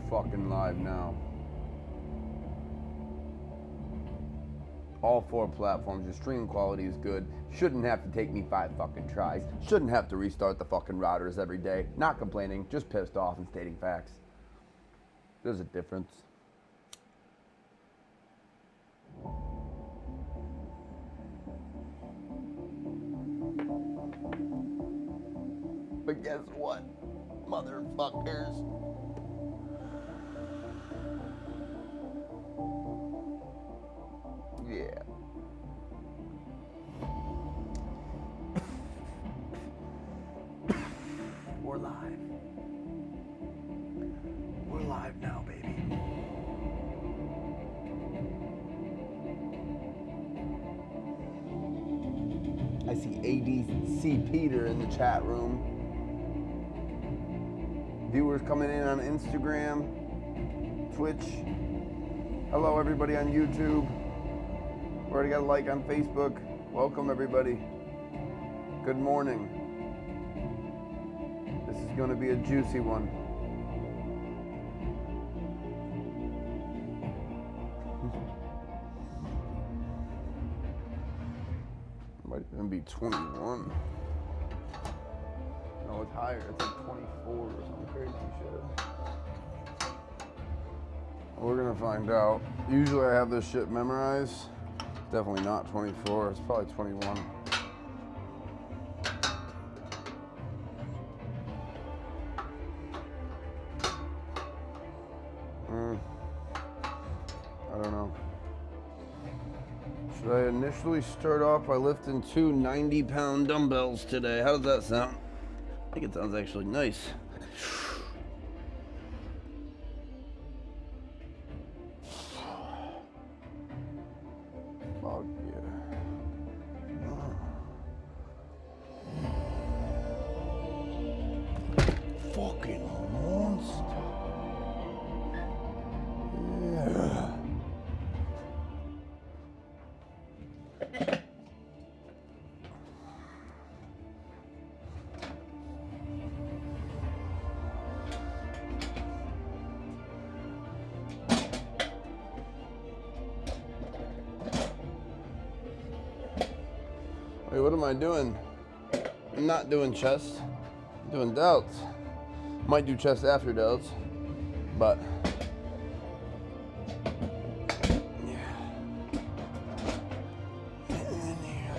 fucking live now. All 4 platforms, your stream quality is good. Shouldn't have to take me 5 fucking tries. Shouldn't have to restart the fucking routers every day. Not complaining, just pissed off and stating facts. There's a difference. But guess what, motherfuckers? Yeah. We're live. We're live now, baby. I see ADC Peter in the chat room. Viewers coming in on Instagram, Twitch. Hello, everybody on YouTube. We already got a like on Facebook. Welcome, everybody. Good morning. This is going to be a juicy one. Might even be 21. No, it's higher. It's like 24 or some crazy shit. We're gonna find out. Usually I have this shit memorized. Definitely not 24. It's probably 21. I don't know. Should I initially start off by lifting 2 90-pound dumbbells today? How does that sound? I think it sounds actually nice. Fuck yeah. Fucking monster. Yeah. Wait, what am I doing? I'm not doing chest. I'm doing delts. Might do chest after delts, but yeah. And then here,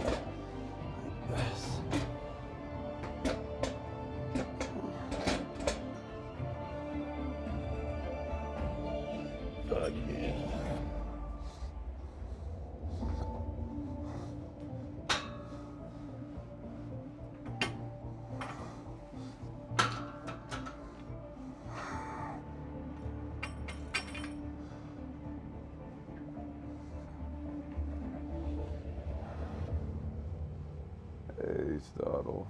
like this. Fuck yeah. Hey, Stoddle.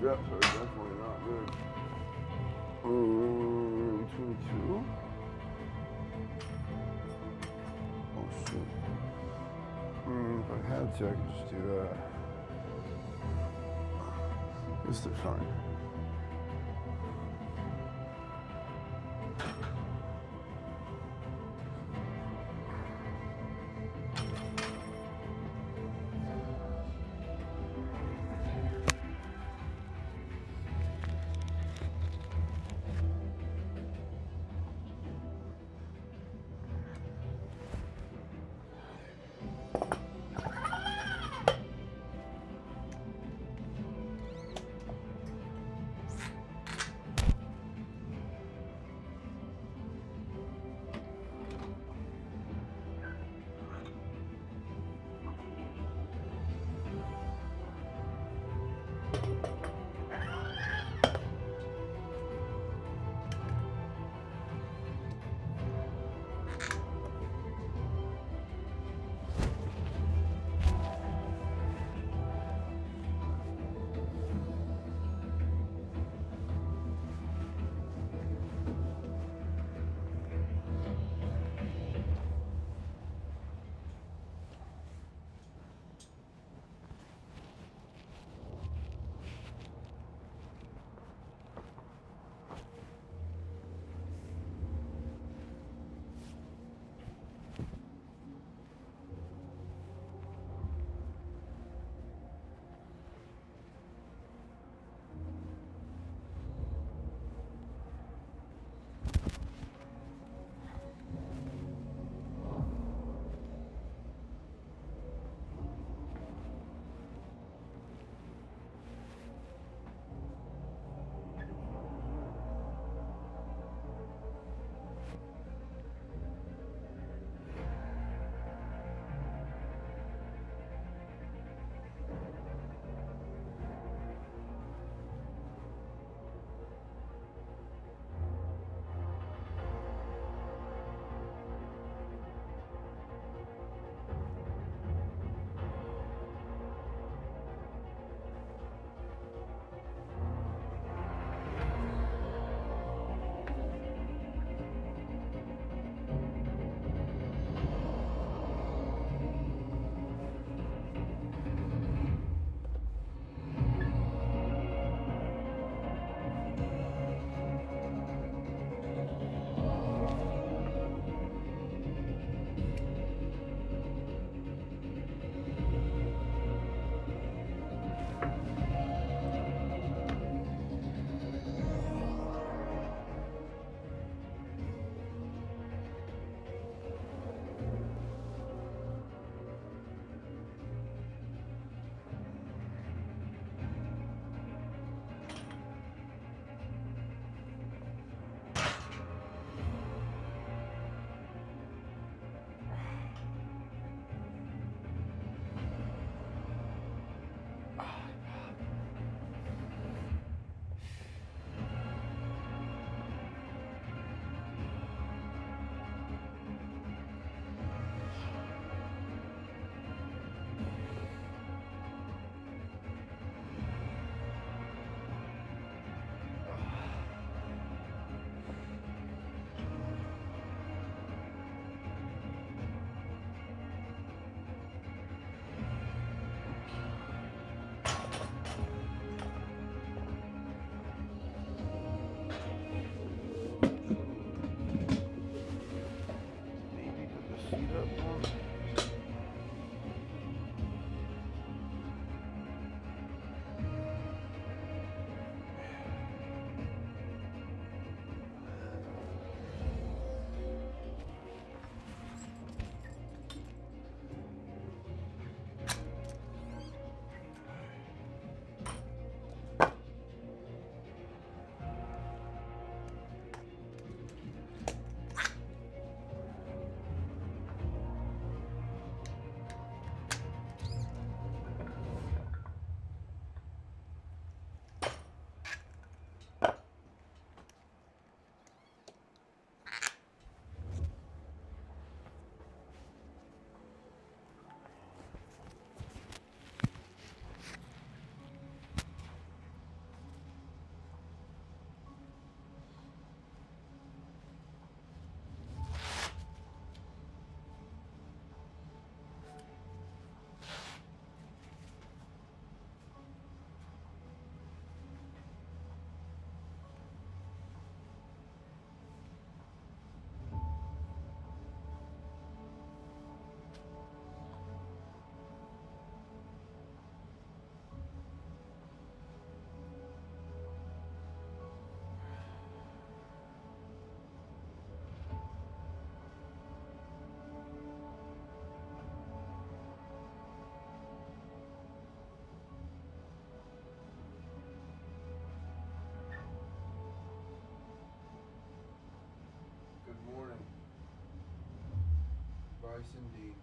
reps are definitely not good. 22. Oh shit. If I had to, I could just do that. Guess they're fine. Twice indeed.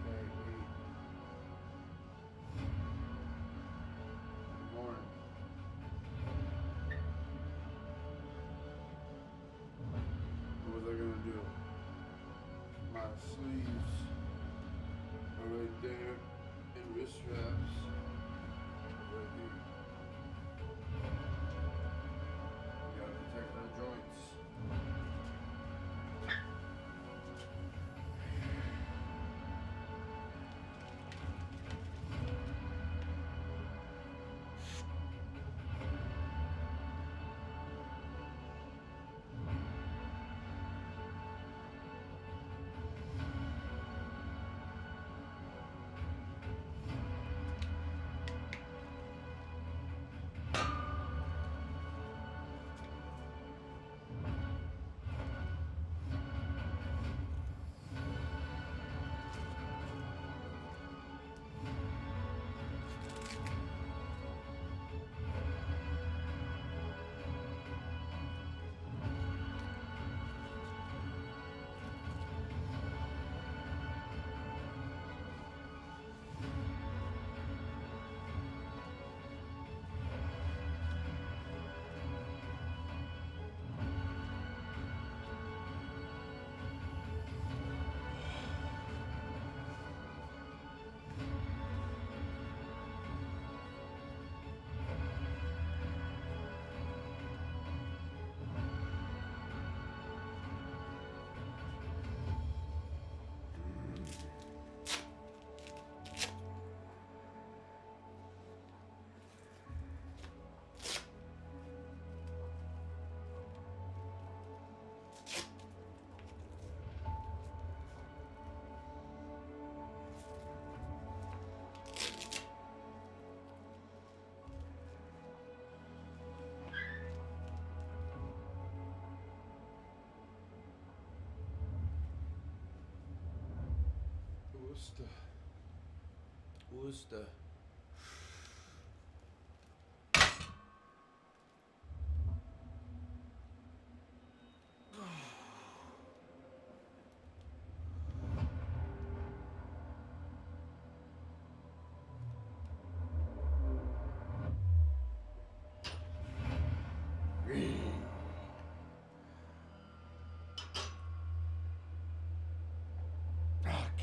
Okay, good morning. What was I gonna do? My sleeves are right there, and wrist straps are right here. You gotta protect the joints. Worcester.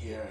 Yeah.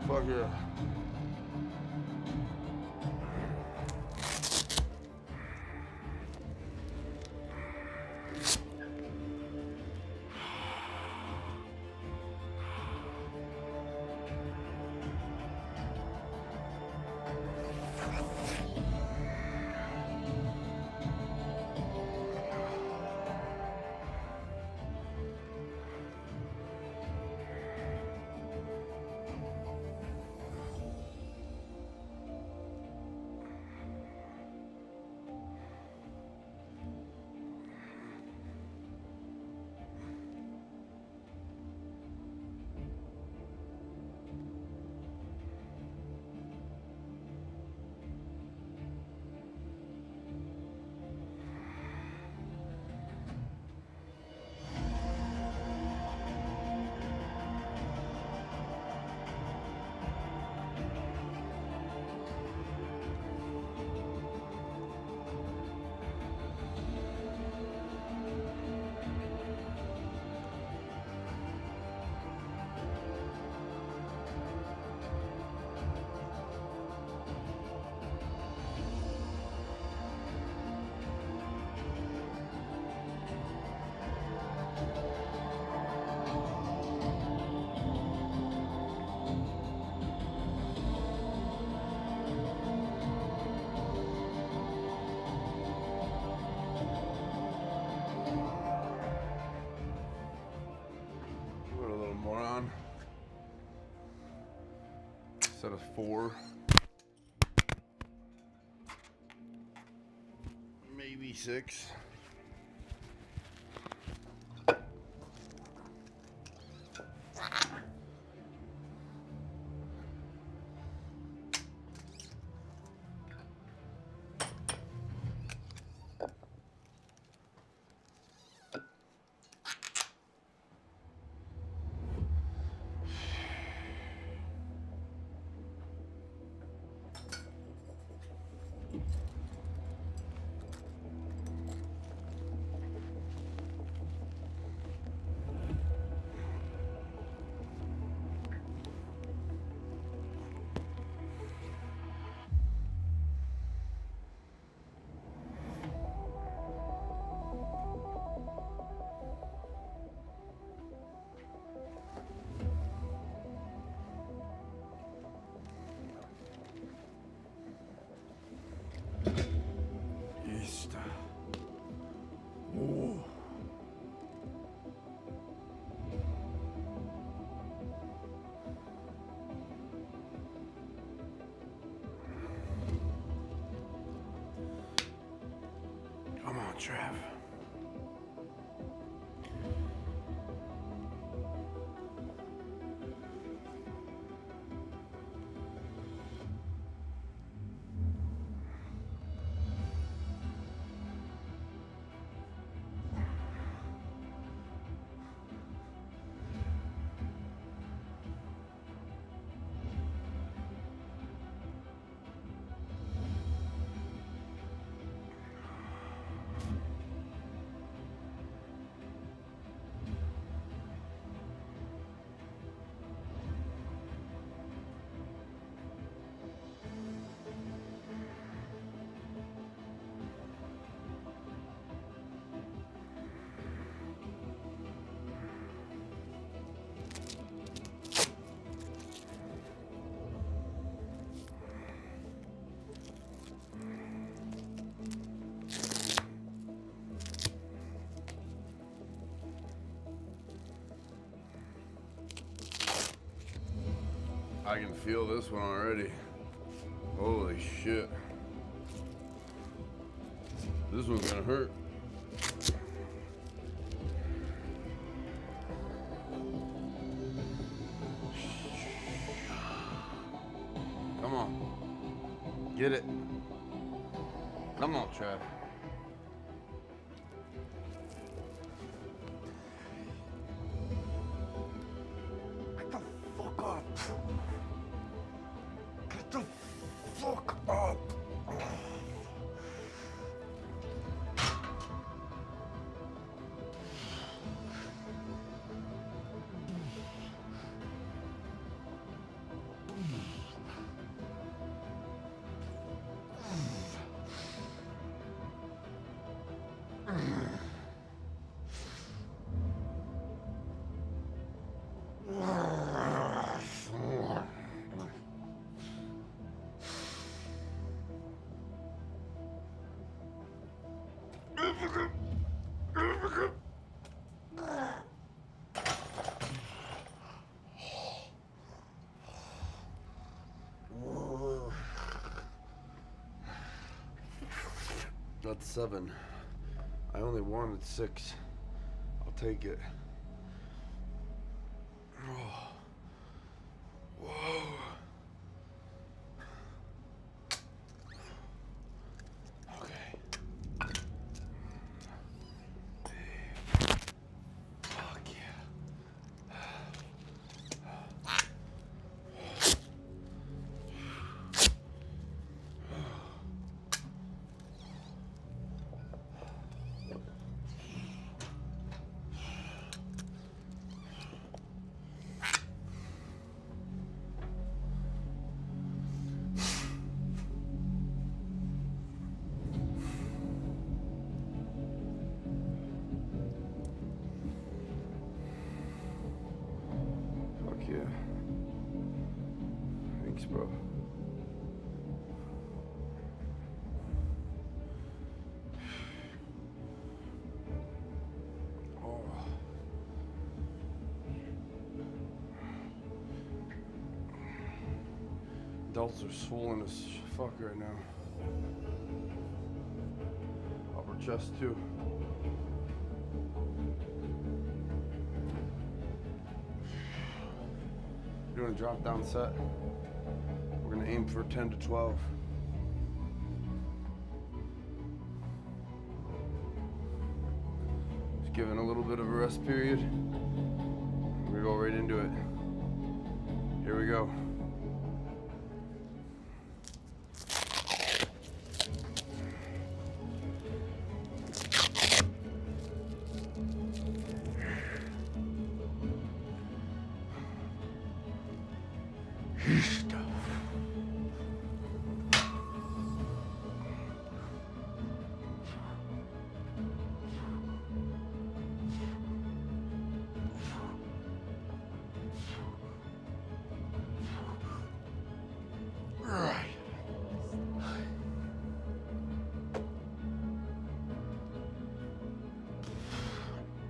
Fuck yeah. Put a little more on. Set of 4. Maybe 6. Come on, Trav. I can feel this one already. Holy shit. This one's gonna hurt. Come on. Get it. Come on, Trev. Get the fuck up. Get the fuck up. That's 7. I only wanted 6. I'll take it. Oh. Whoa. Okay. Fuck yeah. Fuck yeah. Thanks, bro. Oh. Delts are swollen as fuck right now. Upper chest too. Doing a drop down set. We're gonna aim for 10 to 12. Just giving a little bit of a rest period. We go right into it. Here we go.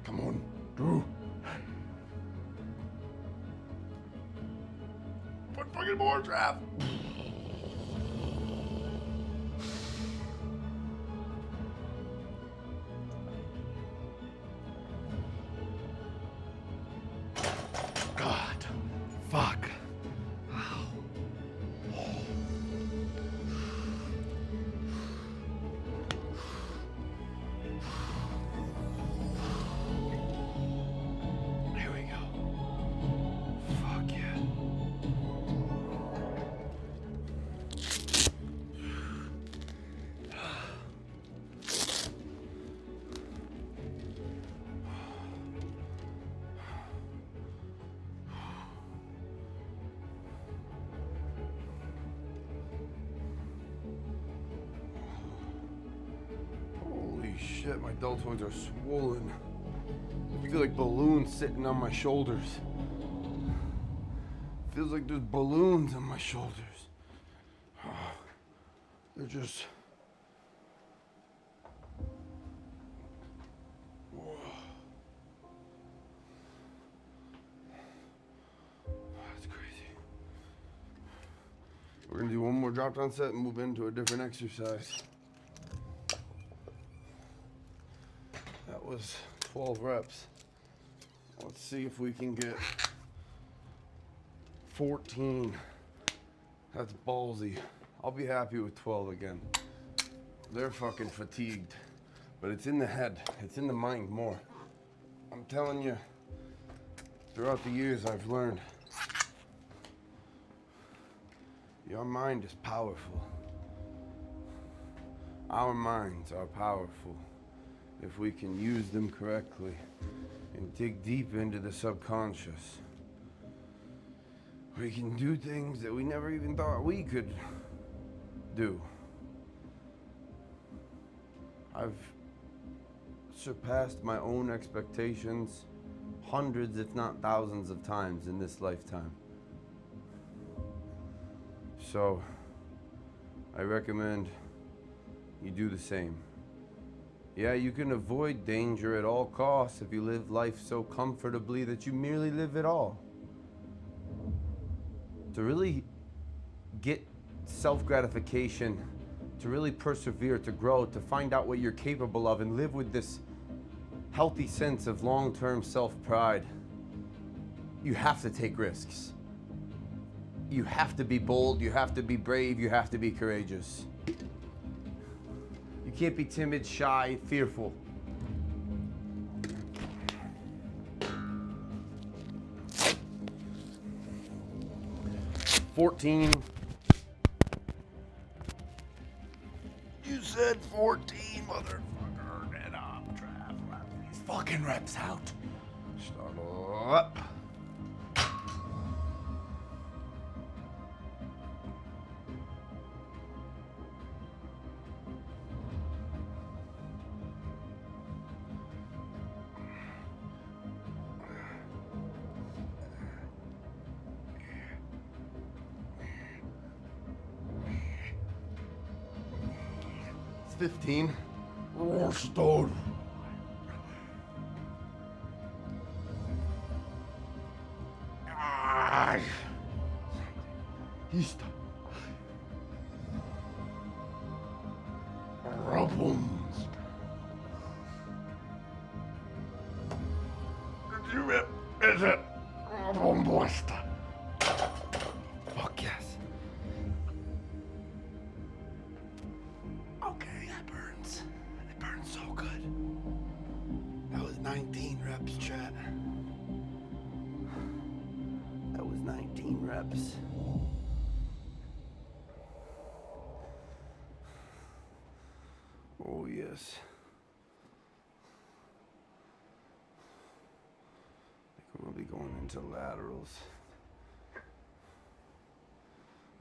Come on, do. One fucking more, Trav. God, fuck. Shit, my deltoids are swollen. I feel like balloons sitting on my shoulders. Feels like there's balloons on my shoulders. They're just... Whoa. That's crazy. gonna do one more drop down set and move into a different exercise. That was 12 reps. Let's see if we can get 14. That's ballsy. I'll be happy with 12 again. They're fucking fatigued, but it's in the head. It's in the mind more. I'm telling you, throughout the years I've learned, your mind is powerful. Our minds are powerful if we can use them correctly and dig deep into the subconscious. We can do things that we never even thought we could do. I've surpassed my own expectations hundreds, if not thousands of times in this lifetime. So, I recommend you do the same. Yeah, you can avoid danger at all costs if you live life so comfortably that you merely live it all. To really get self-gratification, to really persevere, to grow, to find out what you're capable of and live with this healthy sense of long-term self-pride, you have to take risks. You have to be bold, you have to be brave, you have to be courageous. You can't be timid, shy, fearful. $14. You said 14, motherfucker. Get up, Trav. Let these fucking reps out. Start up. It's 15. Stone. East. Problems. Did you rip? Is it? Fuck yes. Okay, that burns. It burns so good. That was 19 reps, chat. That was 19 reps. Oh, yes. I think we'll be going into laterals.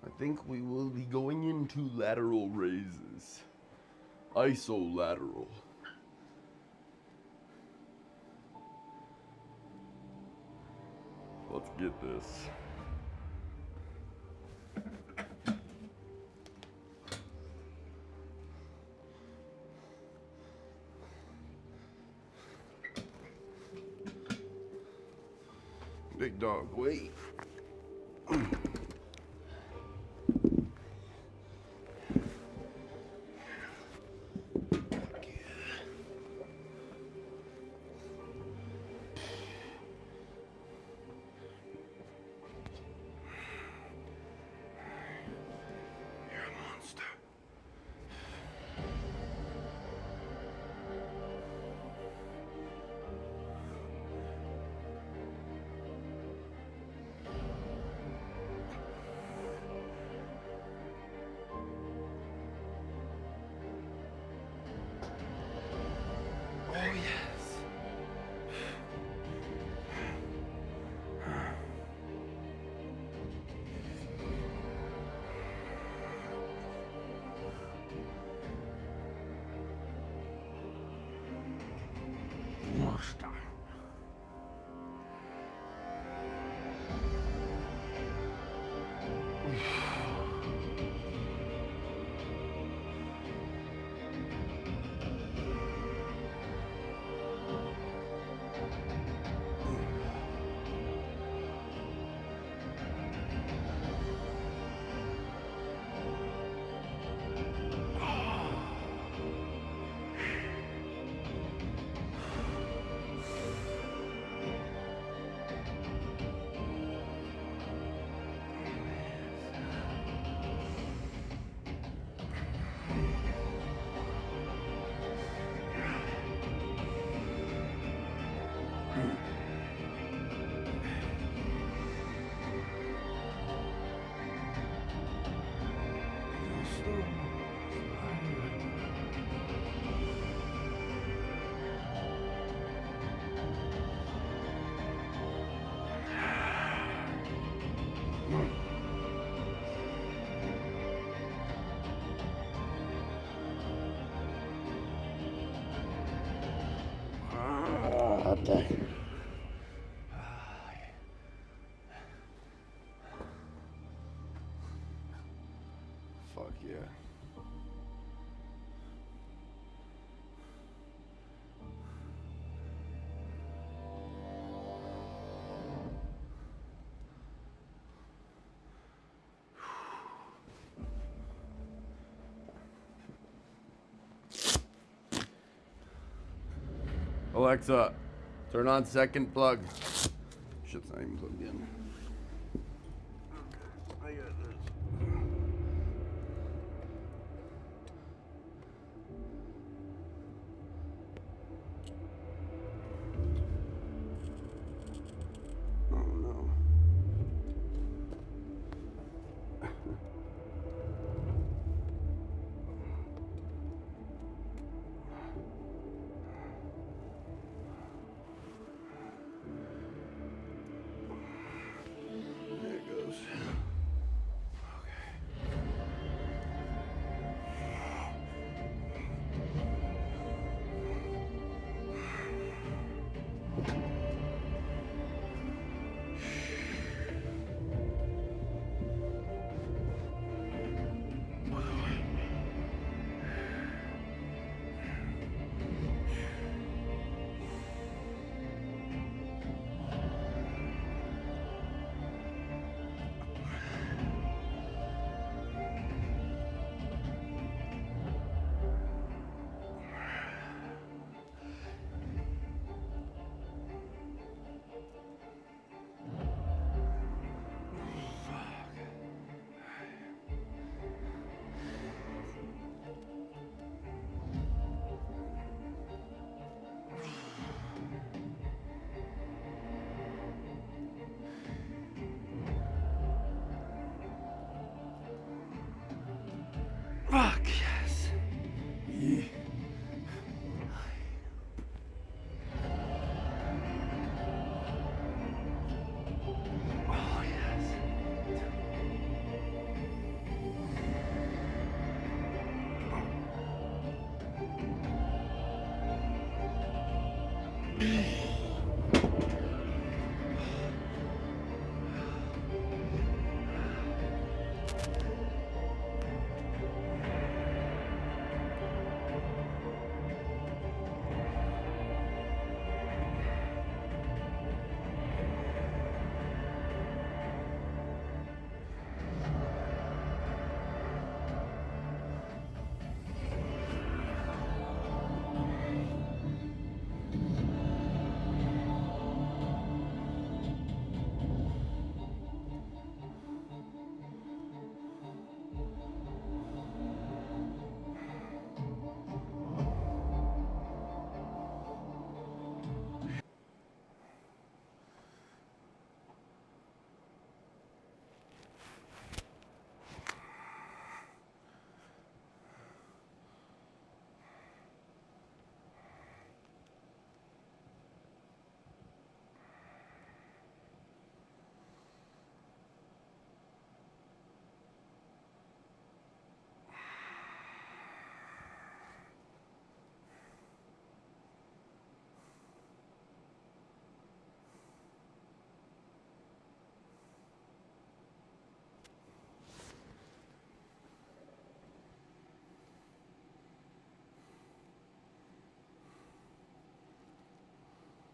I think we will be going into lateral raises. Isolateral. Let's get this. Big dog, wait. Okay. Fuck yeah. Alexa, turn on second plug. Shit's not even plugged in. Okay, I got this. Oh no. There it goes. Fuck yes. Yeah. Oh yes.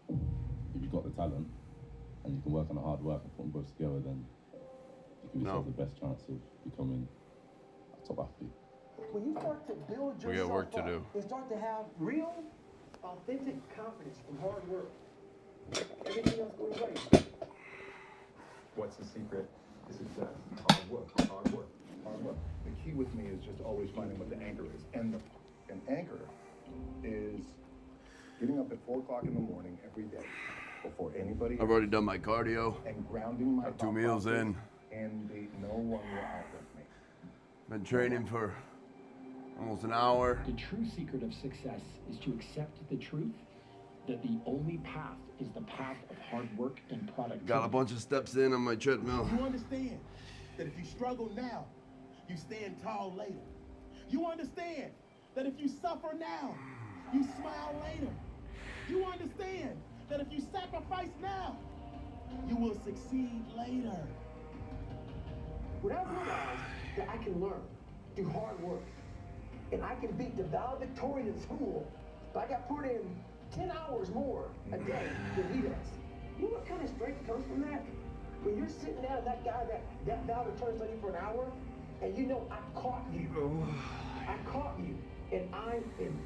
If you've got the talent and you can work on the hard work and put them both together, then you give yourself the best chance of becoming a top athlete. When you start to build yourself We got work to do. and start to have real, authentic confidence from hard work, everything else goes right. What's the secret to success? Hard work, hard work, hard work. The key with me is just always finding what the anchor is. And an anchor is getting up at 4 o'clock in the morning every day before anybody I've already done my cardio. and grounding my Got 2 thought meals process, in. and no one will outlive me. Been training for almost an hour. The true secret of success is to accept the truth that the only path is the path of hard work and productivity. Got a bunch of steps in on my treadmill. You understand that if you struggle now, you stand tall later. You understand that if you suffer now, you smile later. You understand that if you sacrifice now, you will succeed later. When I realized that I can learn through hard work, and I can beat the valedictorian in school, but I got put in 10 hours more a day than he does. You know what kind of strength comes from that? When you're sitting down, that guy that valedictorian studying for an hour, and you know I caught you. I caught you, and I am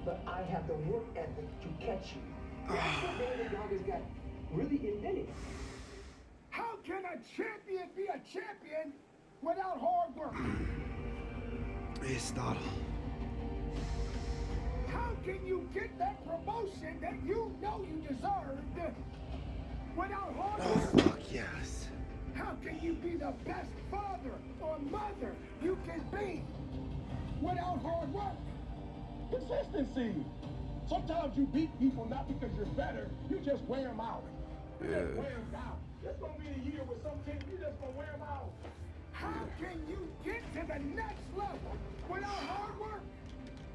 but I have the work ethic to catch you. That's what Danny Dog has got really invented. How can a champion be a champion without hard work? Aristotle. How can you get that promotion that you know you deserved without hard work? Oh, fuck yes. How can you be the best father or mother you can be without hard work? Consistency. Sometimes you beat people not because you're better, you just wear them out. You just wear them out. There's gonna be a year with some teams, you just gonna wear them out. How can you get to the next level without hard work?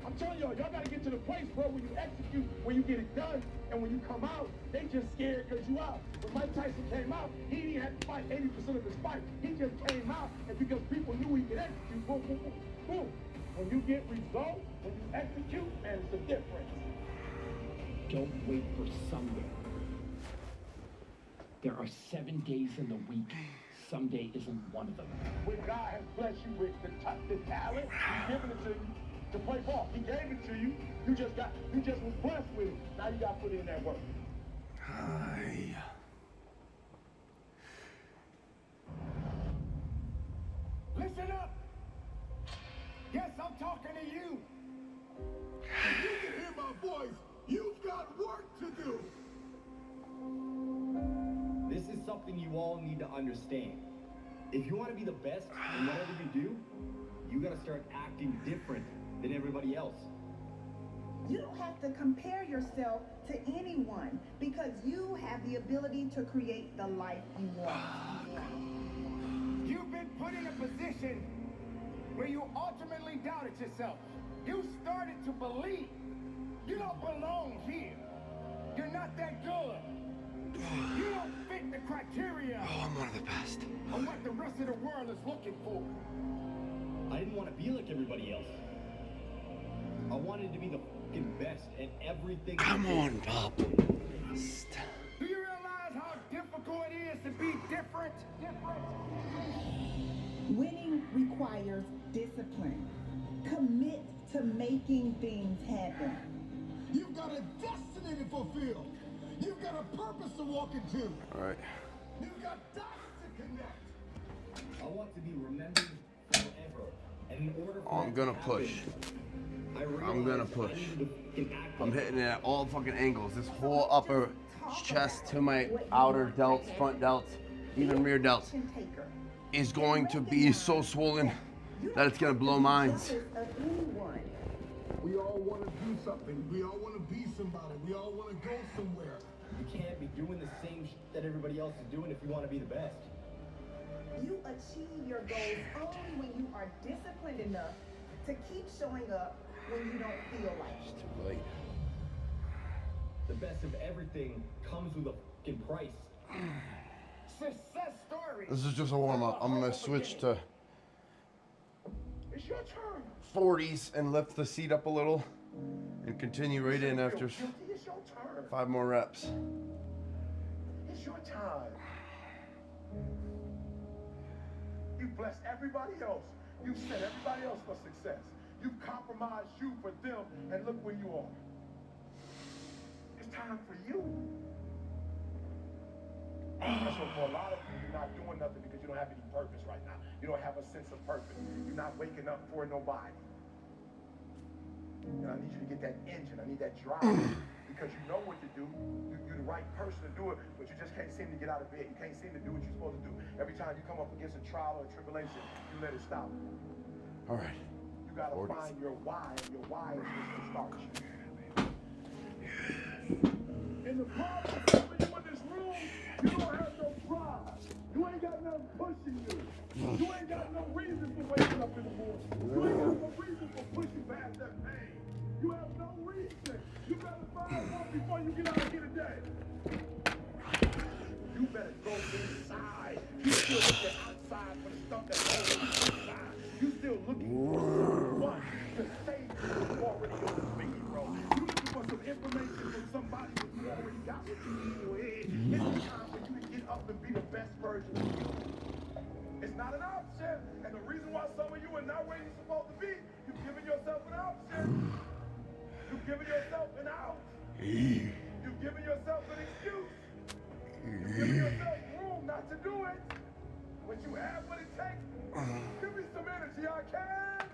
I'm telling y'all gotta get to the place, bro, when you execute, when you get it done, and when you come out, they just scared because you out. When Mike Tyson came out, he didn't have to fight 80% of his fight. He just came out, and because people knew he could execute, boom, boom, boom, boom. When you get results, when you execute, man, it's a difference. Don't wait for Sunday. There are 7 days in the week. Sunday isn't one of them. When God has blessed you with the talent, He's given it to you to play ball. He gave it to you. You just was blessed with it. Now you got to put in that work. Listen up. Yes, I'm talking to you. If you can hear my voice, you've got work to do. This is something you all need to understand. If you want to be the best in whatever you do, you got to start acting different than everybody else. You don't have to compare yourself to anyone because you have the ability to create the life you want. You've been put in a position where you ultimately doubted yourself. You started to believe you don't belong here. You're not that good. You don't fit the criteria I'm one of the best. of what the rest of the world is looking for. I didn't want to be like everybody else. I wanted to be the fucking best at everything. Come on, Bob. Do you realize how difficult it is to be different? Winning requires discipline. Commit to making things happen. You've got a destiny to fulfill. You've got a purpose to walk into. All right. You've got dots to connect. I want to be remembered forever. And in order for I'm that gonna to happen, push. I I'm gonna realized push. I needed to fucking act I'm like hitting it at all fucking angles. This whole upper chest to my outer delts, front delts, even rear delts is going to be so swollen that it's gonna blow minds. We all want to do something. We all want to be somebody. We all want to go somewhere. you can't be doing the same shit that everybody else is doing if you want to be the best. You achieve your goals only when you are disciplined enough to keep showing up when you don't feel like it. It's too late. The best of everything comes with a fucking price. Success story. This is just a warm up. I'm gonna switch to It's your turn. 40s and lift the seat up a little and continue right in after It's your turn. 5 more reps. It's your time. You blessed everybody else. You set everybody else for success. You've compromised you for them, and look where you are. It's time for you. So for a lot of you, you're not doing nothing because you don't have any purpose right now. You don't have a sense of purpose. You're not waking up for nobody. And I need you to get that engine. I need that drive. Because you know what to do. You're the right person to do it, but you just can't seem to get out of bed. You can't seem to do what you're supposed to do. Every time you come up against a trial or a tribulation, you let it stop. All right. You gotta find your why, and your why is what's gonna start you. And the problem is that when you're in this room, you don't have no pride. You ain't got nothing pushing you. You ain't got no reason for waking up in the morning. You ain't got no reason for pushing past that pain. You have no reason. You gotta find one before you get out go inside. You still looking outside for the stuff that's already inside. You still looking for someone to save you what's already on the speed, bro. You looking for some information from somebody who already got what you need in your head. It's time for you to get up and be the best version of you. It's not an option. And the reason why some of you are not where you're supposed to be, you've given yourself an option. You've given yourself an out. You've given yourself an excuse. You've given yourself room not to do it. But you have what it takes. Give me some energy. I can.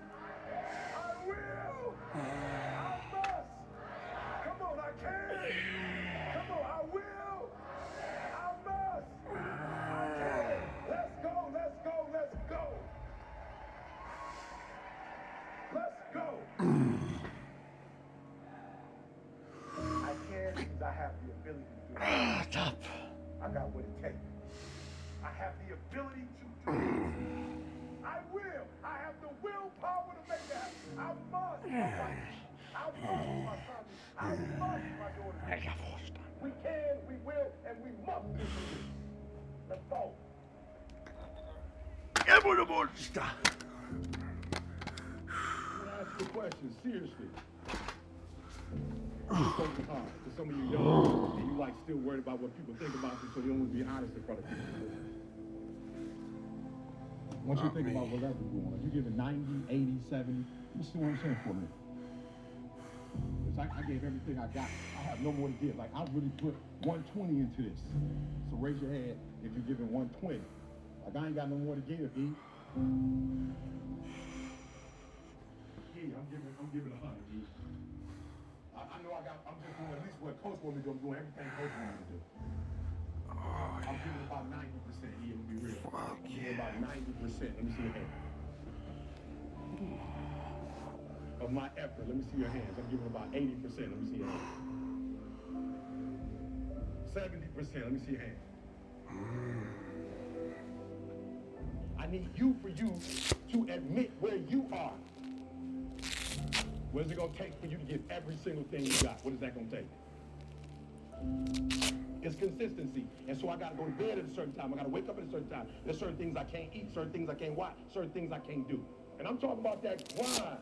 I will. I must. Come on, I can. Come on, I will. I must. I can. Let's go, let's go, let's go. Let's go. I can because I have the ability to do it. Stop. I got what it takes. I have the ability to do it. I will. I have the willpower to make that happen. I must, my wife. I must, my son. I must, my daughter. We can, we will, and we must do this. Let's go. I'm gonna ask you a question, seriously. It's so hard for some of you young and you like still worried about what people think about you, so you don't want to be honest in front of people. I want you to think about what level you're on. If you're giving 90, 80, 70, let's see what I'm saying for a minute. Because I gave everything I got. I have no more to give. Like, I really put 120 into this. So raise your hand if you're giving 120. Like, I ain't got no more to give, E. I'm giving 100, E. I know I'm just doing at least what Coach wanted me to do. I'm doing everything Coach wanted me to do. I'm giving about 90%, E, to be real. I'm giving about 90%. Let me see your hand. Of my effort, let me see your hands. I'm giving about 80%. Let me see your hands. 70%. Let me see your hands. I need you to admit where you are. What is it gonna take for you to give every single thing you got? What is that gonna take? It's consistency. And so I gotta go to bed at a certain time. I gotta wake up at a certain time. There's certain things I can't eat, certain things I can't watch, certain things I can't do. And I'm talking about that grind.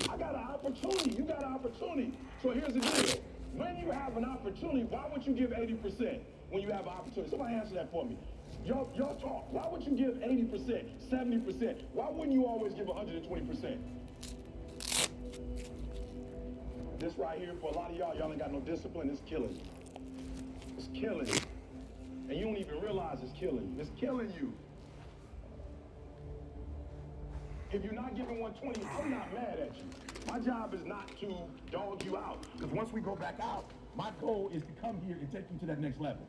I got an opportunity. You got an opportunity. So here's the deal. When you have an opportunity, why would you give 80% when you have an opportunity? Somebody answer that for me. Y'all talk. Why would you give 80%, 70%? Why wouldn't you always give 120%? This right here, for a lot of y'all ain't got no discipline. It's killing you. It's killing you. And you don't even realize it's killing you. It's killing you. If you're not giving 120, I'm not mad at you. My job is not to dog you out. Because once we go back out, my goal is to come here and take you to that next level.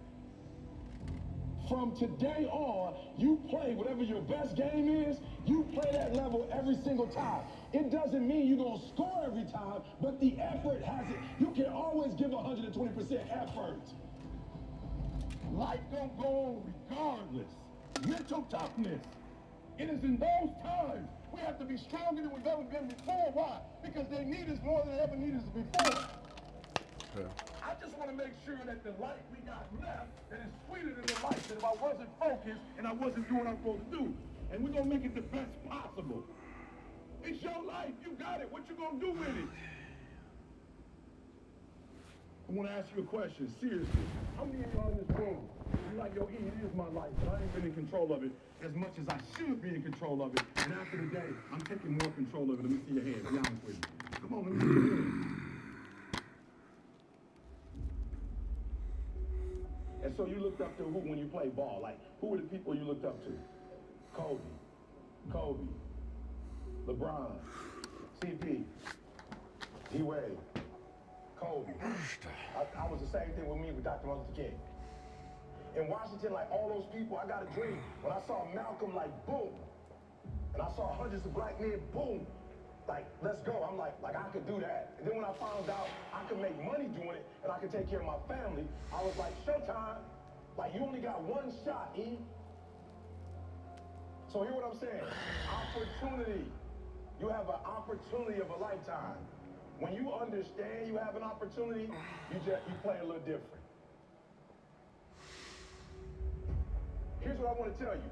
From today on, you play whatever your best game is, you play that level every single time. It doesn't mean you're going to score every time, but the effort has it. You can always give 120% effort. Life don't go on regardless. Mental toughness. It is in those times we have to be stronger than we've ever been before. Why? Because they need us more than they ever needed us before. Yeah. I just want to make sure that the life we got left, that is sweeter than the life that if I wasn't focused and I wasn't doing what I'm supposed to do. And we're going to make it the best possible. It's your life. You got it. What you going to do with it? I want to ask you a question, seriously. How many of y'all in this room, you're like, yo, E, it is my life, but I ain't been in control of it as much as I should be in control of it. And after the day, I'm taking more control of it. Let me see your hands. Be honest with me. Come on, let me see your hands. And so you looked up to who when you played ball? Like, who were the people you looked up to? Kobe, LeBron, CP, D-Wade, Kobe. I was the same thing with me with Dr. Martin Luther King. In Washington, like all those people, I got a dream. When I saw Malcolm, like, boom. And I saw hundreds of black men, boom. Like, let's go. I'm like I could do that. And then when I found out I could make money doing it and I could take care of my family, I was like, showtime. Like, you only got one shot, E. So hear what I'm saying. Opportunity. You have an opportunity of a lifetime. When you understand you have an opportunity, you play a little different. what I want to tell you.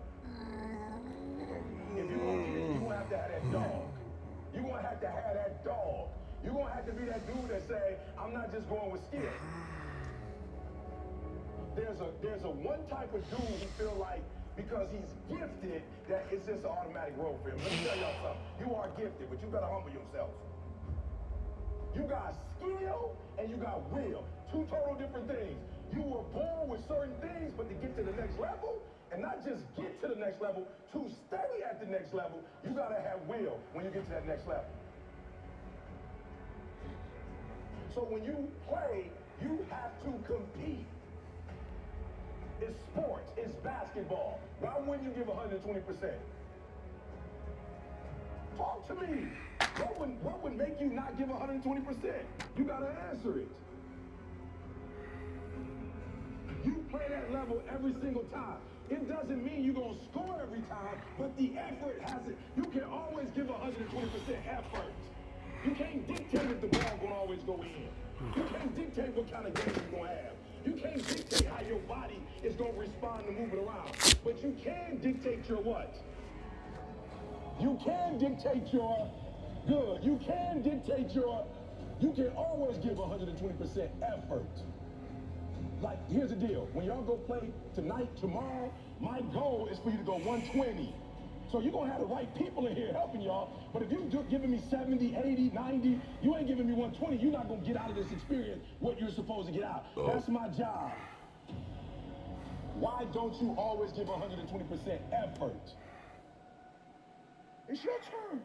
If you want kids, you're going to have to have that dog. You're going to have that dog. You're going to have to be that dude that say, I'm not just going with skill. There's a one type of dude who feel like because he's gifted that it's just an automatic role for him. Let me tell y'all something. You are gifted, but you better humble yourself. You got skill and you got will. Two total different things. You were born with certain things, but to get to the next level, and not just get to the next level, to stay at the next level, you gotta have will when you get to that next level. So when you play, you have to compete. It's sports, it's basketball. Why wouldn't you give 120%? Talk to me. What would make you not give 120%? You gotta answer it. You play that level every single time. It doesn't mean you're gonna score every time, but the effort has it. You can always give 120% effort. You can't dictate if the ball's gonna always go in. You can't dictate what kind of game you're gonna have. You can't dictate how your body is gonna respond to moving around. But you can dictate your what? You can dictate your good. You can dictate your, you can always give 120% effort. Like, here's the deal. When y'all go play tonight, tomorrow, my goal is for you to go 120. So you're going to have the right people in here helping y'all. But if you're giving me 70, 80, 90, you ain't giving me 120, you're not going to get out of this experience what you're supposed to get out. That's my job. Why don't you always give 120% effort? It's your turn.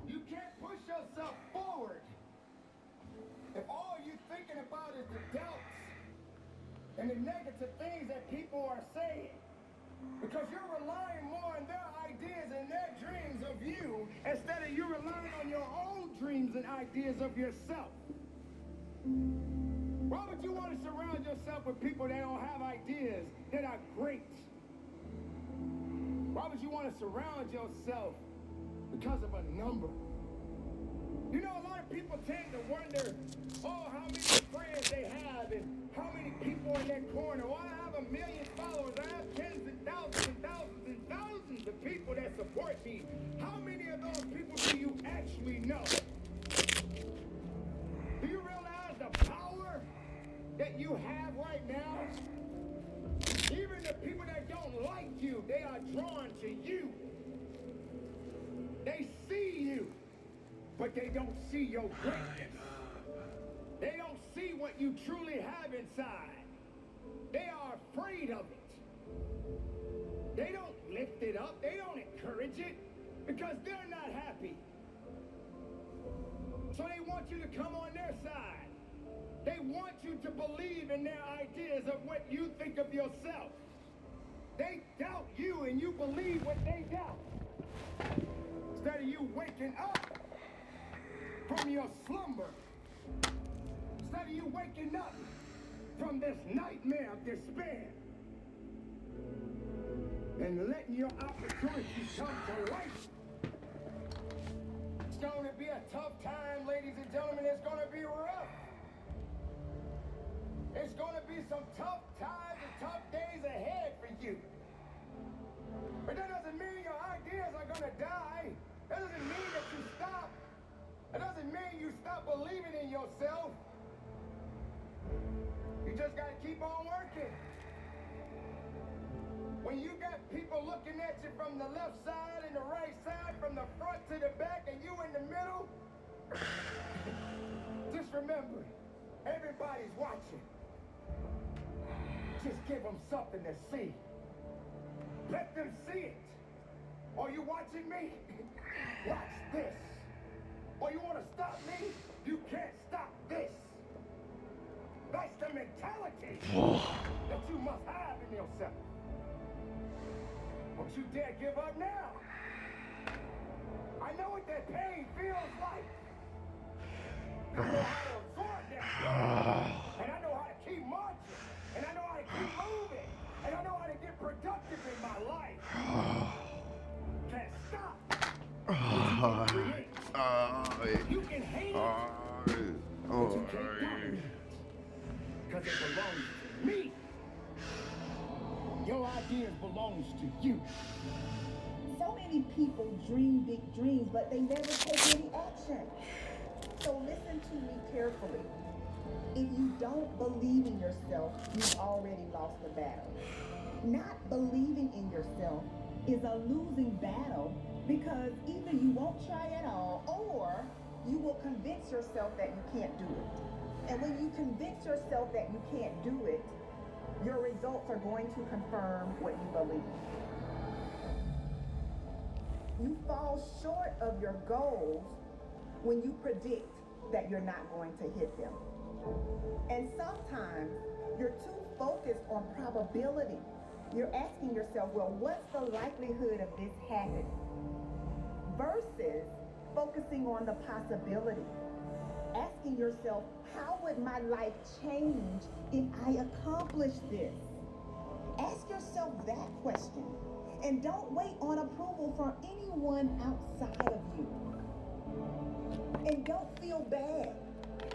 You can't push yourself forward if all you're thinking about is the doubts and the negative things that people are saying. Because you're relying more on their ideas and their dreams of you instead of you relying on your own dreams and ideas of yourself. Why would you want to surround yourself with people that don't have ideas that are great? Why would you want to surround yourself because of a number? You know, a lot of people tend to wonder, oh, how many friends they have and how many people in their corner. Well, I have 1 million followers. I have tens and thousands and thousands and thousands of people that support me. How many of those people do you actually know? Do you realize the power that you have right now? Even the people that don't like you, they are drawn to you. They see you, but they don't see your greatness. They don't see what you truly have inside. They are afraid of it. They don't lift it up. They don't encourage it because they're not happy. So they want you to come on their side. They want you to believe in their ideas of what you think of yourself. They doubt you and you believe what they doubt. Instead of you waking up from your slumber, instead of you waking up from this nightmare of despair and letting your opportunities come to life. It's going to be a tough time, ladies and gentlemen. It's going to be rough. It's going to be some tough times and tough days ahead for you. But that doesn't mean your ideas are going to die. That doesn't mean that you stop. It doesn't mean you stop believing in yourself. You just got to keep on working. When you got people looking at you from the left side and the right side, from the front to the back, and you in the middle, just remember, everybody's watching. Just give them something to see. Let them see it. Are you watching me? Watch this. Or you want to stop me? You can't stop this. That's the mentality that you must have in yourself. Don't you dare give up now. I know what that pain feels like. I know how to absorb that. And I know how to keep marching. And I know how to keep moving. And I know how to get productive in my life. Can't stop. You can hate it. But you can't dominate. Because it belongs to me. Your ideas belongs to you. So many people dream big dreams, but they never take any action. So listen to me carefully. If you don't believe in yourself, you've already lost the battle. Not believing in yourself is a losing battle because either you won't try at all or you will convince yourself that you can't do it. And when you convince yourself that you can't do it, your results are going to confirm what you believe. You fall short of your goals when you predict that you're not going to hit them. And sometimes you're too focused on probability. You're asking yourself, well, what's the likelihood of this happening? Versus focusing on the possibility. Asking yourself, how would my life change if I accomplished this? Ask yourself that question. And don't wait on approval from anyone outside of you. And don't feel bad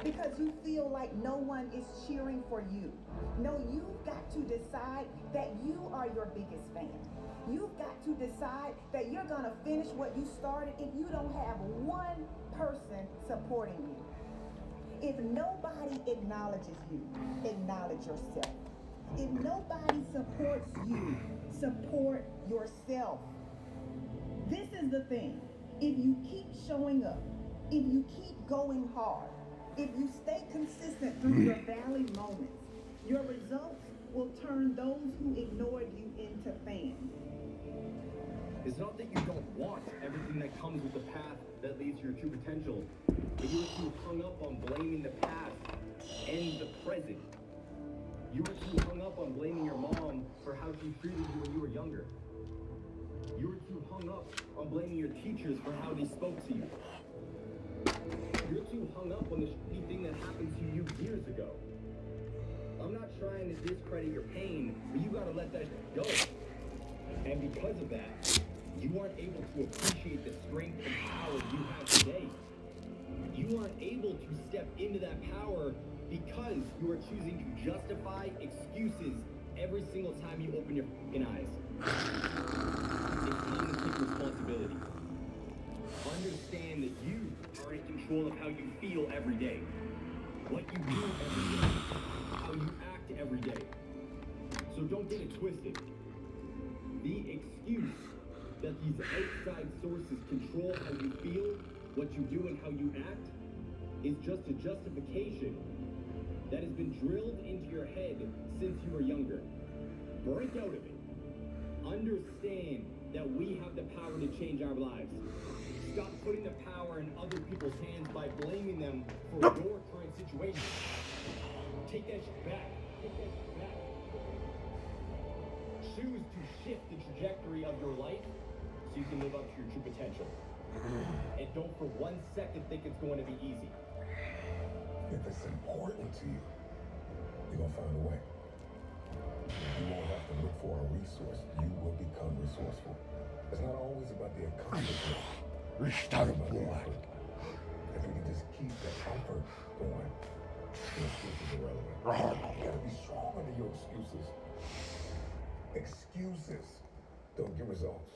because you feel like no one is cheering for you. No, you've got to decide that you are your biggest fan. You've got to decide that you're gonna finish what you started if you don't have one person supporting you. If nobody acknowledges you, acknowledge yourself. If nobody supports you, support yourself. This is the thing. If you keep showing up, if you keep going hard, if you stay consistent through your valley moments, your results will turn those who ignored you into fans. It's not that you don't want everything that comes with the path that leads to your true potential, but you are too hung up on blaming the past and the present. You were too hung up on blaming your mom for how she treated you when you were younger. You were too hung up on blaming your teachers for how they spoke to you. You're too hung up on the shitty thing that happened to you years ago. I'm not trying to discredit your pain, but you gotta let that shit go. And because of that, you aren't able to appreciate the strength and power you have today. You aren't able to step into that power because you are choosing to justify excuses every single time you open your fucking eyes. It's time to take responsibility. Understand that you are in control of how you feel every day, what you do every day, how you act every day. So don't get it twisted. The excuse that these outside sources control how you feel, what you do, and how you act is just a justification that has been drilled into your head since you were younger. Break out of it. Understand that we have the power to change our lives. Stop putting the power in other people's hands by blaming them for your current situation. Take that shit back. Take that shit back. Choose to shift the trajectory of your life so you can live up to your true potential. And don't for 1 second think it's going to be easy. If it's important to you, you're gonna find a way. You won't have to look for a resource. You will become resourceful. It's not always about the accomplishment. It's about the effort. If we can just keep the effort going, the excuses are irrelevant. You gotta be strong under your excuses. Excuses don't get results.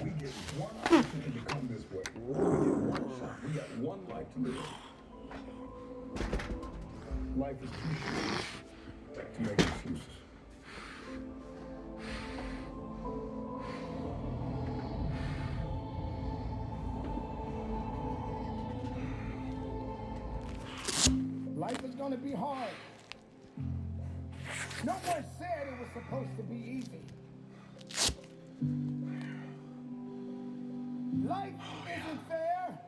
We get one opportunity to become this way. We get one shot. We got one life to live. Life is too short to make excuses. Life is gonna be hard. No one said it was supposed to be easy. Life isn't fair.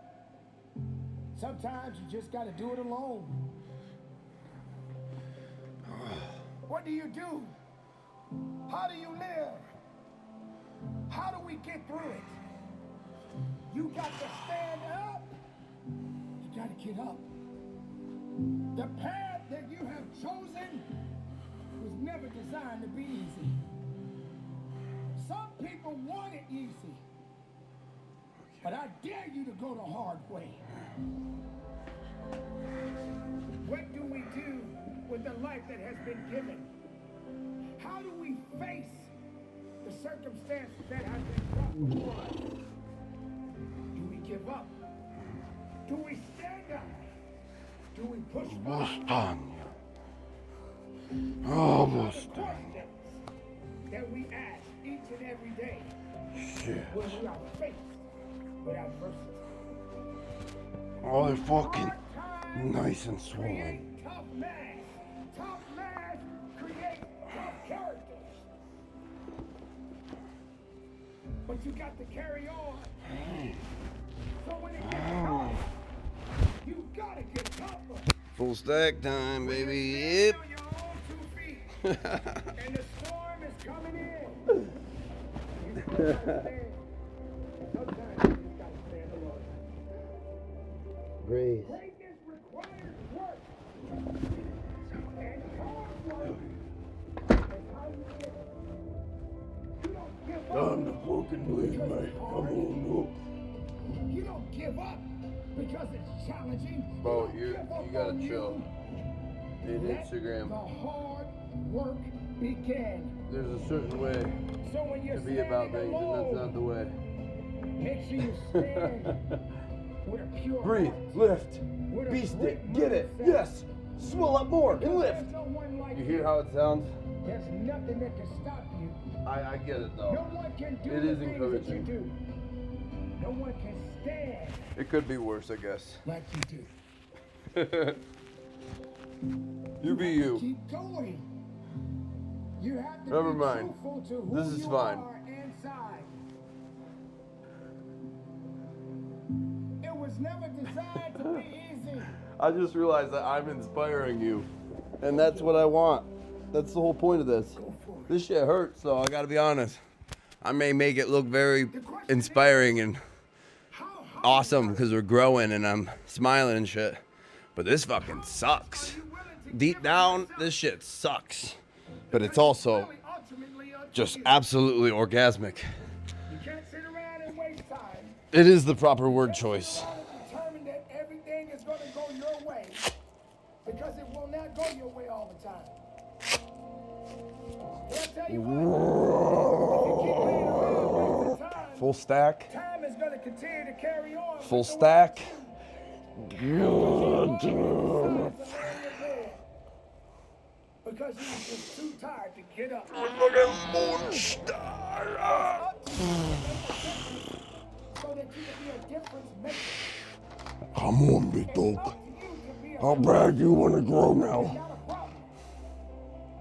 Sometimes you just gotta do it alone. What do you do? How do you live? How do we get through it? You got to stand up. You gotta get up. The path that you have chosen was never designed to be easy. Some people want it easy. But I dare you to go the hard way. What do we do with the life that has been given? How do we face the circumstances that have been brought before us? Do we give up? Do we stand up? Do we push forward? Almost done. That we ask each and every day when we are faced with adversity. Oh, they're fucking nice and swollen. Create tough man. Tough man create tough characters. But you got to carry on. So when it gets tough, you gotta get tougher. Full stack time, baby. Yep. On your own 2 feet. And the storm is coming in. You still gotta stand. Sometimes you just gotta stand alone. Breathe. Greatness requires work. And hard work is how you get it. You don't give up. I'm the fucking bleed, mate. Come on, look. You don't give up because it's challenging. Bro, don't you give up gotta on chill. you. In Let Instagram, the hard work begin. there's a certain way So when you're to be about standing things, and that's alone, not the way. make sure you stand with a pure Breathe, heart. lift, With a beast great it, get it, mindset. yes. Swell up more and Because lift. there's no one like You hear how it sounds? There's nothing that can stop you. I get it No though. one can do It the is things that you encouraging. do. No one can stand It could be worse, I guess. like you do. You be have to you. Keep going. You have to Never be mind. truthful to who This is you fine. are inside. It was never designed to be easy. I just realized that I'm inspiring you. And that's what I want. That's the whole point of this. This shit hurts, though, I gotta be honest. I may make it look very inspiring and awesome because we're growing and I'm smiling and shit. But this fucking sucks. Deep down, this shit sucks. But it's also just absolutely orgasmic. You can't sit around and waste time. It is the proper word choice. Determine that everything is going to go your way because it will not go your way all the time. But I tell you what, if you keep playing around wasting time, Full stack. time is going to continue to carry on. Full with the stack. because you were just too tired to get up. So that you can be a difference maker. Come on, big dog. Up to you to be a How bad you want to grow now? not a problem.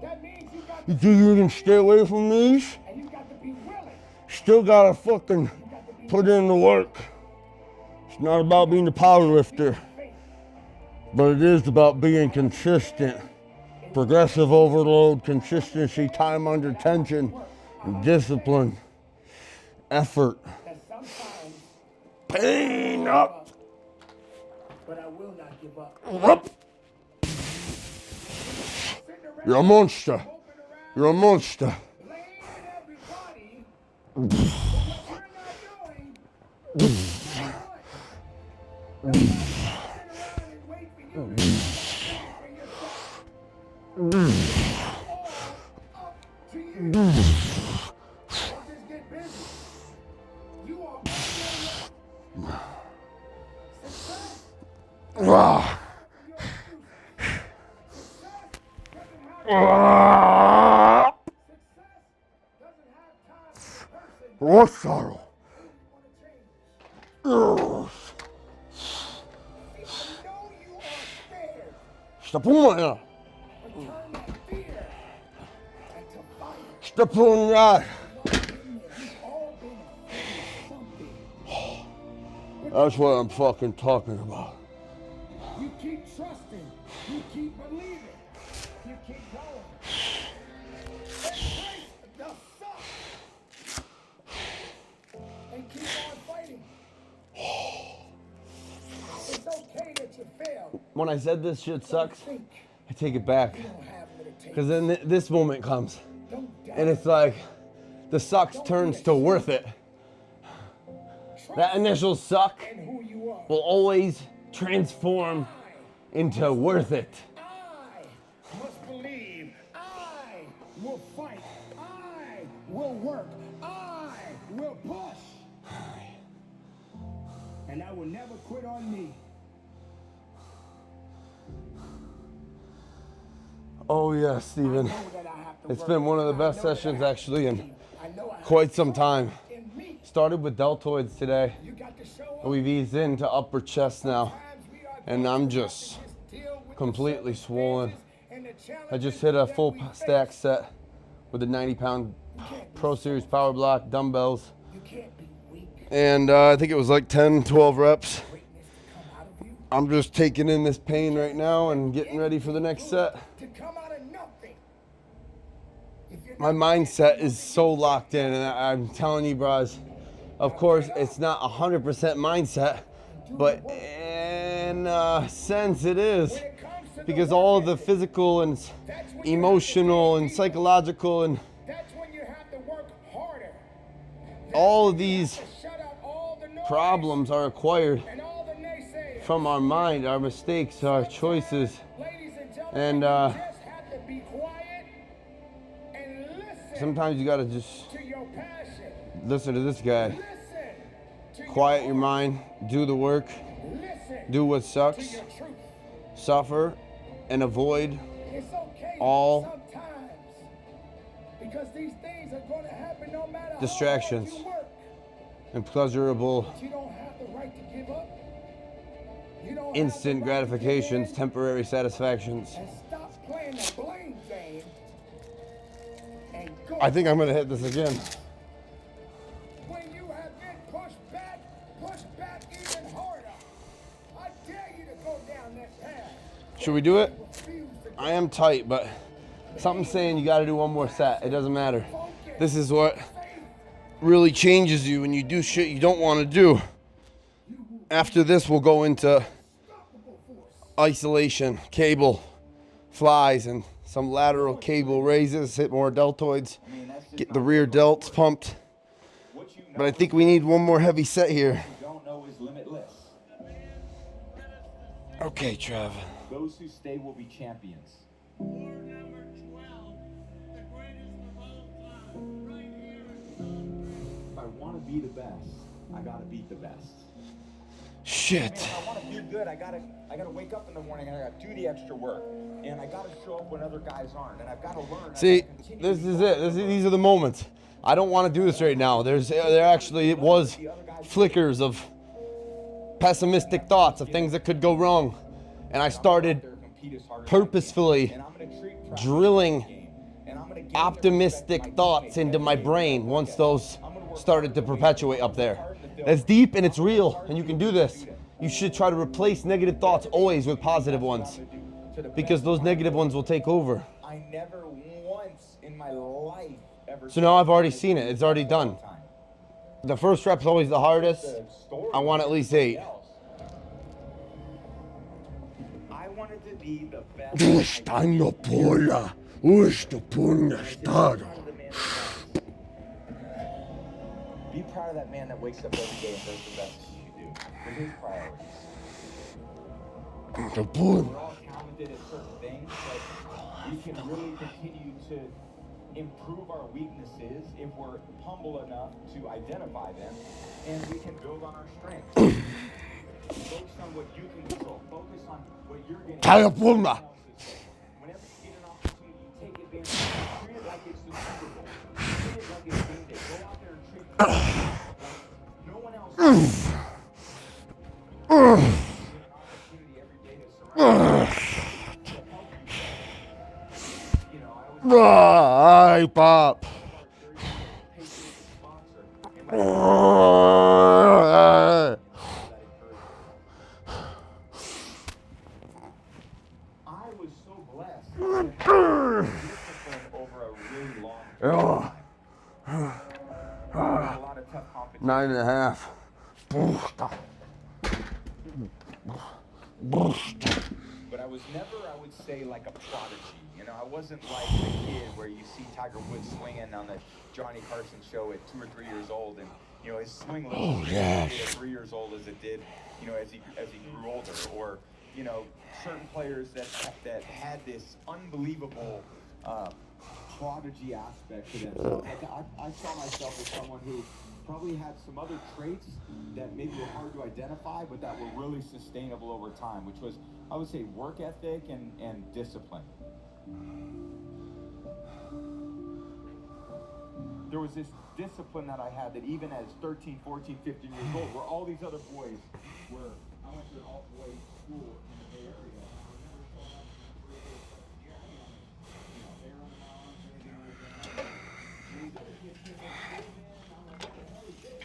That means you got You think you can stay away from these? and you got to be willing. Still gotta fucking put in the work. It's not about being the power lifter, but it is about being consistent. Progressive overload, consistency, time under tension, and discipline, effort, That sometimes, pain up. but I will not give up. Up. Sitting around, You're a monster. moping around, You're a monster. blaming everybody for what you're not doing. Guess what? Nobody can sit around and wait for you to do something for yourself. All up to you. So just get busy. You are on your way. Success Ah. your excuse. Success doesn't have Ah. success doesn't have time for a person What sorrow? who want to change. Ugh. I know you are scared, Step on my but turn that fear into fire. Step on that. We've all been afraid of something. That's what I'm fucking talking about. You keep trusting. You keep believing. You keep going. Embrace the suck. And keep on fighting. It's okay that you failed. When I said this shit sucks, Think I take it back. you don't have what it takes. Because then this moment comes. Don't doubt. And it's like the sucks turns to worth it. That initial suck And who you are. will always transform into worth it. I must believe. I will fight. I will work. I will push. And I will never quit on me. Oh yeah, Steven. It's been one of the best sessions actually in quite some time. Started with deltoids today, and we've eased into upper chest now, and I'm just completely swollen. I just hit a full stack set with a 90-pound Pro Series power block, dumbbells, and I think it was like 10, 12 reps. I'm just taking in this pain right now and getting ready for the next set. My mindset is so locked in, and I'm telling you, bros, of course, it's not 100% mindset, but in a sense it is, because all the physical and emotional and psychological and all of these problems are acquired from our mind, our mistakes, our choices, and sometimes you gotta just listen to this guy. Quiet your mind, do the work, do what sucks, suffer, and avoid all distractions and pleasurable instant gratifications, temporary satisfactions. I think I'm gonna hit this again. When you have been pushed back even harder. I dare you to go down that path. Should we do it? I am tight, but something's saying you gotta do one more set. It doesn't matter. This is what really changes you when you do shit you don't wanna do. After this, we'll go into isolation, cable, flies, and some lateral cable raises, hit more deltoids, get the rear delts pumped. But I think we need one more heavy set here. Okay, Trev. Those who stay will be champions. War number 12, the greatest of all time, right here. If I want to be the best, I gotta beat the best. Shit. Man, if I want to be good, I gotta wake up in the morning and I gotta do the extra work, and I gotta show up when other guys aren't, and I've gotta learn. See, this is it. These are the moments. I don't want to do this right now. There actually was flickers of pessimistic thoughts of things that could go wrong, and I started purposefully drilling optimistic thoughts into my brain once those started to perpetuate up there. That's deep and it's real, and you can do this. You should try to replace negative thoughts always with positive ones, because those negative ones will take over. I never once in my life ever. So now I've already seen it. It's already done. The first rep's always the hardest. I want at least 8. I wanted to be the best. Be proud of that man that wakes up every day and does the best he can do. For his priorities. We're all talented at certain things, but we can really continue to improve our weaknesses if we're humble enough to identify them, and we can build on our strengths. Focus on what you can control. Focus on what you're getting. Whenever you get an opportunity, take advantage. Treat it like it's the Super Bowl. Treat it like it's game day. Go out there and treat it like no one else. An opportunity every day to surround you, to help you. You know, I always Pop. I was so blessed to have discipline over a really long time. A lot of tough competition. 9.5. But I was never, I would say, like a prodigy. You know, I wasn't like the kid where you see Tiger Woods swinging on the Johnny Carson show at 2 or 3 years old, and you know his swing looked at 3 years old as it did, you know, as he grew older. Or you know, certain players that had this unbelievable prodigy aspect to them. So I saw myself as someone who probably had some other traits that maybe were hard to identify, but that were really sustainable over time, which was, I would say, work ethic and discipline. There was this discipline that I had that even as 13, 14, 15 years old, where all these other boys were, I went to an all-boys school in the Bay Area, and I remember showing up in my first day of practice, you know, hair on the mountains, anything like that. And these other kids came up to me, man, and I'm like, what the hell is this?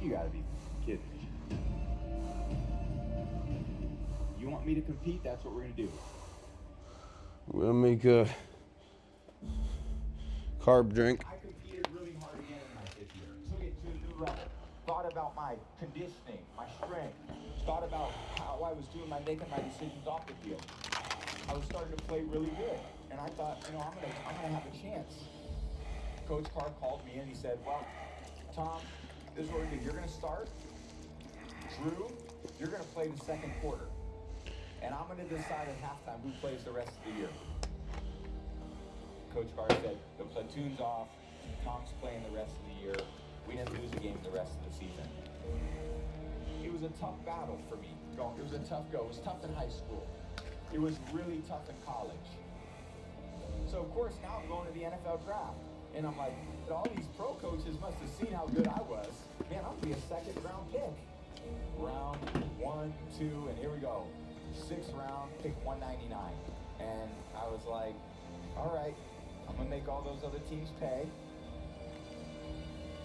You gotta be kidding me. You want me to compete? That's what we're gonna do. We'll make a carb drink. I competed really hard again in my fifth year. Took it to a new level. Thought about my conditioning, my strength. Thought about how I was doing making my decisions off the field. I was starting to play really good, and I thought, you know, I'm gonna have a chance. Coach Carr called me and he said, well, Tom, this is what we're gonna do. You're gonna start. Drew, you're gonna play the second quarter. And I'm gonna decide at halftime who plays the rest of the year. Coach Carr said, the platoon's off, Tom's playing the rest of the year. We didn't lose a game the rest of the season. It was a tough battle for me. It was a tough go. It was tough in high school. It was really tough in college. So of course now I'm going to the NFL draft. And I'm like, all these pro coaches must have seen how good I was. Man, I'll be a second round pick. Round 1, 2, and here we go. 6th round, pick 199. And I was like, all right, I'm gonna make all those other teams pay.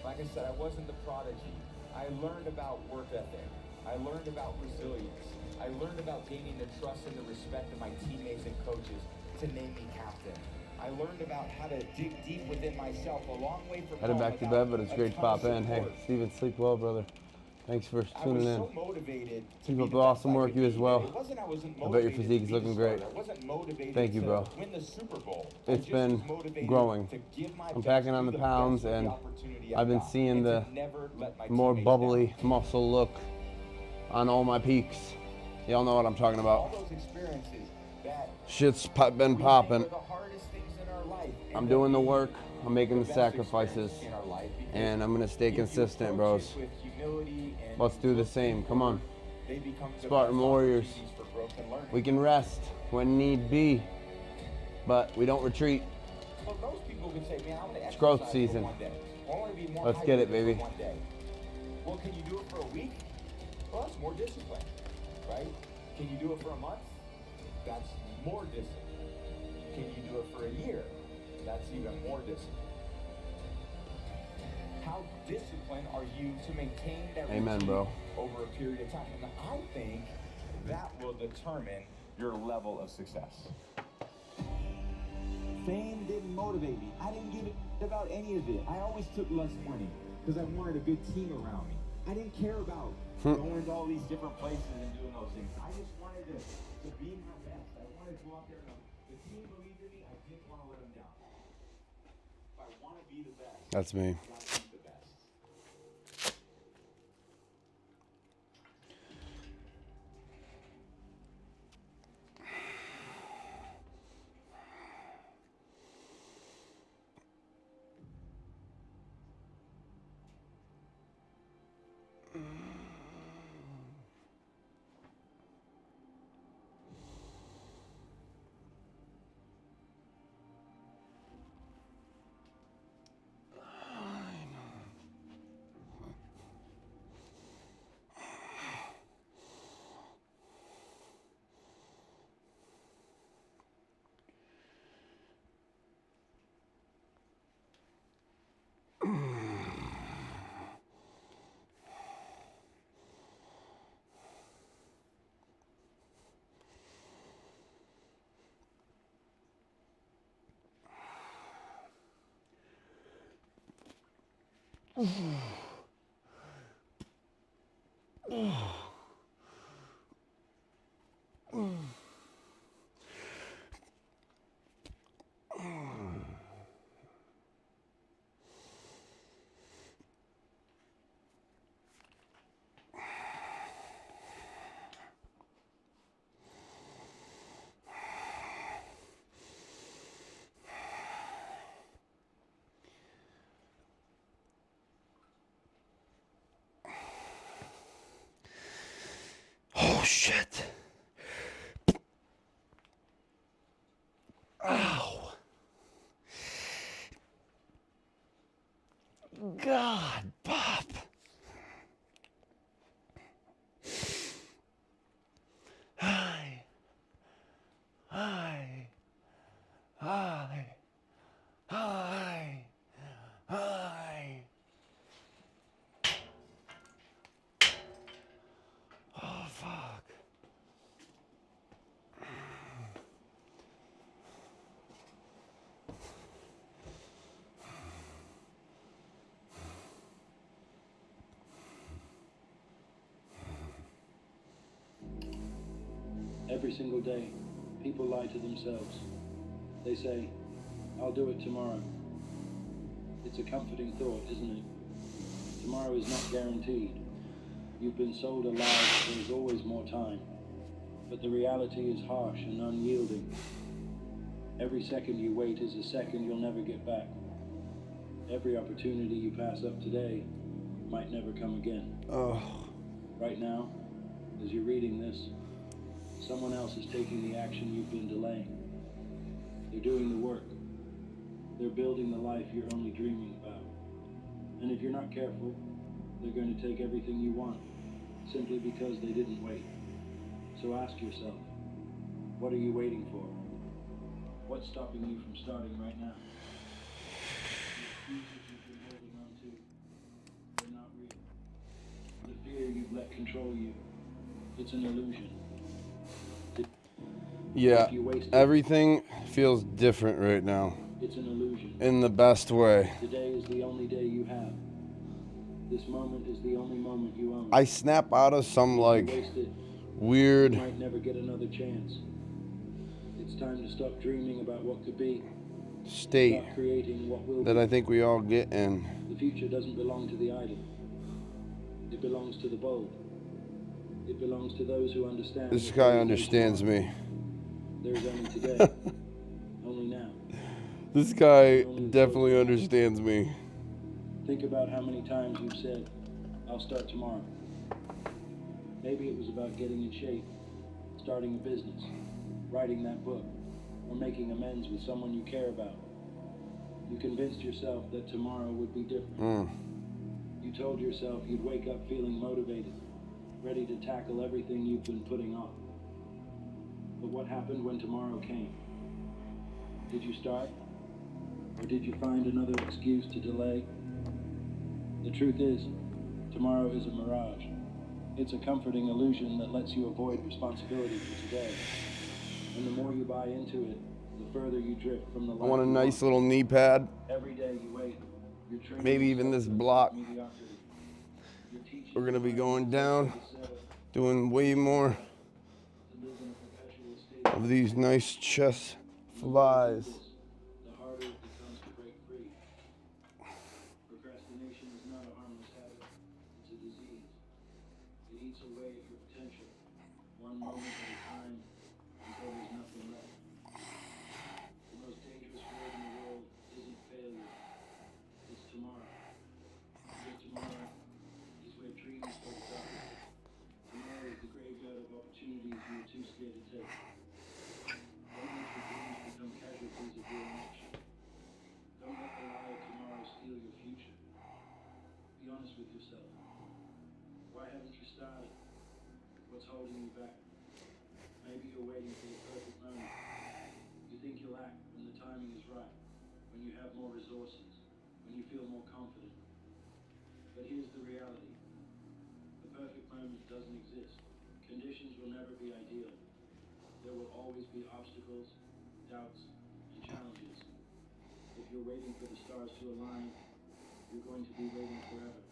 Like I said, I wasn't the prodigy. I learned about work ethic. I learned about resilience. I learned about gaining the trust and the respect of my teammates and coaches to name me captain. I learned about how to dig deep within myself, a long way from Headed back to bed, but it's great to pop in. Hey, Steven, sleep well, brother. Thanks for tuning in. So motivated Keep up the awesome work, you as well. I bet your physique is looking great. Thank you, bro. It's been growing. I'm packing on the pounds, and I've been seeing the more bubbly muscle look on all my peaks. Y'all know what I'm talking about. Shit's been popping. I'm doing the work, I'm making the sacrifices, and I'm gonna stay consistent, bros. Let's do the same, come on. Spartan Warriors, we can rest when need be, but we don't retreat. It's growth season. Let's get it, baby. Well, can you do it for a week? Well, that's more discipline, right? Can you do it for a month? That's more discipline. Can you do it for a year? That's even more discipline. How disciplined are you to maintain that Amen, routine bro. over a period of time? And I think that will determine your level of success. Fame didn't motivate me. I didn't give a about any of it. I always took less money because I wanted a good team around me. I didn't care about going to all these different places and doing those things. I just wanted to be my best. I wanted to go out there and the team believed in me. I didn't want to let them down. If I want to be the best, That's me. I gotta be the best. Oh, shit. Ow. God, Pop. Hi. Hi. Hi. Hi. Hi. Oh, fuck. Every single day, people lie to themselves. They say, I'll do it tomorrow. It's a comforting thought, isn't it? Tomorrow is not guaranteed. You've been sold a lie that there's always more time. But the reality is harsh and unyielding. Every second you wait is a second you'll never get back. Every opportunity you pass up today might never come again. Oh. Right now, as you're reading this, someone else is taking the action you've been delaying. They're doing the work. They're building the life you're only dreaming about. And if you're not careful, they're going to take everything you want, simply because they didn't wait. So ask yourself, what are you waiting for? What's stopping you from starting right now? The excuses you've been holding on to, they're not real. The fear you've let control you, it's an illusion. Yeah, everything feels different right now. It's an illusion. In the best way. Today is the only day you have. This moment is the only moment you own. I snap out of some like weird You might never get another chance. It's time to stop dreaming about what could be. state Stop creating what will that be. I think we all get in. The future doesn't belong to the idle. It belongs to the bold. It belongs to those who understand. This guy understands me. There's only today. Only now. This guy definitely understands me. Think about how many times you've said, I'll start tomorrow. Maybe it was about getting in shape, starting a business, writing that book, or making amends with someone you care about. You convinced yourself that tomorrow would be different. You You told yourself you'd wake up feeling motivated, ready to tackle everything you've been putting off. But what happened when tomorrow came? Did you start? Or did you find another excuse to delay? The truth is, tomorrow is a mirage. It's a comforting illusion that lets you avoid responsibility for today. And the more you buy into it, the further you drift from the life I want a you nice little knee pad. Every day you wait, you're training Maybe even yourself this to block. accept mediocrity. You're teaching We're gonna be your going mind down, to settle, doing way more to live in a perpetual state of these nice chest flies. the harder it becomes to break free. Procrastination is not a harmless habit, it's a disease. It eats away at your potential, one moment at a time, until there's nothing left. The most dangerous word in the world isn't failure, it's tomorrow. Because tomorrow is where dreams go to die. Tomorrow is the graveyard of opportunities you were too scared to take. Don't let your dreams become casualties of your inaction. Don't let the lie of tomorrow steal your future. Be honest with yourself. Why haven't you started? What's holding you back? Maybe you're waiting for the perfect moment. You think you'll act when the timing is right, when you have more resources, when you feel more confident. But here's the reality. The perfect moment doesn't exist. Conditions will never be ideal. There will always be obstacles, doubts, and challenges. If you're waiting for the stars to align, you're going to be waiting forever.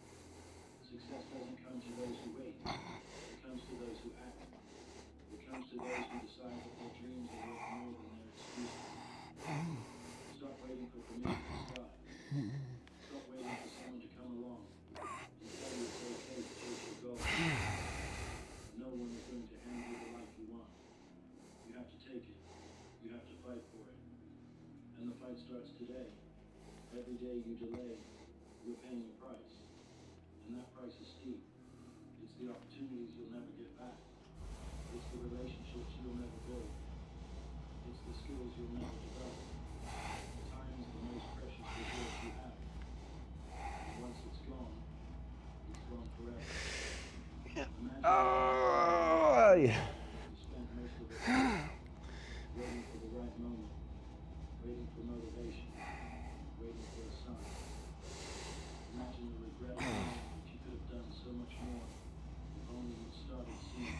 Success doesn't come to those who wait. It comes to those who act. It comes to those who decide that their dreams are worth more than their excuses. Stop waiting for permission to start. Stop waiting for someone to come along and tell you it's okay to chase your goals. No one is going to hand you the life you want. You have to take it. You have to fight for it. And the fight starts today. Every day you delay, you're paying a price. And that price is steep. It's the opportunities you'll never get back. It's the relationships you'll never build. It's the skills you'll never develop. Time is the most precious resource you have. Once it's gone forever. Imagine you spent most of it waiting for the right moment, waiting for motivation, waiting for a sign. Imagine the regret that you could have done so much more if only you started sooner.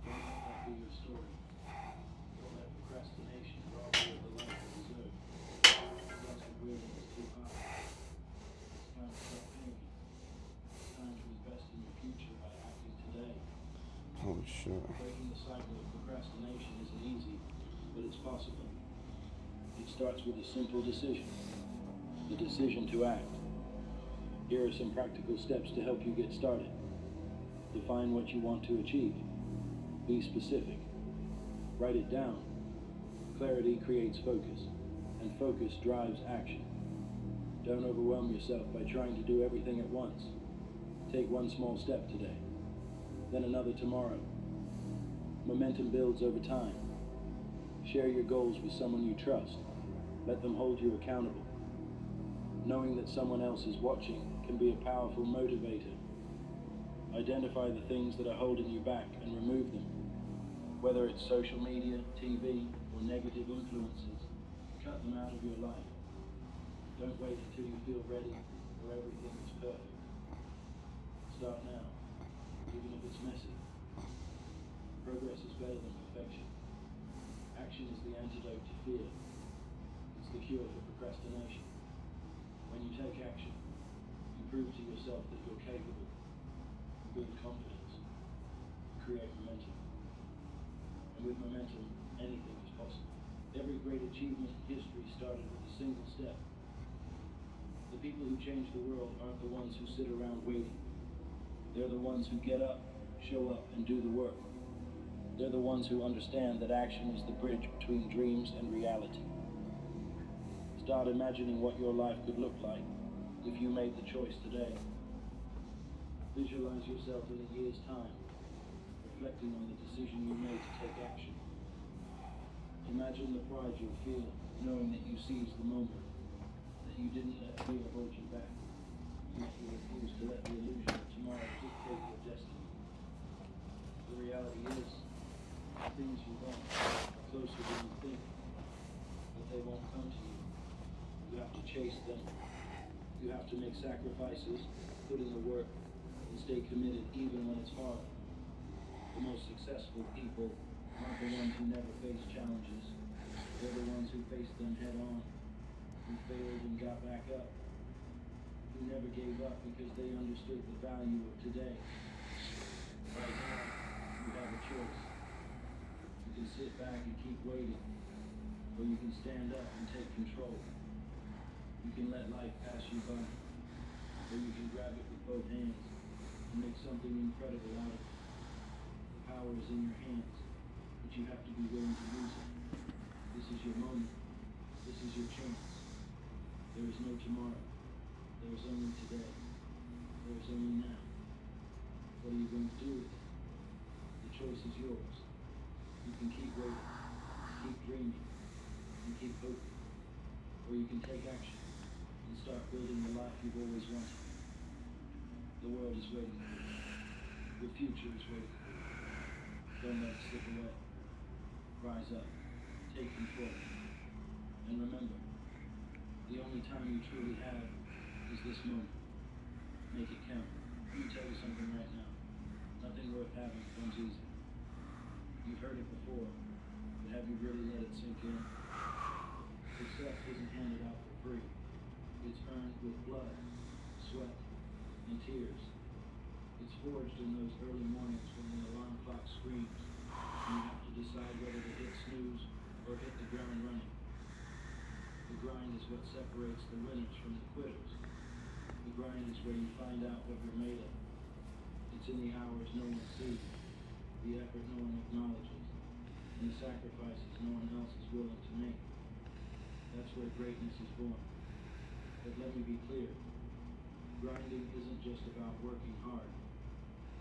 Don't let that be your story. Don't let procrastination rob you of the life you deserve. The price of waiting is too high. It's time to stop paying it. It's time to invest in your future by acting today. Oh shit. Breaking the cycle of procrastination isn't easy, but it's possible. It starts with a simple decision. The decision to act. Here are some practical steps to help you get started. Define what you want to achieve. Be specific. Write it down. Clarity creates focus, and focus drives action. Don't overwhelm yourself by trying to do everything at once. Take one small step today, then another tomorrow. Momentum builds over time. Share your goals with someone you trust. Let them hold you accountable. Knowing that someone else is watching can be a powerful motivator. Identify the things that are holding you back and remove them. Whether it's social media, TV, or negative influences, cut them out of your life. Don't wait until you feel ready or everything is perfect. Start now, even if it's messy. Progress is better than perfection. Action is the antidote to fear. It's the cure for procrastination. When you take action, you prove to yourself that you're capable. You build confidence. You create momentum. And with momentum, anything is possible. Every great achievement in history started with a single step. The people who change the world aren't the ones who sit around waiting. They're the ones who get up, show up, and do the work. They're the ones who understand that action is the bridge between dreams and reality. Start imagining what your life could look like if you made the choice today. Visualize yourself in a year's time, reflecting on the decision you made to take action. Imagine the pride you'll feel knowing that you seized the moment, that you didn't let fear hold you back. refuse to let the illusion of tomorrow dictate your destiny. The reality is, the things you want are closer than you think, but they won't come to you. You have to chase them. You have to make sacrifices, put in the work, and stay committed even when it's hard. The most successful people aren't the ones who never face challenges. They're the ones who faced them head on, who failed and got back up, who never gave up because they understood the value of today. Right now, you have a choice. You can sit back and keep waiting, or you can stand up and take control. You can let life pass you by, or you can grab it with both hands and make something incredible out of it. The power is in your hands, but you have to be willing to use it. This is your moment. This is your chance. There is no tomorrow. There is only today. There is only now. What are you going to do with it? The choice is yours. You can keep waiting, keep dreaming, and keep hoping. Or you can take action and start building the life you've always wanted. The world is waiting for you. Your future is waiting for you. Don't let it slip away. Rise up. Take control. And remember, the only time you truly have is this moment. Make it count. Let me tell you something right now. Nothing worth having comes easy. You've heard it before, but have you really let it sink in? Success isn't handed out for free. It's earned with blood, sweat, and tears. It's forged in those early mornings when the alarm clock screams, and you have to decide whether to hit snooze or hit the ground running. The grind is what separates the winners from the quitters. The grind is where you find out what you're made of. It's in the hours no one sees, the effort no one acknowledges, and the sacrifices no one else is willing to make. That's where greatness is born. But let me be clear. Grinding isn't just about working hard.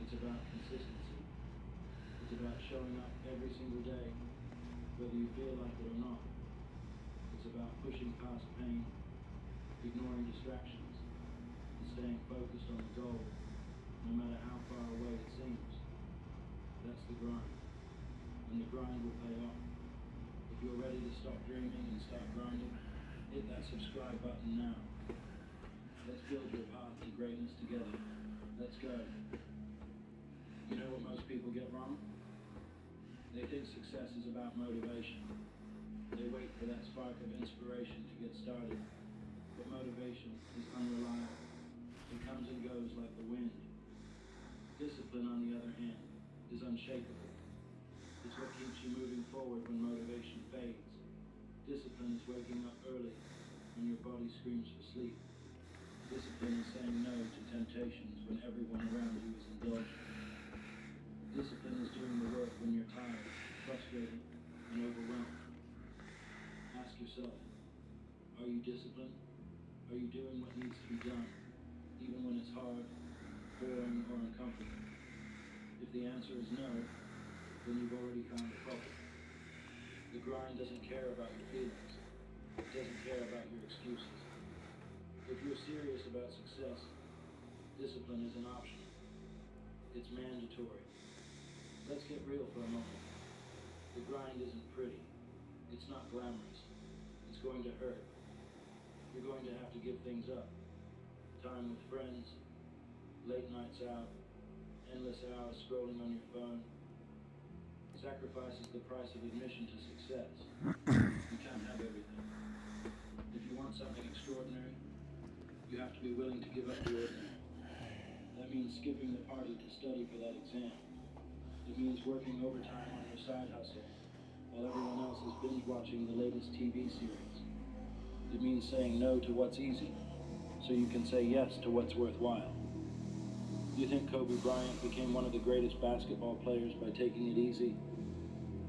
It's about consistency. It's about showing up every single day, whether you feel like it or not. It's about pushing past pain, ignoring distractions, and staying focused on the goal, no matter how far away it seems. That's the grind. And the grind will pay off. If you're ready to stop dreaming and start grinding, hit that subscribe button now. Let's build your path to greatness together. Let's go. You know what most people get wrong? They think success is about motivation. They wait for that spark of inspiration to get started. But motivation is unreliable. It comes and goes like the wind. Discipline, on the other hand, is unshakable. It's what keeps you moving forward when motivation fades. Discipline is waking up early when your body screams for sleep. Discipline is saying no to temptations when everyone around you is indulging. Discipline is doing the work when you're tired, frustrated, and overwhelmed. Ask yourself, are you disciplined? Are you doing what needs to be done, even when it's hard, boring, or uncomfortable? If the answer is no, then you've already found the problem. The grind doesn't care about your feelings. It doesn't care about your excuses. If you're serious about success, discipline isn't optional. It's mandatory. Let's get real for a moment. The grind isn't pretty. It's not glamorous. It's going to hurt. You're going to have to give things up. Time with friends, late nights out, endless hours scrolling on your phone. Sacrifice is the price of admission to success. You can't have everything. If you want something extraordinary, you have to be willing to give up the ordinary. That means skipping the party to study for that exam. It means working overtime on your side hustle, while everyone else is binge watching the latest TV series. It means saying no to what's easy, so you can say yes to what's worthwhile. You think Kobe Bryant became one of the greatest basketball players by taking it easy?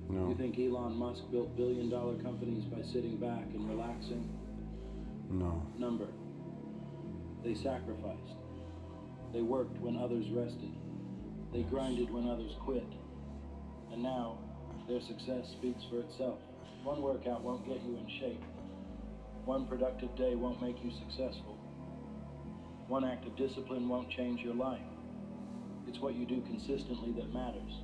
No. You think Elon Musk built billion-dollar companies by sitting back and relaxing? No. Number. They sacrificed. They worked when others rested. They grinded when others quit. And now, their success speaks for itself. One workout won't get you in shape. One productive day won't make you successful. One act of discipline won't change your life. It's what you do consistently that matters.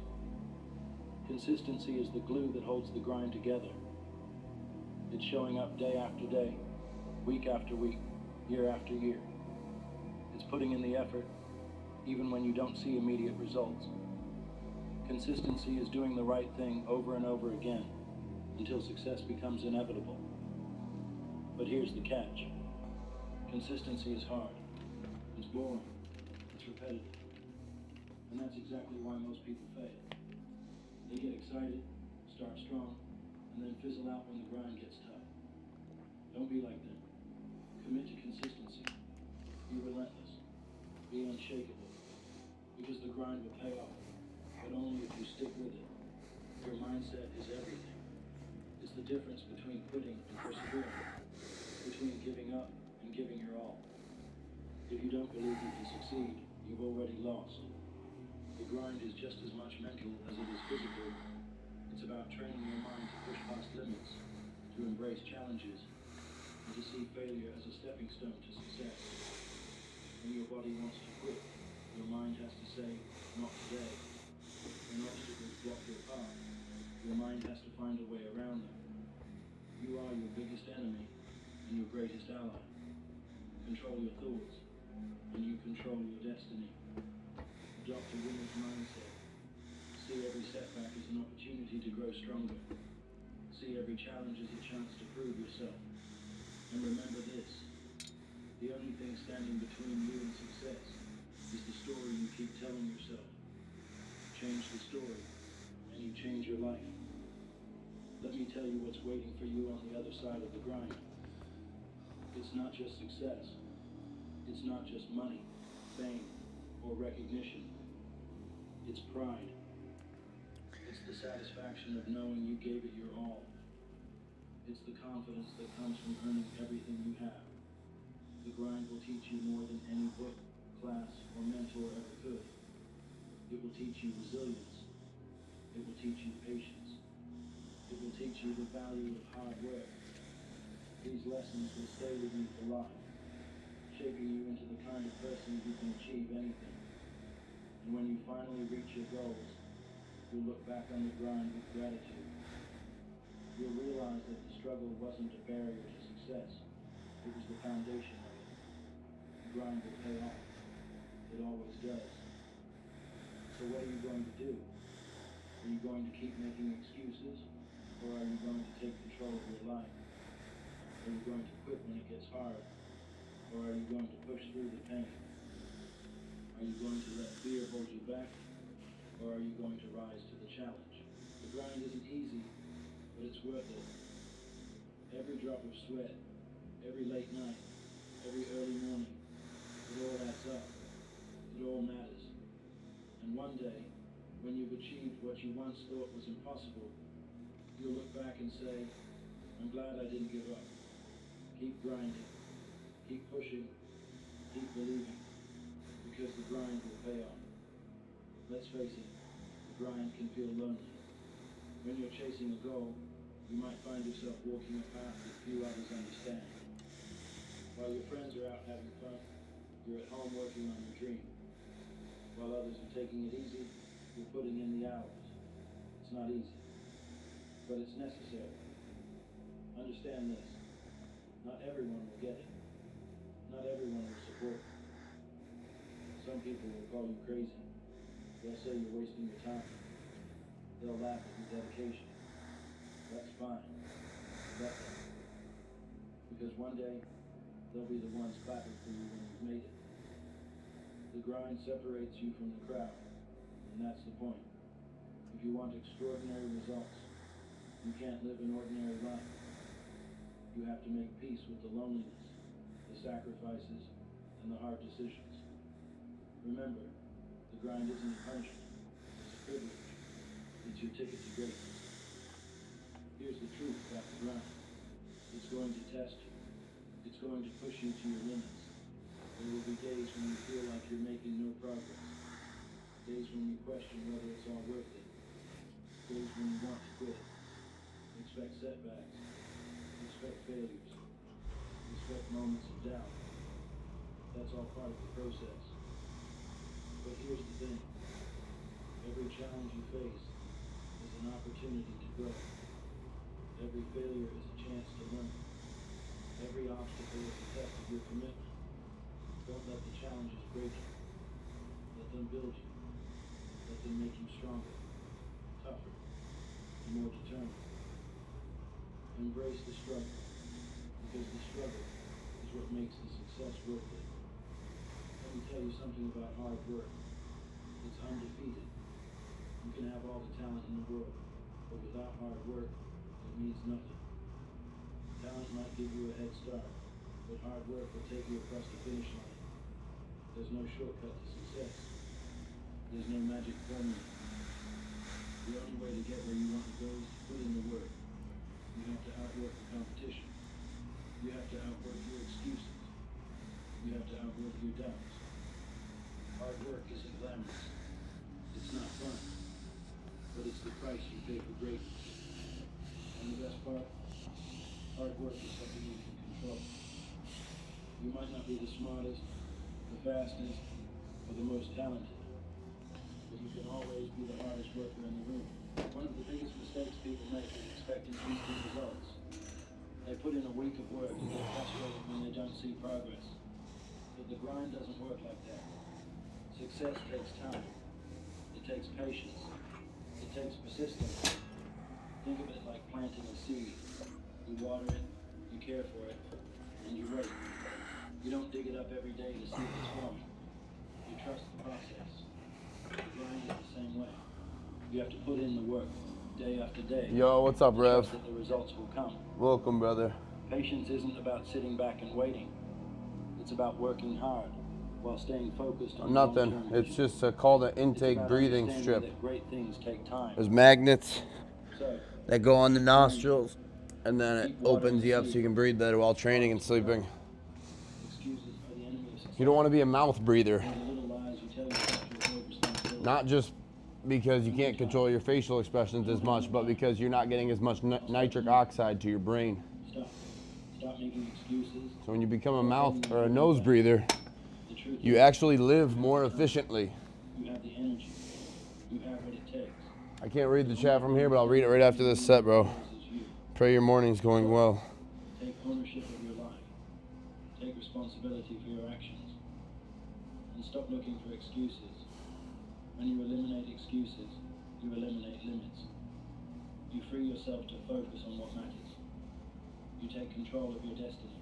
Consistency is the glue that holds the grind together. It's showing up day after day, week after week, year after year. It's putting in the effort, even when you don't see immediate results. Consistency is doing the right thing over and over again, until success becomes inevitable. But here's the catch. Consistency is hard. It's boring. It's repetitive. And that's exactly why most people fail. They get excited, start strong, and then fizzle out when the grind gets tough. Don't be like them. Commit to consistency. Be relentless. Be unshakable. Because the grind will pay off, but only if you stick with it. Your mindset is everything. It's the difference between quitting and persevering, between giving up and giving your all. If you don't believe you can succeed, you've already lost. The grind is just as much mental as it is physical. It's about training your mind to push past limits, to embrace challenges, and to see failure as a stepping stone to success. When your body wants to quit, your mind has to say, not today. When obstacles block your path, your mind has to find a way around them. You are your biggest enemy and your greatest ally. Control your thoughts, and you control your destiny. Adopt a winner's mindset. See every setback as an opportunity to grow stronger. See every challenge as a chance to prove yourself. And remember this, the only thing standing between you and success is the story you keep telling yourself. Change the story, and you change your life. Let me tell you what's waiting for you on the other side of the grind. It's not just success. It's not just money, fame, or recognition. It's pride. It's the satisfaction of knowing you gave it your all. It's the confidence that comes from earning everything you have. The grind will teach you more than any book, class, or mentor ever could. It will teach you resilience. It will teach you patience. It will teach you the value of hard work. These lessons will stay with you for life, shaping you into the kind of person who can achieve anything. And when you finally reach your goals, you'll look back on the grind with gratitude. You'll realize that the struggle wasn't a barrier to success. It was the foundation of it. The grind will pay off. It always does. So what are you going to do? Are you going to keep making excuses? Or are you going to take control of your life? Are you going to quit when it gets hard? Or are you going to push through the pain? Are you going to let fear hold you back? Or are you going to rise to the challenge? The grind isn't easy, but it's worth it. Every drop of sweat, every late night, every early morning, it all adds up. It all matters. And one day, when you've achieved what you once thought was impossible, you'll look back and say, I'm glad I didn't give up. Keep grinding, keep pushing, keep believing, because the grind will pay off. Let's face it, the grind can feel lonely. When you're chasing a goal, you might find yourself walking a path that few others understand. While your friends are out having fun, you're at home working on your dream. While others are taking it easy, you're putting in the hours. It's not easy, but it's necessary. Understand this. Not everyone will get it. Not everyone will support you. Some people will call you crazy. They'll say you're wasting your time. They'll laugh at your dedication. That's fine. Let them. Because one day, they'll be the ones clapping for you when you've made it. The grind separates you from the crowd, and that's the point. If you want extraordinary results, you can't live an ordinary life. You have to make peace with the loneliness, the sacrifices, and the hard decisions. Remember, the grind isn't a punishment, it's a privilege. It's your ticket to greatness. Here's the truth about the grind. It's going to test you. It's going to push you to your limits. There will be days when you feel like you're making no progress. Days when you question whether it's all worth it. Days when you want to quit. Expect setbacks. Expect failures. Expect moments of doubt. That's all part of the process. But here's the thing. Every challenge you face is an opportunity to grow. Every failure is a chance to learn. Every obstacle is a test of your commitment. Don't let the challenges break you. Let them build you. Let them make you stronger, tougher, and more determined. Embrace the struggle, because the struggle is what makes the success worth it. Let me tell you something about hard work. It's undefeated. You can have all the talent in the world, but without hard work, it means nothing. Talent might give you a head start, but hard work will take you across the finish line. There's no shortcut to success. There's no magic formula. The only way to get where you want to go is to put in the work. You have to outwork the competition. You have to outwork your excuses. You have to outwork your doubts. Hard work isn't glamorous. It's not fun. But it's the price you pay for greatness. And the best part? Hard work is something you can control. You might not be the smartest, the fastest, or the most talented, but you can always be the hardest worker in the room. One of the biggest mistakes people make is expecting instant results. They put in a week of work and get frustrated when they don't see progress. But the grind doesn't work like that. Success takes time. It takes patience. It takes persistence. Think of it like planting a seed. You water it, you care for it, and you wait. You don't dig it up every day to see if it's growing. You trust the process. The grind is the same way. You have to put in the work, day after day. Yo, what's up, Rev? Trust that the results will come. Welcome, brother. Patience isn't about sitting back and waiting. It's about working hard while staying focused on Nothing. long-term It's vision. just called an It's intake about breathing understanding strip. that great things take time. There's magnets So, that go on the nostrils, and then it keep watering opens the you up so seed. you can breathe better while training and sleeping. Excuses are the enemy of success. You don't want to be a mouth breather. They're the little lies you tell yourself to avoid responsibility. Not just because you can't control your facial expressions as much, but because you're not getting as much nitric oxide to your brain. Stop making excuses. So when you become a mouth or a nose breather, The truth you is, actually live more efficiently. you have the energy. You have what it takes. I can't read the chat from here, but I'll read it right after this set, bro. This is you. Pray your morning's going well. Take ownership of your life. Take responsibility for your actions. And stop looking for excuses. When you eliminate excuses, you eliminate limits. You free yourself to focus on what matters. You take control of your destiny.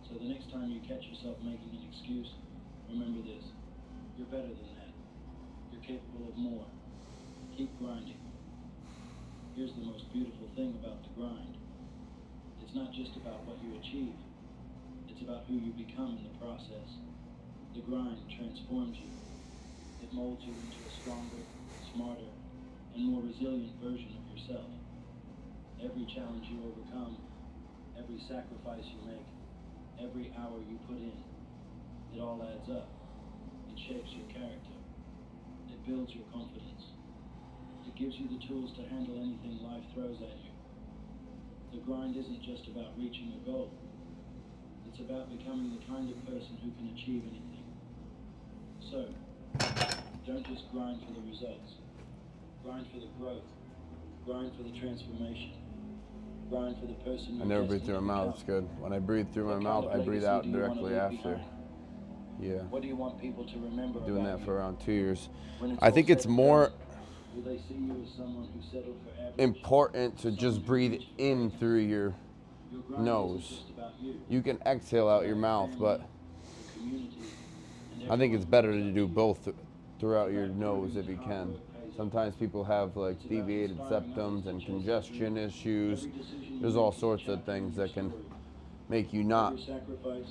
So the next time you catch yourself making an excuse, remember this. You're better than that. You're capable of more. Keep grinding. Here's the most beautiful thing about the grind. It's not just about what you achieve. It's about who you become in the process. The grind transforms you. It molds you into a stronger, smarter, and more resilient version of yourself. Every challenge you overcome, every sacrifice you make, every hour you put in, it all adds up. It shapes your character. It builds your confidence. It gives you the tools to handle anything life throws at you. The grind isn't just about reaching a goal. It's about becoming the kind of person who can achieve anything. So, don't just grind for the results. Grind for the growth. Grind for the transformation. Grind for the person I never breathe through my mouth. It's good. When I breathe through my mouth, I breathe out directly after. Yeah. What do you want people to remember Doing about that for you? around 2 years. When I all think said it's and more done, will they see you as someone who settled for average? important to just Someone who breathe reached for in greatness? through your Your grind nose. isn't just about you. You can exhale out your mouth, but The community, and I think it's everyone better who to looks do up to you. both throughout your nose if you can. Sometimes people have like deviated septums and congestion issues. There's all sorts of things that can make you not, Every sacrifice,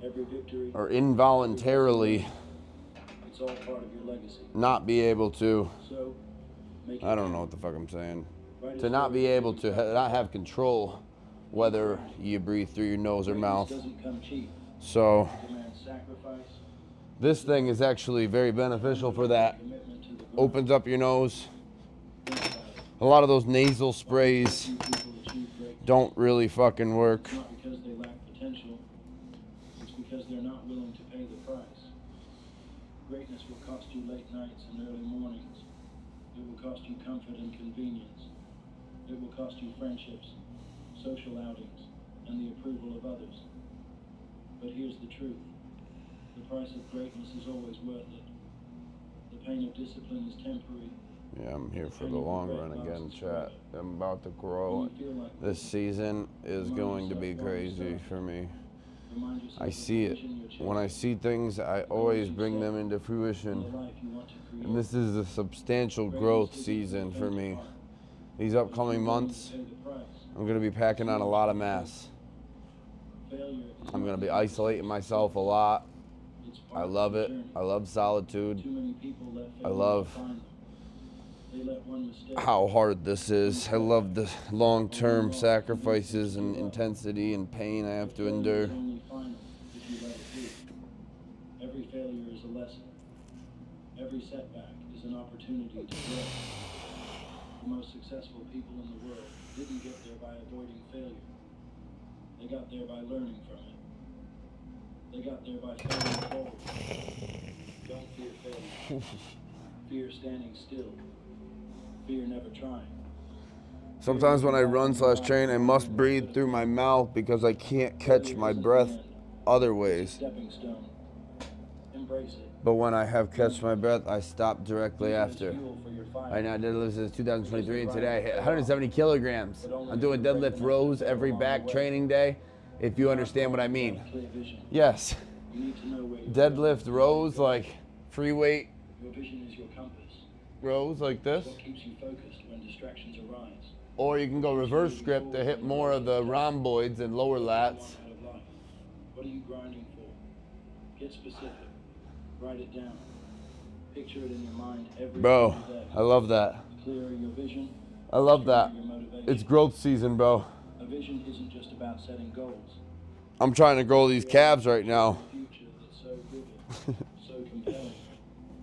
every victory, or involuntarily it's all part of your legacy. not be able to, So, make it I don't know count. what the fuck I'm saying, Write a to not story be that able you to can not have control whether you breathe through your nose or Greatness mouth. doesn't come cheap. So It demands sacrifice, this thing is actually very beneficial for that. commitment to the grind. Opens up your nose. Think about it. A lot of those nasal sprays Few people achieve greatness. don't really fucking work. It's not because they lack potential. It's because they're not willing to will cost you late nights and early mornings. It will cost you comfort and convenience. It will cost you friendships, social outings, and the approval of others. But here's the truth. The price of greatness is always worth it. The pain of discipline is temporary. Yeah, I'm here for the long run again, chat. I'm about to grow. This season is going to be crazy for me. I see it. When I see things, I always bring them into fruition. And this is a substantial growth season for me. These upcoming months, I'm going to be packing on a lot of mass. I'm going to be isolating myself a lot. I love it. I love solitude. I love how hard this is. I love the long-term sacrifices and intensity and pain I have to endure. Every failure is a lesson. Every setback is an opportunity to grow. The most successful people in the world didn't get there by avoiding failure. They got there by learning from it. They got there by failing forward. Don't fear failure. Fear standing still. Fear never trying. Sometimes when I run/train, I must breathe through my mouth because I can't catch my breath other ways. Stepping stone. Embrace it. But when I have catch my breath, I stop directly after. Right now, deadlift is 2023, and today I hit 170 kilograms. I'm doing deadlift rows every back training day, if you understand what I mean. Yes. Deadlift rows, like free weight Your vision is your compass. rows like this. What keeps you focused when distractions arise? Or you can go reverse script to hit more of the rhomboids and lower lats. What are you grinding for? Get specific. Write it down. Picture it in your mind every Bro, single day. I love that. Clearer your vision. I love that. Your motivation. It's growth season, bro. A vision isn't just about setting goals. I'm trying to grow these calves right now. A future that's so vivid, so compelling.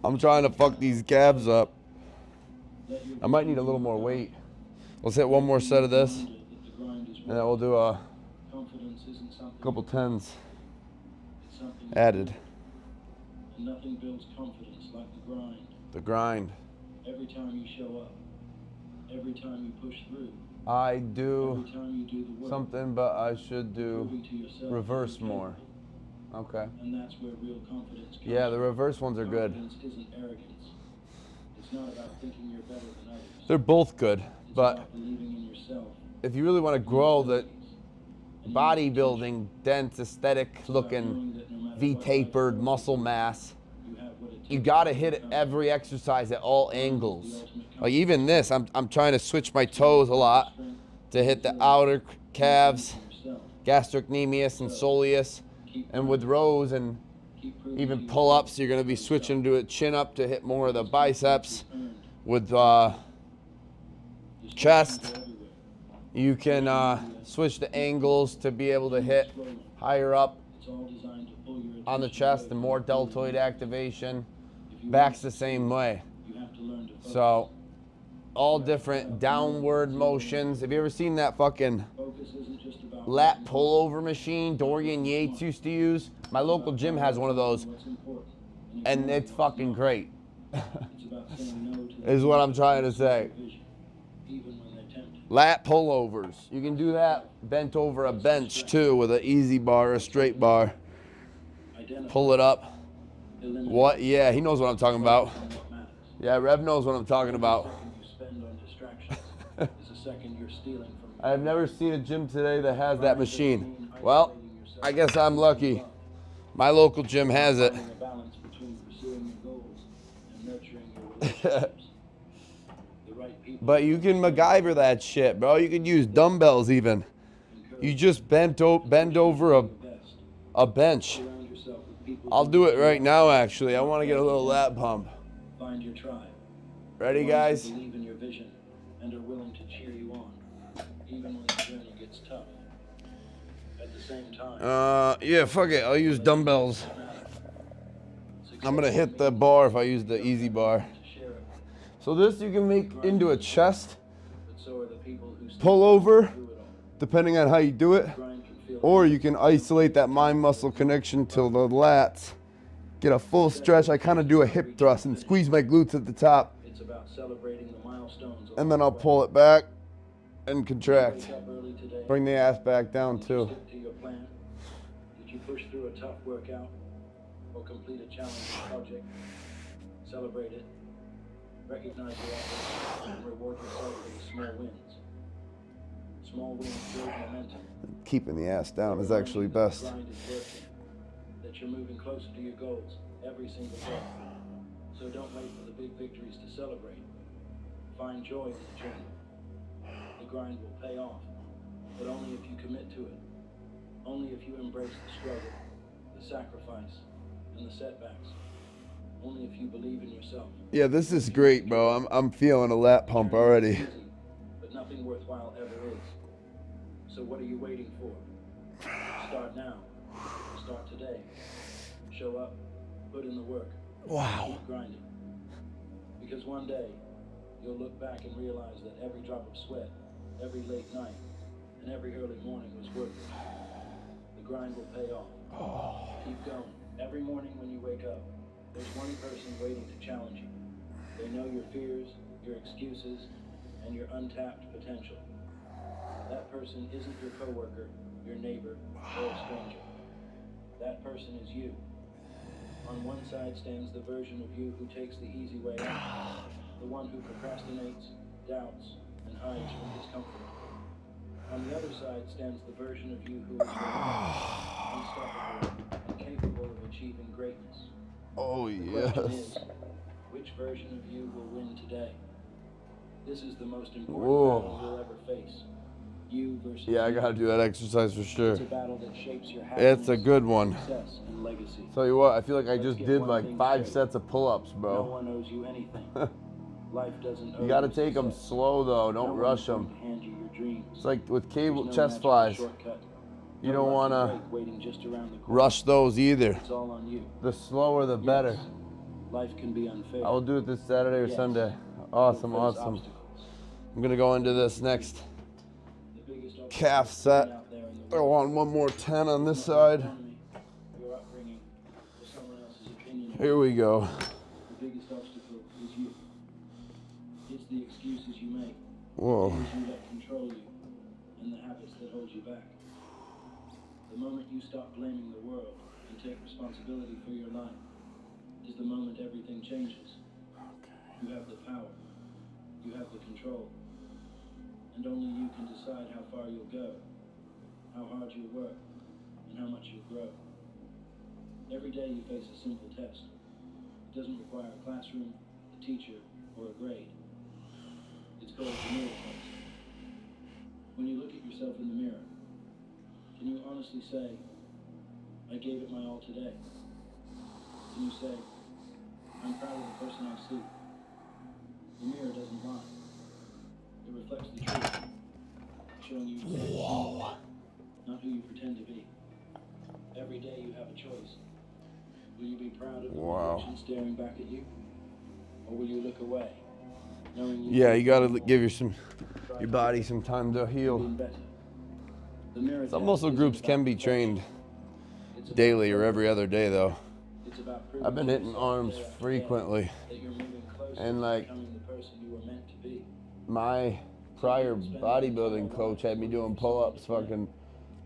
I'm trying to fuck these calves up. I might need a little more weight. Let's hit one more set of this, and then we'll do a couple tens added. And nothing builds confidence like the grind. The grind. Every time you show up, every time you push through, I do every time you do the work, something, but I should do proving to yourself reverse that you're more. Okay. And that's where real confidence comes. Yeah, the reverse ones are good. Confidence isn't arrogance. It's not about thinking you're better than others. They're both good, It's but about believing in yourself. if you really want to grow the bodybuilding, dense, aesthetic-looking, V-tapered muscle mass, you gotta hit it every exercise at all angles. Like even this, I'm trying to switch my toes a lot to hit the outer calves, gastrocnemius and soleus, and with rows and even pull-ups, you're gonna be switching to a chin up to hit more of the biceps. With chest, you can switch the angles to be able to hit higher up on the chest and more deltoid activation. Back's the same way. So all different downward motions. Have you ever seen that fucking lat pullover machine Dorian Yates used to use? My local gym has one of those, and it's fucking great. Is what I'm trying to say. Lat pullovers. You can do that bent over a bench too with an easy bar or a straight bar. Pull it up. What? Yeah, he knows what I'm talking about. Yeah, Rev knows what I'm talking about. I've never seen a gym today that has that machine. Well, I guess I'm lucky. My local gym has it. But you can MacGyver that shit, bro. You can use dumbbells even. You just bend over a bench. I'll do it right now, actually. I want to get a little lat pump. Find your tribe. Ready, guys? Believe in your vision and are willing to cheer you on, even when the journey gets tough. At the same time. Yeah, fuck it. I'll use dumbbells. I'm gonna hit the bar if I use the easy bar. So this you can make into a chest pull over, depending on how you do it. Or you can isolate that mind muscle connection to the lats get a full stretch. I kind of do a hip thrust and squeeze my glutes at the top. It's about celebrating the milestones. And then I'll pull it back and contract. Bring the ass back down too. Stick to your plan. Did you push through a tough workout or complete a challenging project? Celebrate it. Recognize your efforts and reward yourself for the small wins. Small wins build momentum. Keeping the ass down is actually best. The grind is working. That you're moving closer to your goals every single day. So don't wait for the big victories to celebrate. Find joy in the journey. The grind will pay off, but only if you commit to it. Only if you embrace the struggle, the sacrifice, and the setbacks. Only if you believe in yourself. Yeah, this is great, bro. I'm feeling a lat pump already. But nothing worthwhile ever is. So what are you waiting for? Start now. Start today. Show up. Put in the work. Wow. Keep grinding. Because one day, you'll look back and realize that every drop of sweat, every late night, and every early morning was worth it. The grind will pay off. Keep going. Every morning when you wake up, there's one person waiting to challenge you. They know your fears, your excuses, and your untapped potential. That person isn't your coworker, your neighbor, or a stranger. That person is you. On one side stands the version of you who takes the easy way out, the one who procrastinates, doubts, and hides from discomfort. On the other side stands the version of you who is unstoppable and capable of achieving greatness. Oh, The question yes. is, which version of you will win today? This is the most important Whoa. battle you'll ever face. You versus Yeah, I you. gotta do that exercise for sure. It's a battle that shapes your happiness, It's a good one. success, and legacy. Tell you what, I feel like I Let's just get did one like thing 5 straight. sets of pull-ups, No bro. one owes you anything. Life doesn't owe You gotta you take them success. slow though, No don't one's rush going them. to hand you your dreams. It's like with cable There's no chest magical flies. shortcut. You No don't lucky wanna break waiting just around the corner. rush those either. It's all on you. The slower the better. Yes, life can be unfair. I will do it this Saturday or Yes, Sunday. you'll Awesome, face awesome. obstacles. I'm gonna go into this next The biggest calf obstacle set. out there in the Throw world on one more 10 on this is not your side. economy, your upbringing, or someone else's opinion. Here we go. The biggest obstacle is you. It's the excuses you make. Whoa. The things you let control you, and the habits that hold you back. The moment you stop blaming the world and take responsibility for your life is the moment everything changes. You have the power. You have the control. And only you can decide how far you'll go, how hard you'll work, and how much you'll grow. Every day you face a simple test. It doesn't require a classroom, a teacher, or a grade. It's called the mirror test. When you look at yourself in the mirror, can you honestly say, I gave it my all today? Can you say, I'm proud of the person I see? The mirror doesn't lie. It reflects the truth, showing you exactly who you are, not who you pretend to be. Every day you have a choice. Will you be proud of the reflection staring back at you? Or will you look away, knowing you Yeah, you gotta give your body some time to heal. better? The mirror Some test muscle isn't groups about can be perfection. trained It's about daily or progress. every other day though. It's about proving I've been to hitting yourself arms day after day frequently. that you're moving closer And to like becoming the person you were meant to be. my prior bodybuilding coach had me doing pull-ups fucking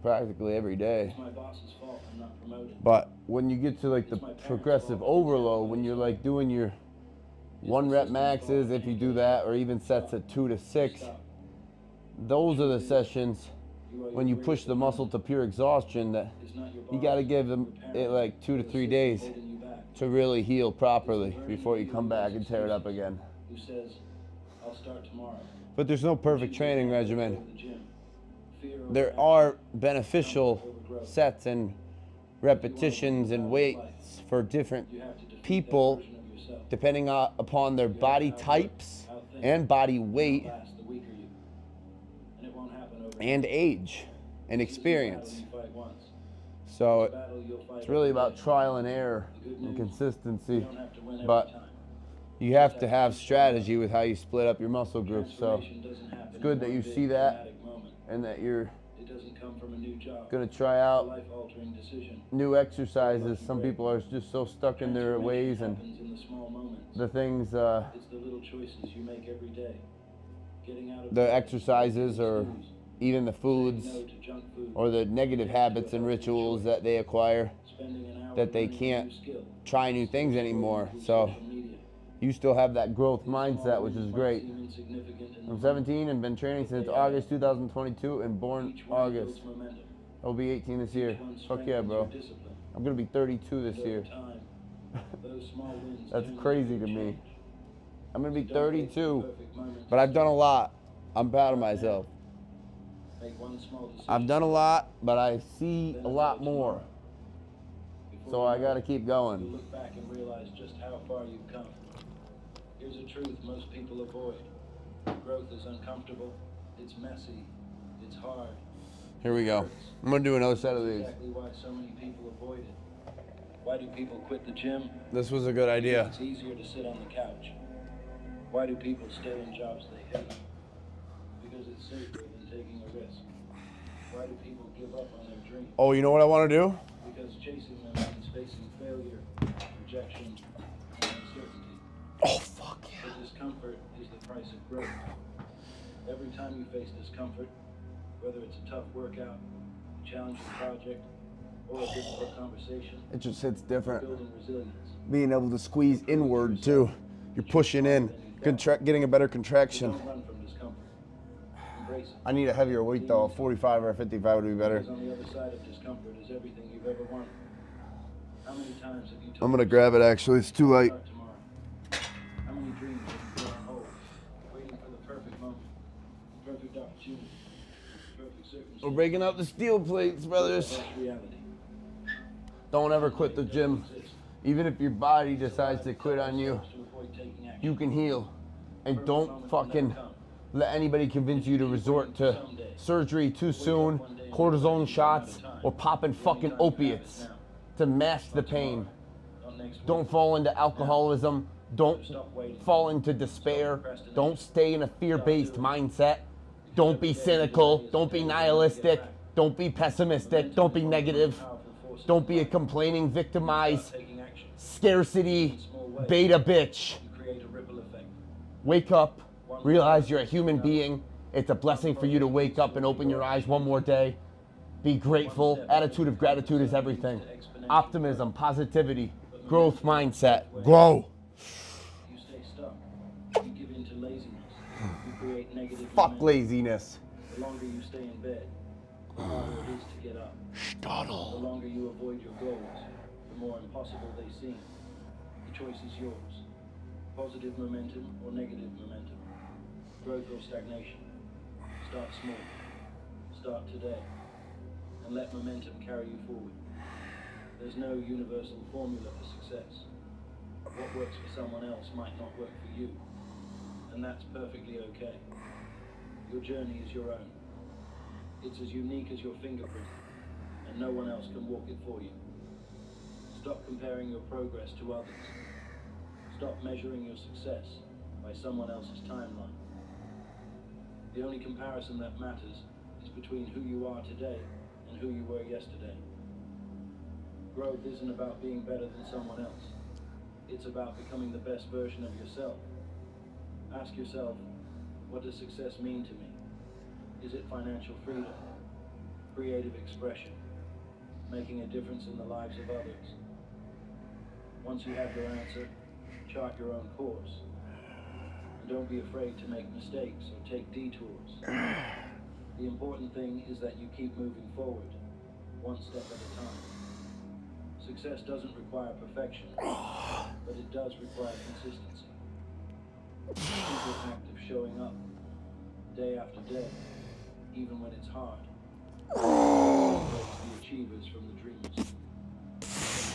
practically every day. It's my boss's fault I'm not promoted. But when you get to like the progressive overload, when you're like doing your 1 rep maxes, if you do that, or even sets at 2 to 6, those are the sessions when you push the muscle to pure exhaustion that you got to give them it like 2 to 3 days to really heal properly before you come back and tear it up again. Who says, I'll start tomorrow. But there's no perfect training regimen. Go to the gym. Fear over There are beneficial sets and repetitions and weights for different people depending upon their body types and body weight last, the weaker you. And it won't happen overnight. and age and This is a battle experience. you fight once. So It's a battle you'll fight it's really every about day. trial and error The good and news, consistency. you don't have to win every But time. you have to have strategy with how you split up your muscle groups. So Transformation doesn't happen it's good in that one you big see that dramatic moment. and that you're It's It doesn't come from a new job. Gonna try A out life-altering decision. new exercises. Some people are just so stuck in their ways and Happens in the small moments. the things, It's the little choices you make every day. Getting out of the bed, exercises or snooze, even the foods saying no to junk food, or the negative habits and rituals that they acquire spending an hour that they learning a can't new skill, try new things anymore. through So social media. you still have that growth These mindset, small which is wins great. might seem insignificant in the I'm moment, 17 and been training since but they August add. 2022 and born Each one August. builds momentum. I'll be 18 this year. Each one Fuck yeah, strengthens bro. your discipline. I'm gonna be 32 this And over year. time, those small wins That's turn into crazy big to me. change. I'm gonna be So don't wait for the 32, perfect moment but to I've done a start. lot. I'm proud of myself. Make one small decision. I've done a lot, but I see Then a lot another more. tomorrow. Before So you I know gotta it, keep you'll going. look back and realize just how far you've come. Here's a truth most people avoid. Growth is uncomfortable, it's messy, it's hard. Here we go. I'm gonna do another set of That's these. exactly why so many people avoid it. Why do people quit the gym? This was a good idea. It's easier to sit on the couch. Why do people stay in jobs they hate? Because it's safer than taking a risk. Why do people give up on their dreams? Oh, you know what I wanna do? Because chasing them means facing failure, rejection, and uncertainty. Oh, fuck yeah. But discomfort is the price of growth. Every time you face discomfort, whether it's a tough workout, a challenging project, or a difficult conversation, It just hits you're different. building resilience. Being able to squeeze inward too. You're pushing in, getting a better So contraction. don't run from discomfort. Embrace it. I need a heavier weight though. A 45 or a 55 would be better. Because on the other side of discomfort is everything you've ever wanted. How many times have you told I'm gonna yourself grab it actually. It's too light. start tomorrow? How many dreams have you put on hold, waiting for the perfect moment, the perfect opportunity, the perfect circumstance? We're breaking out the steel plates, brothers. That's reality. Don't ever quit the gym. Even if your body decides to quit on you, To avoid taking action. you can heal. And don't fucking let anybody convince you to resort to surgery too soon, cortisone shots, or popping fucking opiates to mask the pain. Don't fall into alcoholism. Don't fall into despair. Don't stay in a fear-based mindset. Don't be cynical. Don't be nihilistic. Don't be pessimistic. Don't be negative. Don't be a complaining, victimized, scarcity, beta bitch. You create a ripple effect. Wake up, realize you're a human being. It's a blessing for you to wake up and open your eyes one more day. Be grateful. Attitude of gratitude is everything. Optimism, positivity, growth mindset. Grow. You stay stuck. You give in to laziness. You create negative Fuck momentum. laziness. The longer you stay in bed, the harder it is to get up. The longer you avoid your goals, the more impossible they seem. The choice is yours. Positive momentum or negative momentum. Growth or stagnation. Start small. Start today. And let momentum carry you forward. There's no universal formula for success. What works for someone else might not work for you. And that's perfectly okay. Your journey is your own. It's as unique as your fingerprint, and no one else can walk it for you. Stop comparing your progress to others. Stop measuring your success by someone else's timeline. The only comparison that matters is between who you are today and who you were yesterday. Growth isn't about being better than someone else. It's about becoming the best version of yourself. Ask yourself, what does success mean to me? Is it financial freedom, creative expression, making a difference in the lives of others? Once you have your answer, chart your own course. And don't be afraid to make mistakes or take detours. The important thing is that you keep moving forward, one step at a time. Success doesn't require perfection, but it does require consistency. The simple act of showing up, day after day, even when it's hard, separates the achievers from the dreamers.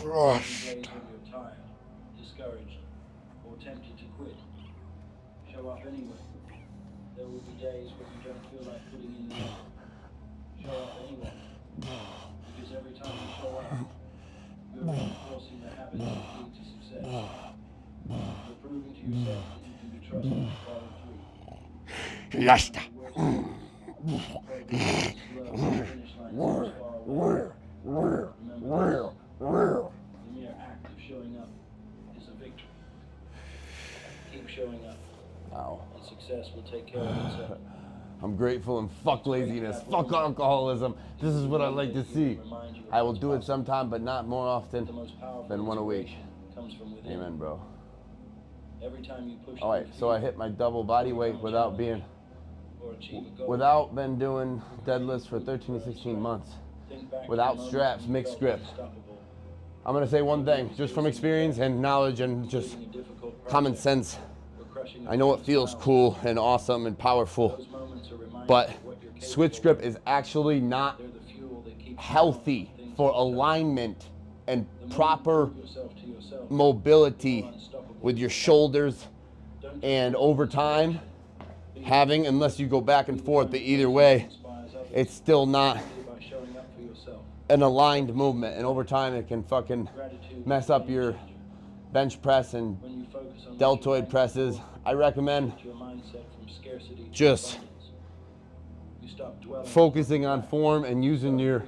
There are days when you're tired, discouraged, or tempted to quit. Show up anyway. There will be days when you don't feel like putting in the effort. Show up anyway. Because every time you show up, you're reinforcing the habits that lead to success. You're proving to yourself that you can be trusted to follow through. Yasta. Progress is slow. Keep showing up. Wow. And success will take care of itself. I'm grateful and fuck laziness, fuck alcoholism. This is what I like to see. I will do it sometime, but not more often than one a week. Comes from within. Amen, bro. Every time you push All right, so I hit my double body weight without been doing deadlifts for 13 to 16 months. Without straps, mixed grip. I'm gonna say one thing, just from experience and knowledge and just common sense. I know it feels cool and awesome and powerful, but switch grip is actually not healthy for alignment and proper mobility with your shoulders. And over time, unless you go back and forth, but either way, it's still not an aligned movement. And over time, it can fucking mess up your bench press and deltoid presses. I recommend just focusing on form and using your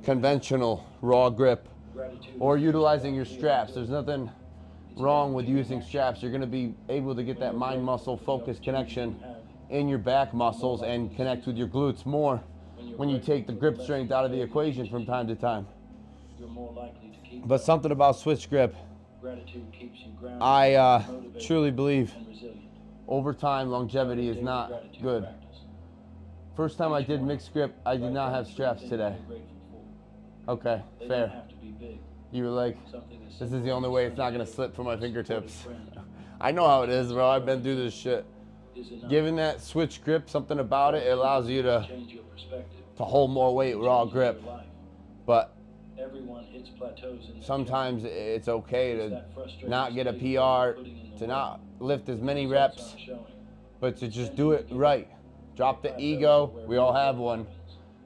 conventional raw grip or utilizing your straps. There's nothing wrong with using straps. You're going to be able to get that mind muscle focus connection in your back muscles and connect with your glutes more when you take the grip strength out of the equation from time to time. But something about switch grip, I truly believe over time longevity is not good. First time I did mixed grip, I did not have straps today. Okay, fair. You were like, this is the only way it's not gonna slip from my fingertips. I know how it is, bro. I've been through this shit. Given that switch grip, something about it, it allows you to hold more weight, raw grip. But sometimes it's okay to not get a PR, to not lift as many reps, but to just do it right. Drop the ego, we all have one,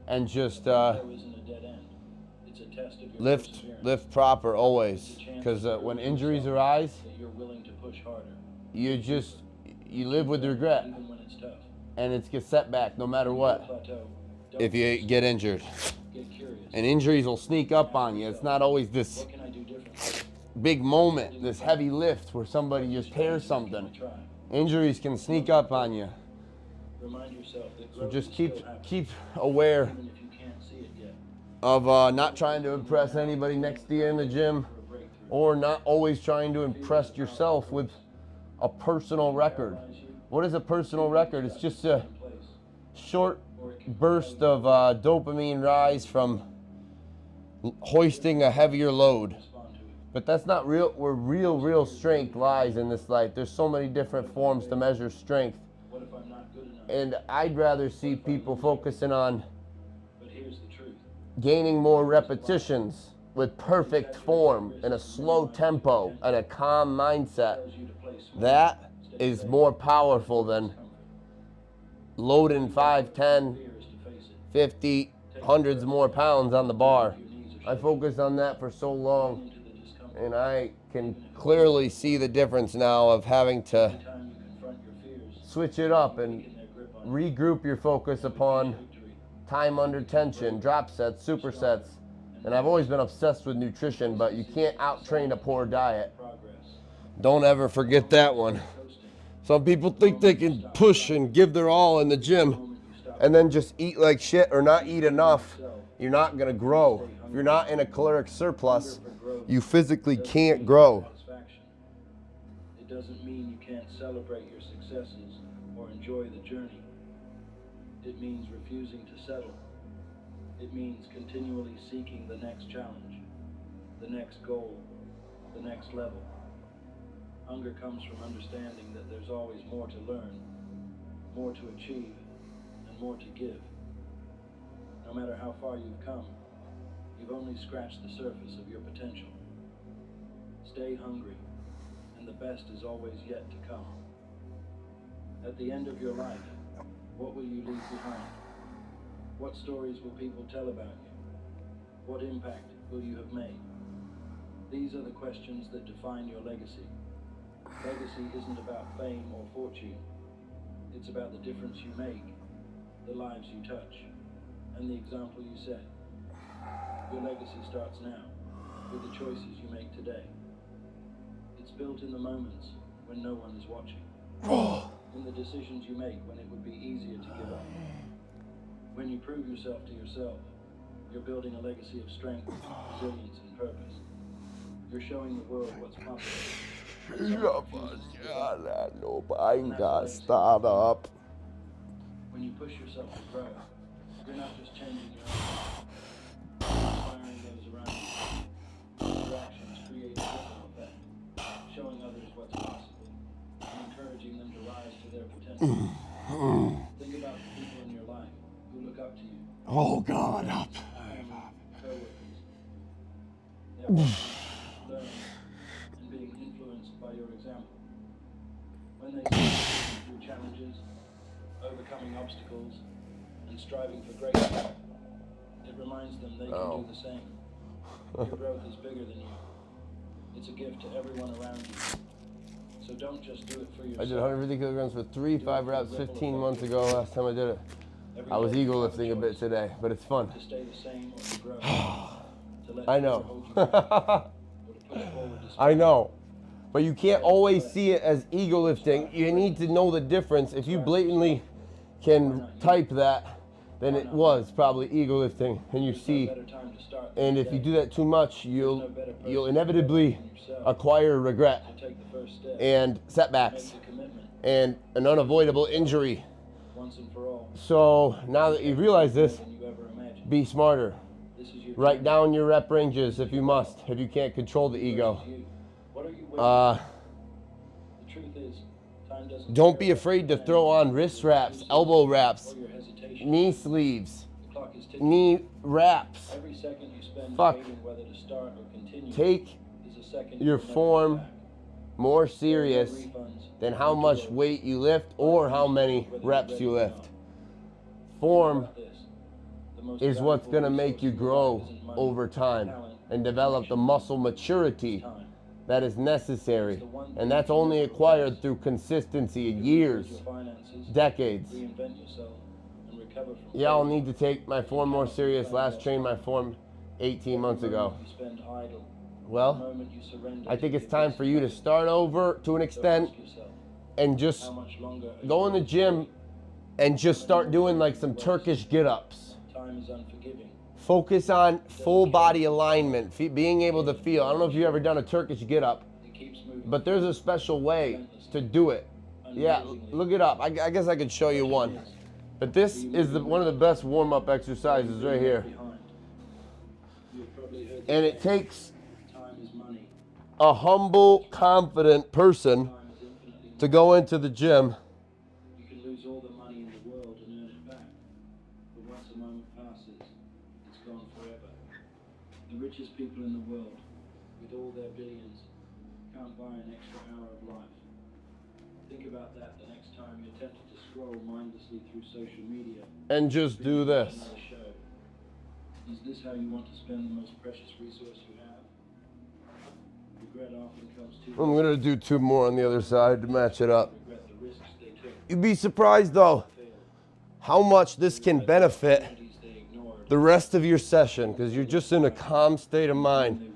and just lift proper always. Because when injuries arise, you live with regret, and it's a setback no matter what. If you get injured, and injuries will sneak up on you. It's not always this big moment, this heavy lift where somebody just tears something. Injuries can sneak up on you. So just keep aware of not trying to impress anybody next to you in the gym, or not always trying to impress yourself with a personal record. What is a personal record? It's just a short burst of dopamine rise from hoisting a heavier load. But that's not real, where real strength lies in this life. There's so many different forms to measure strength. And I'd rather see people focusing on gaining more repetitions with perfect form and a slow tempo and a calm mindset. That is more powerful than loading 5, 10, 50, hundreds more pounds on the bar. I focused on that for so long, and I can clearly see the difference now of having to switch it up and regroup your focus upon time under tension, drop sets, supersets. And I've always been obsessed with nutrition, but you can't out-train a poor diet. Don't ever forget that one. Some people think they can push and give their all in the gym and then just eat like shit or not eat enough. You're not gonna grow. If you're not in a caloric surplus, you physically can't grow. It doesn't mean you can't celebrate your successes or enjoy the journey. It means refusing to settle. It means continually seeking the next challenge, the next goal, the next level. Hunger comes from understanding that there's always more to learn, more to achieve, and more to give. No matter how far you've come, you've only scratched the surface of your potential. Stay hungry, and the best is always yet to come. At the end of your life, what will you leave behind? What stories will people tell about you? What impact will you have made? These are the questions that define your legacy. Legacy isn't about fame or fortune. It's about the difference you make, the lives you touch, and the example you set. Your legacy starts now, with the choices you make today. It's built in the moments when no one is watching. In the decisions you make when it would be easier to give up. When you prove yourself to yourself, you're building a legacy of strength, resilience, and purpose. You're showing the world what's possible. No painga, start up. When you push yourself to grow, you're not just changing your own life, you're inspiring those around you. Your actions create a ripple effect, showing others what's possible, and encouraging them to rise to their potential. Think about the people in your life who look up to you. Oh God, up. Co-workers. They're watching, learning, and being influenced by your example. When they see you through challenges, overcoming obstacles, and striving for greatness, it reminds them they can do the same. Your growth is bigger than you. It's a gift to everyone around you. So don't just do it for yourself. I did 150 kilograms for 3-5 reps 15 months ago last time I did it. I was ego lifting a bit today, but it's fun. To stay the same or to grow. To let I fear know. hold you back, or to push forward despite I know. But you can't always see it as ego lifting. You need to know the difference. If you blatantly can type that, then it was probably ego lifting, and you see. And if you do that too much, you'll inevitably acquire regret and setbacks and an unavoidable injury. once and for all. So now that you realize this, be smarter. Write down your rep ranges if you must, if you can't control the ego. Don't be afraid to throw on wrist wraps, elbow wraps, knee sleeves, knee wraps. Fuck. Take your form more serious than how much weight you lift or how many reps you lift. Form is what's going to make you grow over time and develop the muscle maturity that is necessary. And that's only acquired through consistency, years, decades. Yeah, I'll need to take my form more serious. Last trained my form 18 months ago. Well, I think it's time for you to start over to an extent and just go in the gym and just start doing like some Turkish get-ups. Focus on full body alignment, being able to feel. I don't know if you've ever done a Turkish get-up, but there's a special way to do it. Yeah, look it up. I guess I could show you one. But this is one of the best warm-up exercises right here. And it takes a humble, confident person to go into the gym. You can lose all the money in the world and earn it back. But once a moment passes, it's gone forever. The richest people in the world, with all their billions, can't buy an extra hour of life. Think about that the next time you're tempted to scroll mindlessly through social media. And just do this. Is this how you want to spend the most precious resource you have? Regret often comes too I'm going to do 2 more on the other side to match it up. You'd be surprised though how much this can benefit the rest of your session, because you're just in a calm state of mind,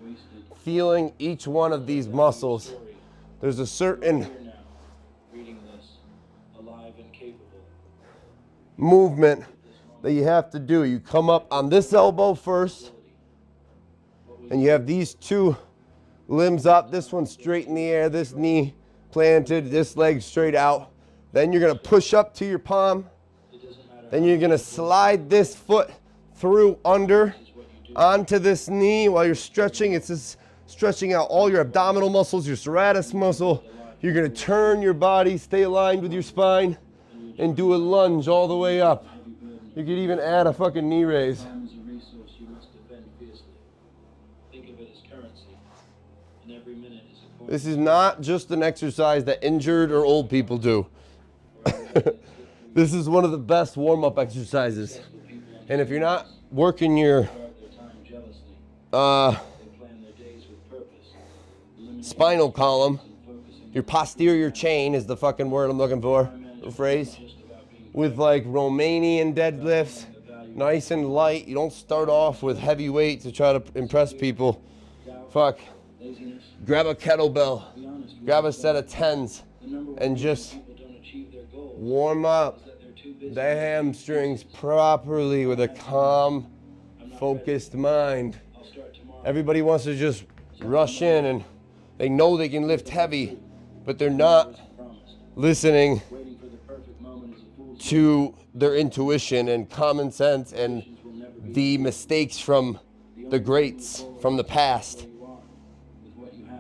feeling each one of these muscles. There's a certain movement that you have to do. You come up on this elbow first, and you have these 2 limbs up, this one straight in the air, this knee planted, this leg straight out. Then you're gonna push up to your palm. Then you're gonna slide this foot through under onto this knee while you're stretching. It's just stretching out all your abdominal muscles, your serratus muscle. You're gonna turn your body, stay aligned with your spine, and do a lunge all the way up. You could even add a fucking knee raise. This is not just an exercise that injured or old people do. This is one of the best warm-up exercises. And if you're not working your spinal column, your posterior chain is the fucking word I'm looking for, the phrase, with like Romanian deadlifts, nice and light. You don't start off with heavy weight to try to impress people. Fuck. Grab a kettlebell grab a set of 10s and just warm up the hamstrings properly with a calm, focused mind. Everybody wants to just rush in and they know they can lift heavy, but they're not listening to their intuition and common sense and the mistakes from the greats from the past.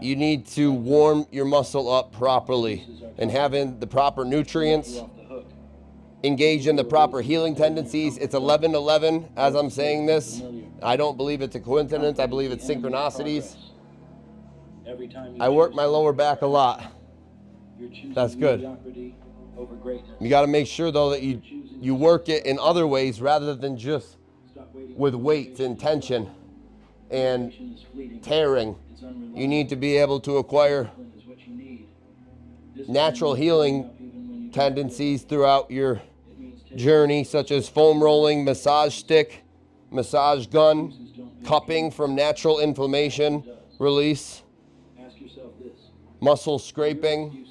You need to warm your muscle up properly and having the proper nutrients, engage in the proper healing tendencies. It's 11:11 as I'm saying this. I don't believe it's a coincidence. I believe it's synchronicities. I work my lower back a lot. That's good. You got to make sure though that you work it in other ways rather than just with weights and tension and tearing. You need to be able to acquire natural healing tendencies throughout your journey, such as foam rolling, massage stick, massage gun, cupping from natural inflammation release, muscle scraping.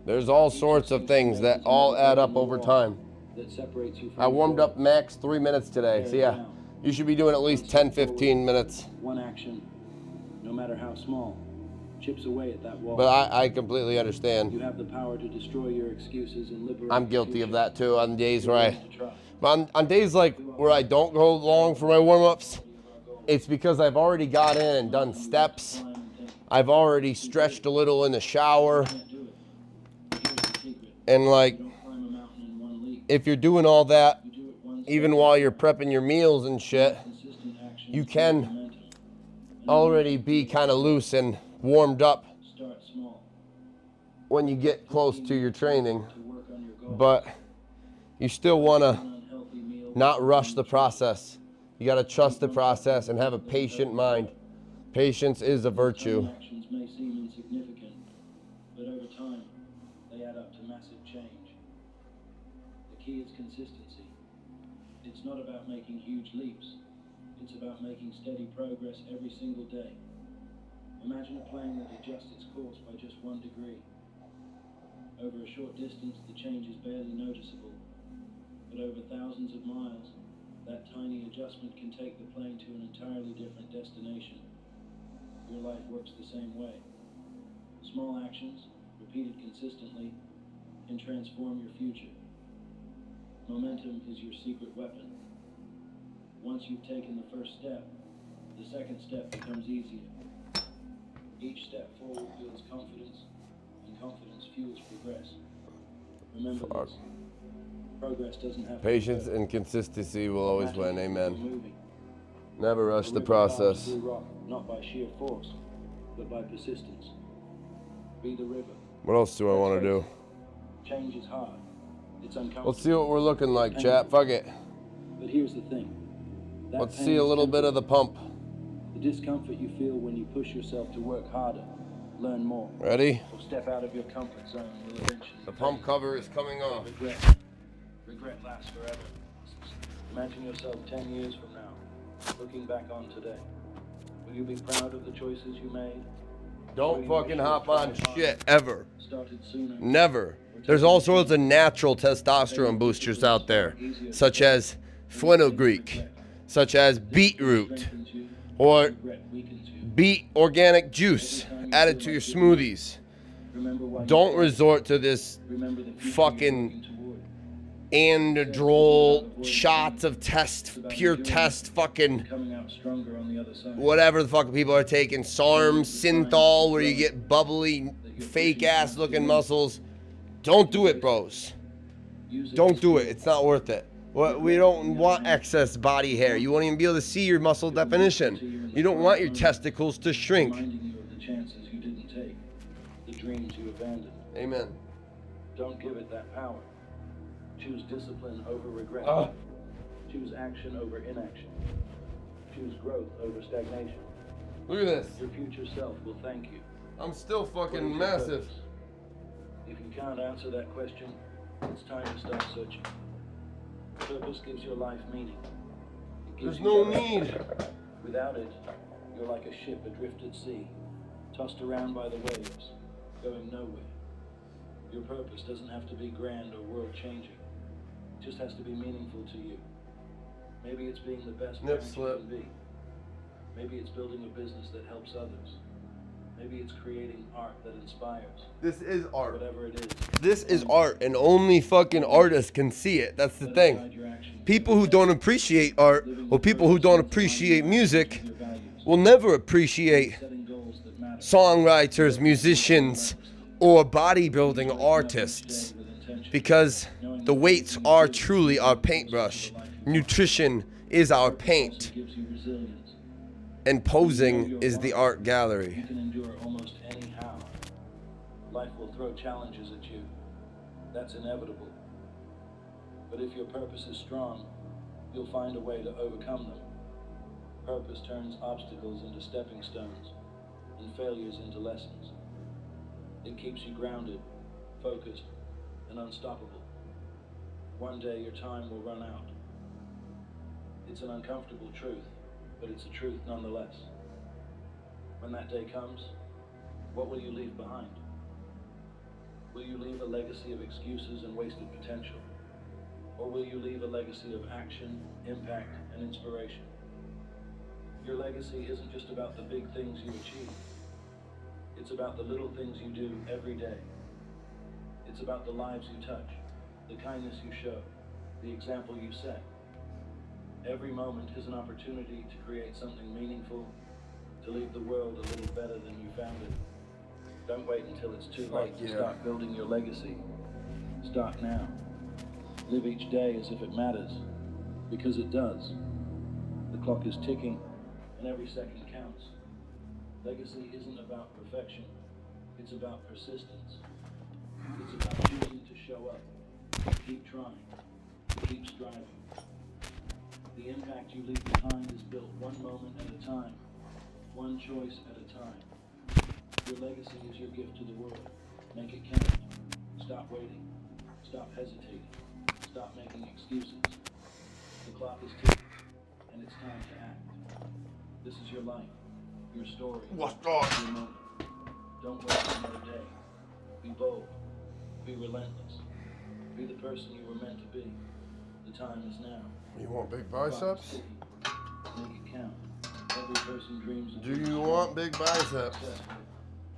There's all sorts of things that all add up over time. I warmed up max 3 minutes today. So yeah, you should be doing at least 10-15 minutes. One action, no matter how small, chips away at that wall. But I completely understand. You have the power to destroy your excuses and liberate. I'm guilty of that too on days where on days like where I don't go long for my warm-ups, it's because I've already got in and done steps. I've already stretched a little in the shower. And like, if you're doing all that, even while you're prepping your meals and shit, you can already be kind of loose and warmed up when you get close to your training. But you still want to not rush the process. You got to trust the process and have a patient mind. Patience is a virtue. Actions may seem insignificant, but over time, they add up to massive change. The key is consistency. It's not about making huge leaps. It's about making steady progress every single day. Imagine a plane that adjusts its course by just 1 degree. Over a short distance, the change is barely noticeable. But over thousands of miles, that tiny adjustment can take the plane to an entirely different destination. Your life works the same way. Small actions, repeated consistently, can transform your future. Momentum is your secret weapon. Once you've taken the first step, the second step becomes easier. Each step forward builds confidence, and confidence fuels progress. Remember this. Progress doesn't have Patience and consistency will always win. Amen. Never rush the process. Not by sheer force, but by persistence. Be the river. What else do I want to do? Change is hard. It's uncomfortable. Let's see what we're looking like, chat. Fuck it. But here's the thing. Let's see a little bit of the pump. The discomfort you feel when you push yourself to work harder, learn more. Ready? Or step out of your comfort zone will eventually. The pump cover is coming off. Regret lasts forever. Imagine yourself 10 years from now, looking back on today. Will you be proud of the choices you made? Don't fucking hop on shit ever. Never. There's all sorts of natural testosterone boosters out there, such as fenugreek, such as beetroot, or beet organic juice added to your smoothies. Don't resort to this fucking androl shots of pure test fucking whatever the fuck people are taking. SARM, synthol, where you get bubbly, fake ass looking muscles. Don't do it, bros. Don't do it. It's not worth it. We don't want excess body hair. You won't even be able to see your muscle definition. You don't want your testicles to shrink. Reminding you of the chances you didn't take, the dreams you abandoned. Amen. Don't give it that power. Choose discipline over regret. Choose action over inaction. Choose growth over stagnation. Look at this. Your future self will thank you. I'm still fucking massive. If you can't answer that question, it's time to start searching. Purpose gives your life meaning. There's no need. Without it, you're like a ship adrift at sea, tossed around by the waves, going nowhere. Your purpose doesn't have to be grand or world-changing. It just has to be meaningful to you. Maybe it's being the best Nip parent you slip. can be. Maybe it's building a business that helps others. Maybe it's creating art that inspires. This is art. Whatever it is. This is art, and only fucking artists can see it. That's the thing. People who don't appreciate art, or people who don't appreciate music, will never appreciate songwriters, musicians, or bodybuilding artists, because the weights are truly our paintbrush. Nutrition is our paint, and posing is the art gallery. You can endure almost any how. Life will throw challenges at you. That's inevitable. But if your purpose is strong, you'll find a way to overcome them. Purpose turns obstacles into stepping stones, and failures into lessons. It keeps you grounded, focused, and unstoppable. One day your time will run out. It's an uncomfortable truth, but it's a truth nonetheless. When that day comes, what will you leave behind? Will you leave a legacy of excuses and wasted potential? Or will you leave a legacy of action, impact, and inspiration? Your legacy isn't just about the big things you achieve. It's about the little things you do every day. It's about the lives you touch, the kindness you show, the example you set. Every moment is an opportunity to create something meaningful, to leave the world a little better than you found it. Don't wait until it's too late to start building your legacy. Start now. Live each day as if it matters, because it does. The clock is ticking, and every second counts. Legacy isn't about perfection, it's about persistence. It's about choosing to show up, keep trying, keep striving. The impact you leave behind is built one moment at a time, one choice at a time. Your legacy is your gift to the world. Make it count. Stop waiting. Stop hesitating. Stop making excuses. The clock is ticking, and it's time to act. This is your life, your story, your moment. Don't wait another day. Be bold. Be relentless. Be the person you were meant to be. The time is now. You want big biceps? Make it count. Every person dreams of Do you want big biceps?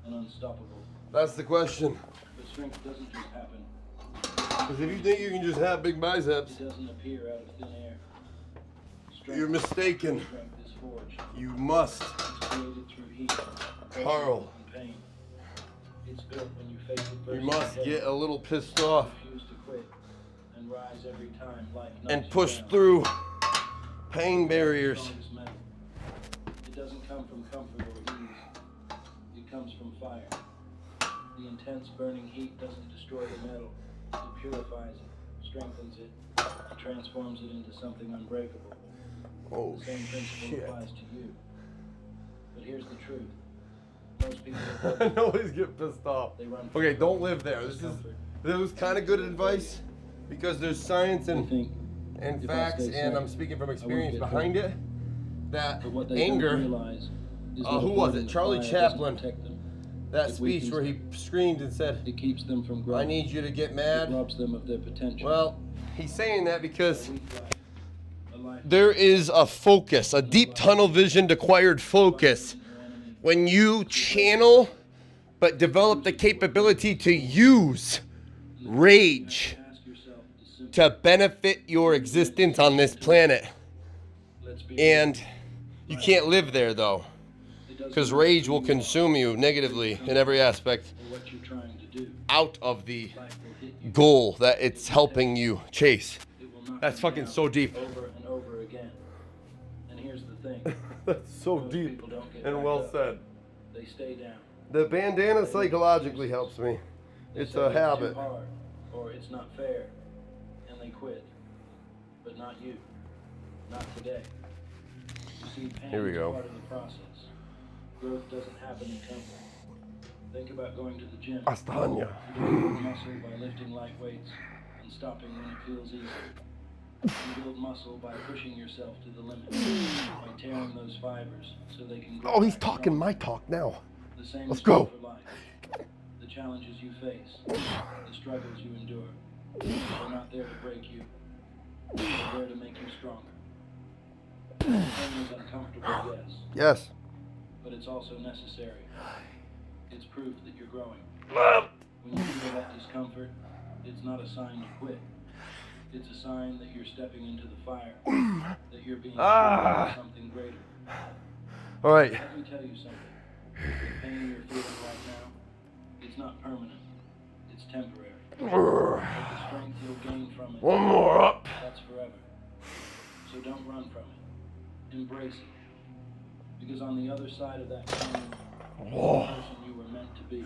And unstoppable. That's the question. But strength doesn't just happen. Because if you think you can just have big biceps, It doesn't appear out of thin air. Strength, you're mistaken. Strength is forged. You must. It's created through heat, Carl. and pain. It's built when you face adversity. You must get a little pissed off Refuse to quit and rise every time life knocks and you push down. through pain barriers. Strongest metal. It doesn't come from comfort or ease. It comes from fire. The intense burning heat doesn't destroy the metal. It purifies it, strengthens it, and transforms it into something unbreakable. Oh, The same principle shit. applies to you. But here's the truth. Most people I always get pissed off. They run from Okay, don't live there. This was kind of good advice because there's science and if I facts, stay and safe, I'm speaking from I won't experience get behind hurt. it. That But what they anger. don't realize is that Who was avoiding it? the Charlie fire Chaplin. doesn't protect them. That It speech weakens where he them. screamed and said, It keeps them from growing. "I need you to get It mad." robs them of their potential. Well, he's saying that because A weak life, a life there is a focus, a deep tunnel vision acquired focus. When you channel, but develop the capability to use rage to benefit your existence on this planet. And you can't live there though, because rage will consume you negatively in every aspect or what you're trying to do. out of the Life will hit you. goal that it's helping you chase. It will knock That's you fucking down so deep. Over and over again. And here's the thing. That's so Most deep people don't get and back well up. said. They stay down. The bandana psychologically helps me. They It's say a Too habit. hard, or it's not fair, and they quit. But not you. Not today. You see, pain Here we is go. part of the process. Growth doesn't happen in comfort. Think about going to the gym. Astanya. You build muscle by lifting light weights and stopping when it feels easy. You build muscle by pushing yourself to the limit, by tearing those fibers so they can grow. Oh, he's back talking strong. my talk now. The same Let's is true go. for life. The challenges you face, the struggles you endure, they're not there to break you. They're there to make you stronger. Pain is uncomfortable, yes, Yes. but it's also necessary. It's proof that you're growing. When you feel that discomfort, it's not a sign to quit. It's a sign that you're stepping into the fire, that you're being shaped for something greater. All right. Let me tell you something. The pain you're feeling right now, it's not permanent. It's temporary. But the strength you'll gain from it, One more up. that's forever. So don't run from it. Embrace it. Because on the other side of that pain, is the person you were meant to be.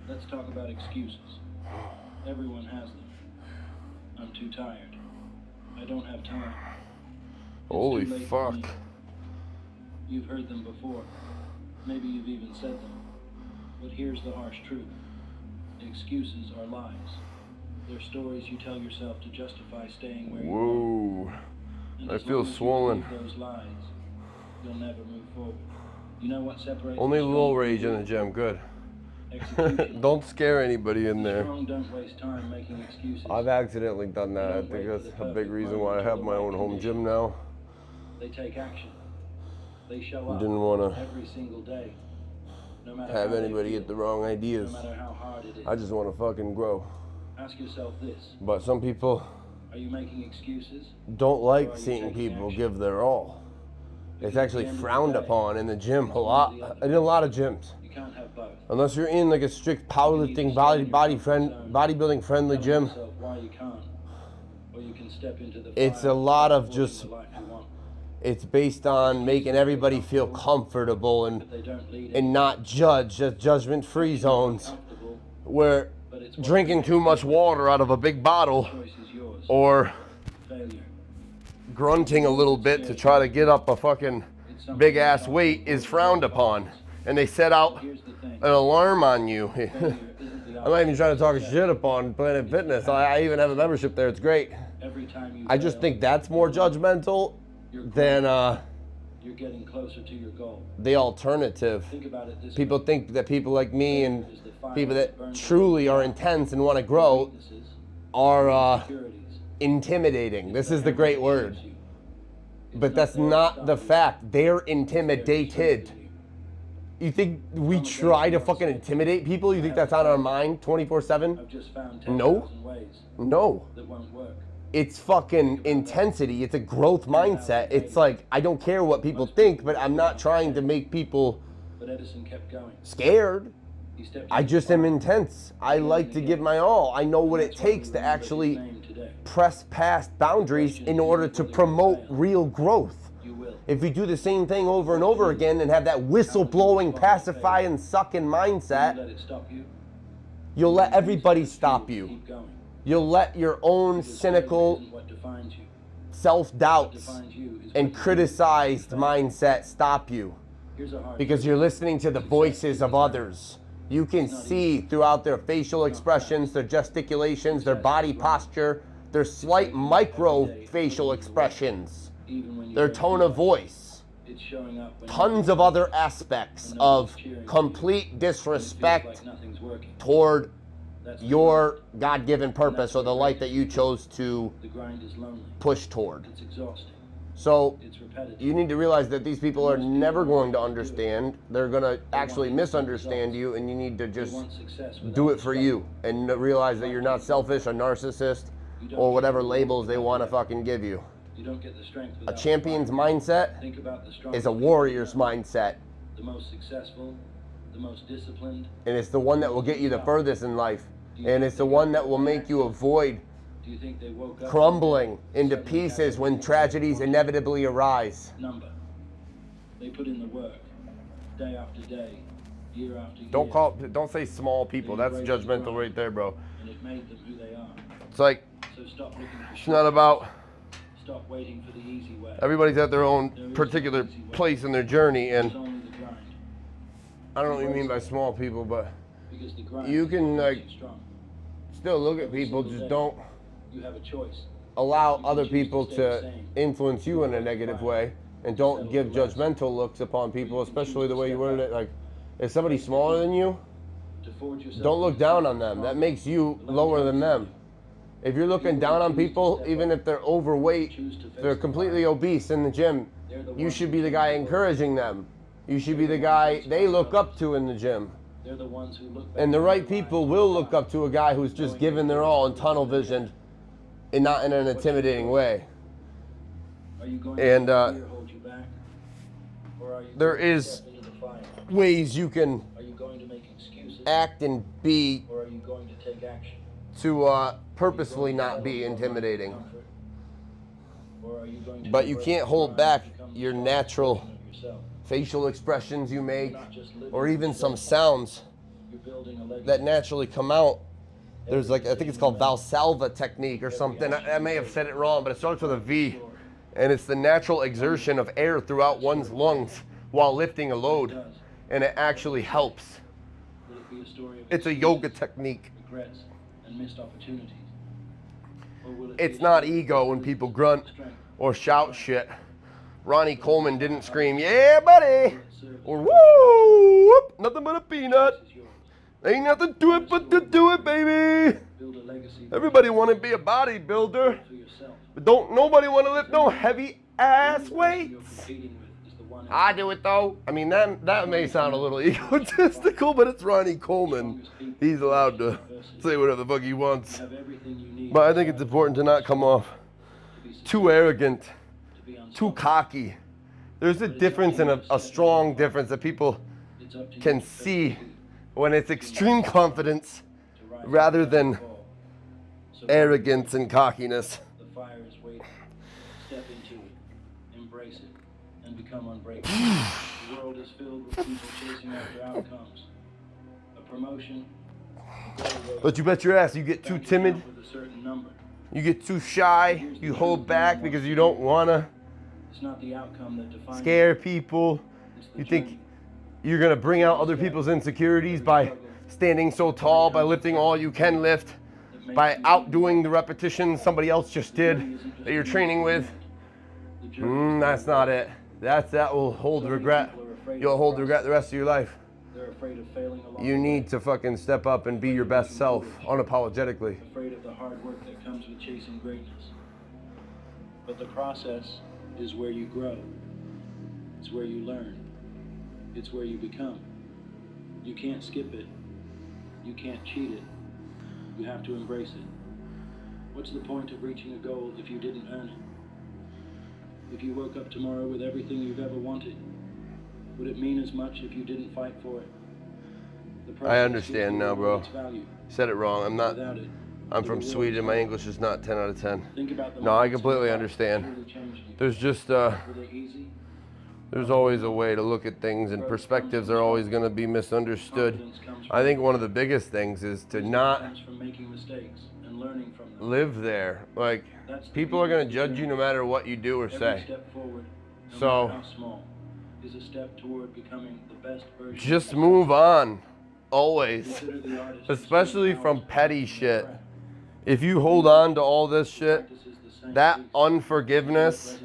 Let's talk about excuses. Everyone has them. I'm too tired. I don't have time. It's Holy too late for fuck. me. You've heard them before. Maybe you've even said them. But here's the harsh truth. Excuses are lies. They're stories you tell yourself to justify staying where you are. Whoa. And I as feel long as you swollen. believe those lies, you'll never move forward. You know what separates Only the low strong rage from in the the gym. Good. Execution. Don't scare anybody in The there. strong don't waste time making excuses. I've accidentally done that. I Don't think wait that's for the a big perfect reason moment why I or have the my right own home condition. gym now. They take action. They show up Didn't wanna every single day. No matter have how they anybody feel, get the wrong ideas. no matter how hard it is. I just want to fucking grow. Ask yourself this. But some people Are you making excuses? don't Or are like you seeing taking people action? give their all. It's Because at the actually end of the frowned day, upon in the gym it's a one or lot. the other. In a lot of gyms. You can't have both. Unless you're in like a strict You can powerlifting, either stay in your comfort zone, bodybuilding friendly telling gym. yourself why you can't, or you can step into the It's fire a lot of and just, the life you want. it's based on making everybody feel comfortable But they don't lead and not judge, just judgment-free zones comfortable, where but it's what drinking too much water out of a big bottle choice is yours. or Failure. grunting a little bit to try to get up a fucking big ass weight is frowned upon. And they set out Here's the thing. an alarm on you. Failure isn't the I'm not even trying to talk opposite of shit upon Planet Fitness. I even have a membership there. It's great. Every time you I just fail, think that's more judgmental than you're getting closer to your goal. the alternative. Think about it this People way. think that people like me and Failure is the fire people that burns truly the are path. intense and want to grow Weaknesses, are insecurities. intimidating. This It's is the that great that word. shapes you. But It's that's there to not stop the you. fact. They're It's there to intimidated. strengthen you. You think we try to fucking intimidate people? You think that's on our mind 24/7? I've just found 10,000 No. ways No. that won't work. It's fucking intensity. It's a growth mindset. It's like, I don't care what people think, but I'm not trying to make people But Edison kept going. scared. He stepped I into just the am fire. intense. I like to give my all. I know what it takes to actually press past boundaries in order to promote real growth. You will. If you do the same thing over and over again and have that whistle-blowing, pacifying, sucking You mindset, let it stop you. you'll let everybody stop you. Keep going. You'll let your own Because cynical failure isn't what defines you. What self-doubts defines you is and what you criticized do. mindset stop you. Here's a hard Because truth. you're listening to the voices of others. You can see throughout their facial expressions, their gesticulations, their body posture, their slight micro facial expressions, Even when you their don't tone feel of voice, it, it's showing up when tons of other aspects of complete disrespect like nothing's working. toward That's the your God-given purpose or the life that you chose to The grind is lonely. push toward. It's exhausting. So It's repetitive. you need to realize that these people are never going to understand. They're going to actually misunderstand you, and you need to You just want success do without it for struggle. you and realize that you're not selfish, a narcissist, or whatever labels they want to fucking give you. You don't get the strength A without champion's the fight. mindset Think about the strongest is a people warrior's you know. mindset, The most successful, the most disciplined. and it's the one that will get you the furthest in life, and it's the one that will make you avoid Do you think they woke up crumbling into suddenly pieces had when everything tragedies they wanted? inevitably arise. Number. They put in the work, day after day, year after year. Don't say small people. That's judgmental right there, bro. And it made them who they are. It's like, So stop looking for it's not about, Stop waiting for the easy way. everybody's at their own particular place in their journey, and There's only the grind. I don't know what you mean by small people, but Because the grind you is can what like makes you strong. still look at Every people, single just day, don't You have a choice. allow You can other choose to people stay to the same. influence you in a negative way, and don't give judgmental looks upon people, especially the way you worded it. Like, If somebody's smaller than you, don't look down on them. That makes you lower than them. If you're looking down on people, even if they're overweight, they're completely obese in the gym, you should be the guy encouraging them. You should be the guy they look up to in the gym. And the right people will look up to a guy who's just giving their all in tunnel vision and not in an intimidating way. And there is ways you can act and be to purposefully not be intimidating. But you can't hold back your natural facial expressions you make, or even some sounds that naturally come out. There's like, I think it's called Valsalva technique or something. I may have said it wrong, but it starts with a V. And it's the natural exertion of air throughout one's lungs while lifting a load. And it actually helps. It's a yoga technique. It's not ego when people grunt or shout shit. Ronnie Coleman didn't scream, "Yeah, buddy," or "Woo, whoop, nothing but a peanut. Ain't nothing to it but to do it, baby." Everybody want to be a bodybuilder, but don't nobody want to lift no heavy ass weights. I do it though. I mean, that may sound a little egotistical, but it's Ronnie Coleman. He's allowed to say whatever the fuck he wants. But I think it's important to not come off too arrogant, too cocky. There's a difference, and a strong difference that people can see when it's extreme confidence rather than arrogance and cockiness. The fire is waiting. Step into it, embrace it, and become unbreakable. The world is filled with people chasing after outcomes. A promotion. But you bet your ass you get too timid, you get too shy, you hold back because you don't want to scare people. You think you're going to bring out other people's insecurities by standing so tall, by lifting all you can lift, by outdoing the repetitions somebody else just did that you're training with. That's not it. That will hold regret. You'll hold regret the rest of your life. You need to fucking step up and be your best self, unapologetically. Afraid of the hard work that comes with chasing greatness. But the process is where you grow. It's where you learn. It's where you become. You can't skip it. You can't cheat it. You have to embrace it. What's the point of reaching a goal if you didn't earn it? If you woke up tomorrow with everything you've ever wanted, would it mean as much if you didn't fight for it? I understand now, bro. Said it wrong. I'm from Sweden. My English is not 10 out of 10. No, I completely understand. There's just, there's always a way to look at things, and perspectives are always going to be misunderstood. I think one of the biggest things is to not live there. Like, people are going to judge you no matter what you do or say. So, just move on. Always. Especially from petty shit. If you hold on to all this shit, that unforgiveness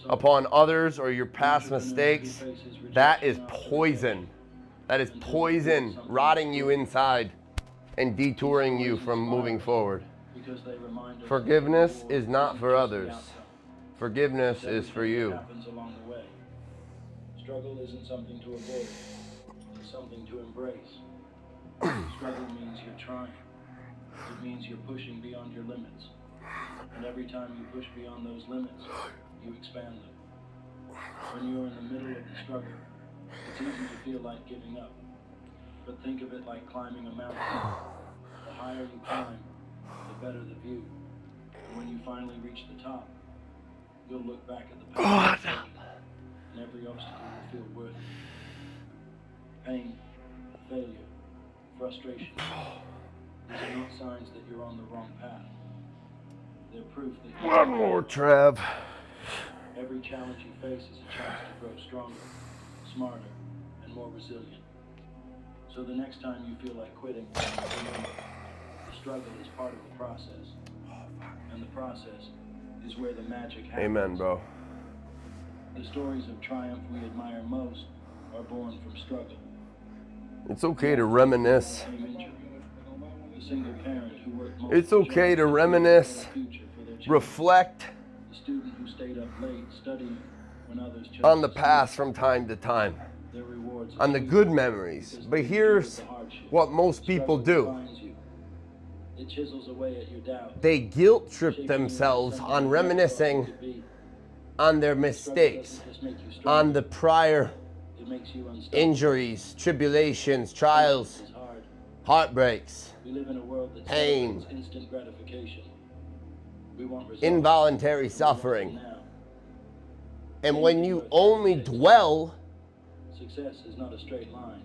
upon others or your past mistakes, that is poison. That is poison, rotting you inside and detouring you from moving forward. Forgiveness is not for others. Forgiveness is for you. Struggle isn't something to avoid. It's something to embrace. Struggle means you're trying. It means you're pushing beyond your limits. And every time you push beyond those limits, you expand them. When you're in the middle of the struggle, it's easy to feel like giving up. But think of it like climbing a mountain. The higher you climb, the better the view. And when you finally reach the top, you'll look back at the path and every obstacle will feel worth it. Pain, failure, frustration. These are not signs that you're on the wrong path. They're proof that you're One more, Trev. Every challenge you face is a chance to grow stronger, smarter, and more resilient. So the next time you feel like quitting, remember, the struggle is part of the process. And the process is where the magic happens. Amen, bro. The stories of triumph we admire most are born from struggle. It's okay to reminisce. The single parent who worked It's okay to reminisce, reflect the student who stayed up late studying when others chose on the to past sleep. from time to time, Their rewards on the good memories. But here's what most people do. It chisels away at your doubt. They guilt trip themselves on reminiscing on their mistakes, on the prior It makes you unstoppable. injuries, tribulations, trials, It's hard. heartbreaks, We live in a world that pain, celebrates instant gratification. We want results. involuntary We want suffering. them now. And when you only dwell Success is not a straight line.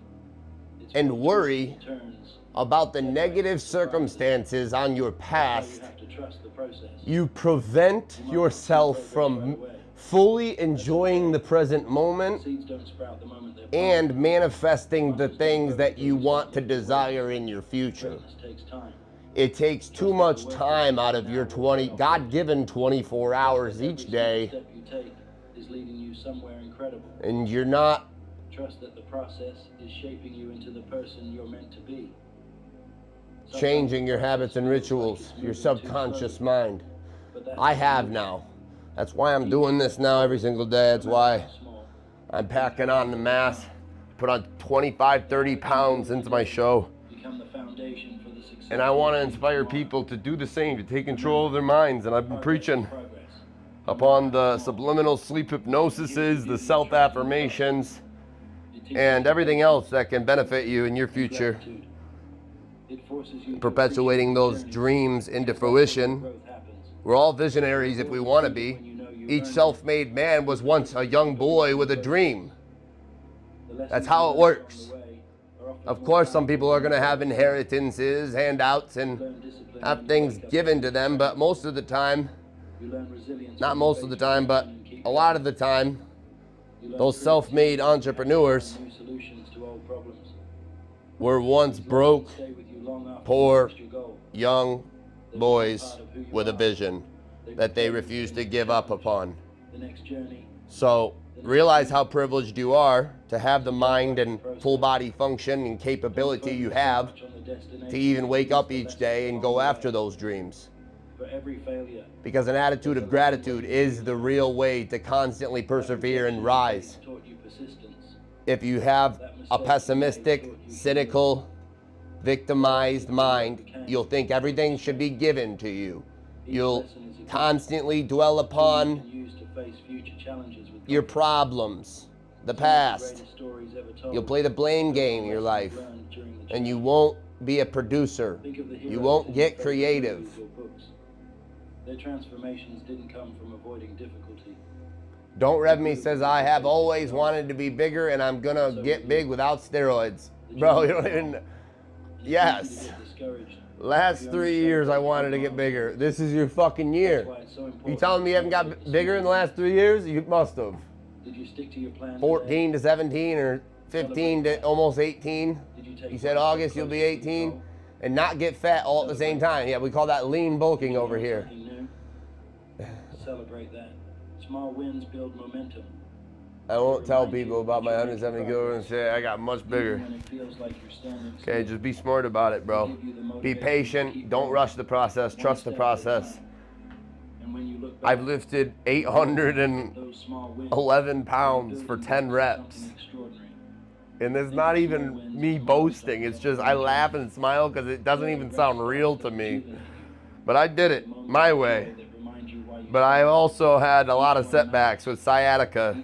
It's and full of worry twists and turns. about the negative circumstances on your That's past, why you have to trust the process. you prevent yourself from fully enjoying the present moment Seeds don't sprout the moment they're and planted. manifesting the things that you want to desire in your future. Greatness takes time. It takes too much time out of your God-given 24 hours each day, Step you take is leading you somewhere incredible. and you're not Trust that the process is shaping you into the person you're meant to be. changing your habits and rituals, your subconscious mind. I have now. That's why I'm doing this now every single day. That's why I'm packing on the mass, put on 25, 30 pounds into my show. Become the foundation for the success. And I want to inspire people to do the same, to take control of their minds. And I've been preaching upon the subliminal sleep hypnosises, the self-affirmations, and everything else that can benefit you in your future. Perpetuating those dreams into fruition. We're all visionaries if we want to be. Each self-made man was once a young boy with a dream. That's how it works. Of course, some people are going to have inheritances, handouts, and have things given to them, but most of the time, not most of the time, but a lot of the time, those self-made entrepreneurs were once broke, poor, young boys with a vision that they refused to give up upon. So realize how privileged you are to have the mind and full body function and capability you have to even wake up each day and go after those dreams. Because an attitude of gratitude is the real way to constantly persevere and rise. If you have a pessimistic, cynical, victimized mind, you'll think everything should be given to you. You'll constantly dwell upon your problems, the past. You'll play the blame game in your life, and you won't be a producer. You won't get creative. Their transformations didn't come from avoiding difficulty. Don't Rev Me says, I have always wanted to be bigger and I'm gonna get big without steroids. Bro, you don't even... Yes. Last 3 years I wanted to get bigger. This is your fucking year. You telling me you haven't got bigger in the last 3 years? You must have. Did you stick to your plan? 14 to 17 or 15 to almost 18. You said August you'll be 18 and not get fat all at the same time. Yeah, we call that lean bulking over here. Celebrate that. Small wins build momentum. I won't tell people about my 170 kilograms and say I got much bigger. When it feels like you're standing Okay, just be smart about it, bro. Be patient. Don't rush the process. Trust the process. I've lifted 811 pounds for 10 reps. And it's not even me boasting. It's just I laugh and smile because it doesn't even sound real to me. But I did it my way. But I also had a lot of setbacks with sciatica.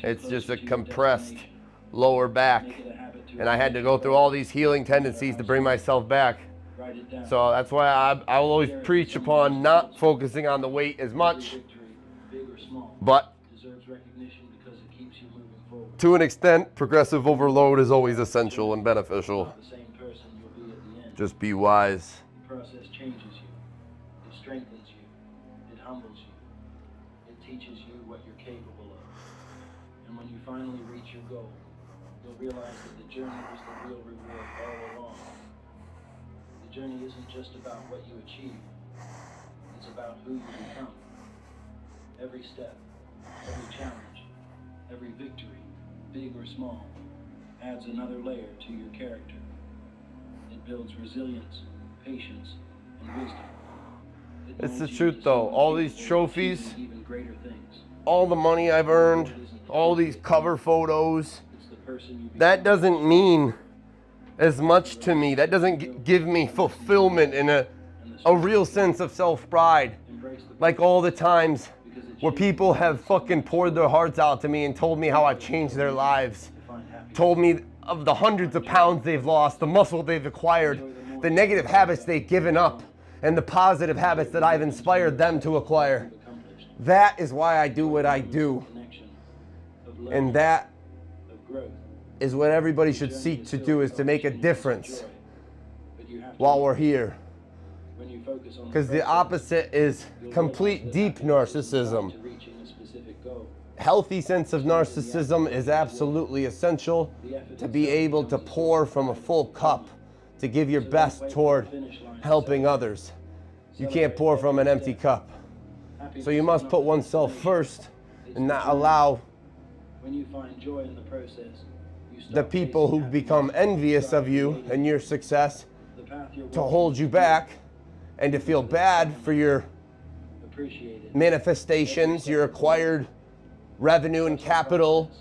It's just a compressed lower back. And I had to go through all these healing tendencies to bring myself back. So that's why I will always preach upon not focusing on the weight as much, but to an extent, progressive overload is always essential and beneficial. Just be wise. The process changes you. It strengthens you. It humbles you. It teaches you what you're capable of. And when you finally reach your goal, you'll realize that the journey was the real reward all along. The journey isn't just about what you achieve. It's about who you become. Every step, every challenge, every victory, big or small, adds another layer to your character. It builds resilience, patience, and wisdom. It It's the molds you truth into though. someone All these capable of trophies, achieving even greater things. all the money I've earned, all these cover photos, It's the person you that become. doesn't mean as much to me. That doesn't give me fulfillment and a real sense of self-pride. Like all the times where people have fucking poured their hearts out to me and told me how I've changed their lives. Told me of the hundreds of pounds they've lost, the muscle they've acquired, the negative habits they've given up, and the positive habits that I've inspired them to acquire. That is why I do what I do. And that is what everybody should seek to do, is to make a difference while we're here. Because the opposite is complete deep narcissism. Healthy sense of narcissism is absolutely essential to be able to pour from a full cup, to give your best toward helping others. You can't pour from an empty cup. So you must put oneself first and not allow the people who become envious of you and your success to hold you back and to feel bad for your manifestations, your acquired revenue and capital,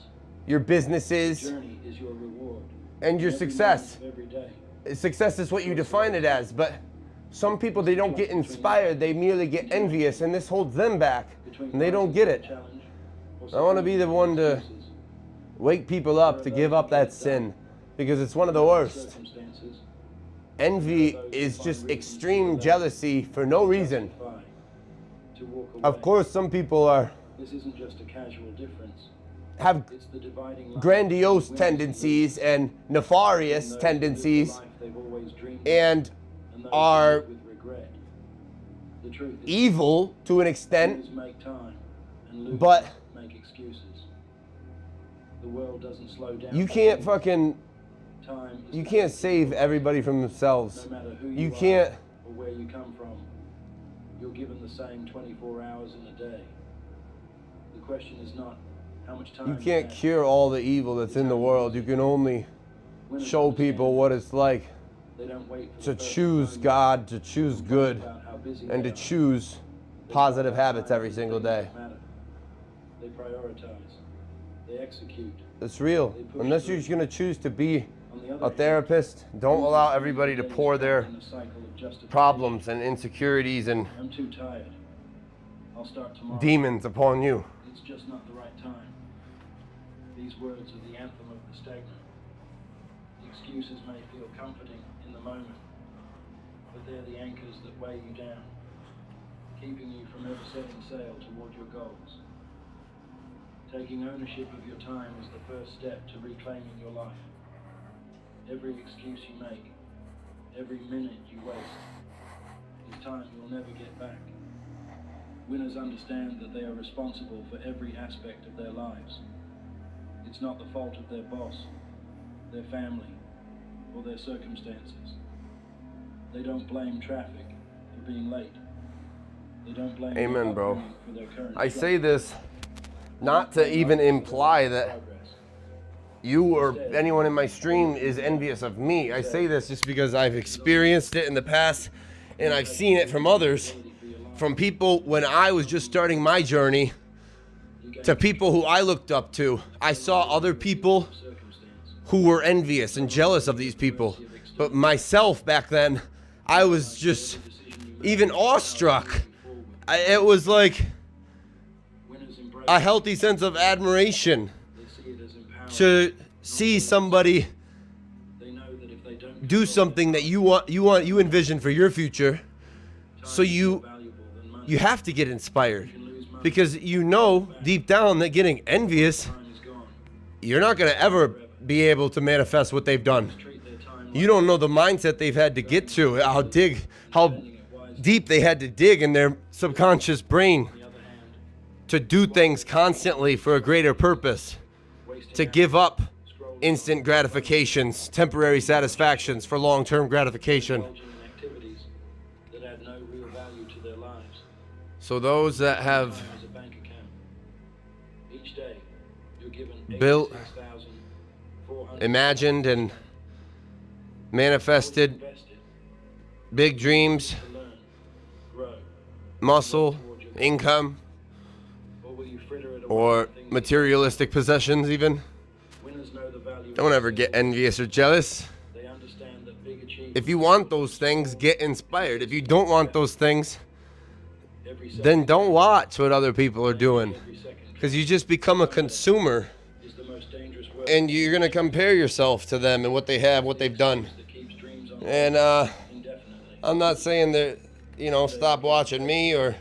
your businesses, and your success. Success is what you define it as, but some people, they don't get inspired, they merely get envious, and this holds them back, and they don't get it. I want to be the one to wake people up to give up that sin, because it's one of the worst. Envy is just extreme jealousy for no reason. Of course, some people have grandiose tendencies and nefarious tendencies and are evil to an extent, but you can't you can't save everybody from themselves. You can't. Or where you come from, you're given the same 24 hours in a day. The question is not how much time You can't cure all the evil that's in the world. You can only show people what it's like to choose God, to choose good, and to choose positive habits every single day. They prioritize. They execute. It's real. Unless you're going to choose to be a therapist, don't allow everybody to pour their problems and insecurities and I'm too tired. I'll start tomorrow. demons upon you. It's just not the right time. These words are the anthem of the stagnant. The excuses may feel comforting in the moment, but they're the anchors that weigh you down, keeping you from ever setting sail toward your goals. Taking ownership of your time is the first step to reclaiming your life. Every excuse you make, every minute you waste, is time you'll never get back. Winners understand that they are responsible for every aspect of their lives. It's not the fault of their boss, their family, or their circumstances. They don't blame traffic for being late. They don't blame Amen, bro. for their current I struggle. say this not to even imply that you or anyone in my stream is envious of me. I say this just because I've experienced it in the past and I've seen it from others, from people when I was just starting my journey to people who I looked up to. I saw other people who were envious and jealous of these people. But myself back then, I was just even awestruck. It was like a healthy sense of admiration to see somebody do something that you envision for your future. So you have to get inspired, because you know deep down that getting envious, you're not going to ever be able to manifest what they've done. You don't know the mindset they've had to get to, how deep they had to dig in their subconscious brain to do things constantly for a greater purpose, to give up instant gratifications, temporary satisfactions for long-term gratification. That add no real value to their lives. So those that have As a bank account. Each day, you're given built imagined and manifested big dreams, muscle, income, or materialistic possessions even. Don't ever get envious or jealous. If you want those things, get inspired. If you don't want those things, then don't watch what other people are doing, because you just become a consumer and you're going to compare yourself to them and what they have, what they've done. And I'm not saying that, stop watching me, or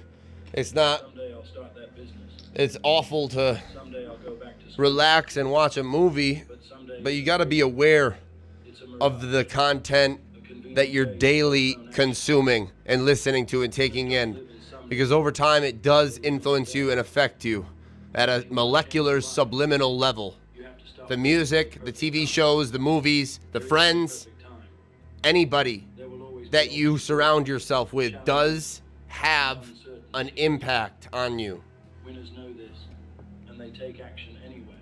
it's awful to relax and watch a movie, but you got to be aware of the content that you're daily consuming and listening to and taking in, because over time it does influence you and affect you at a molecular subliminal level. The music, the TV shows, the movies, the friends, anybody that you surround yourself with does have an impact on you. Winners know this, and they take action anyway.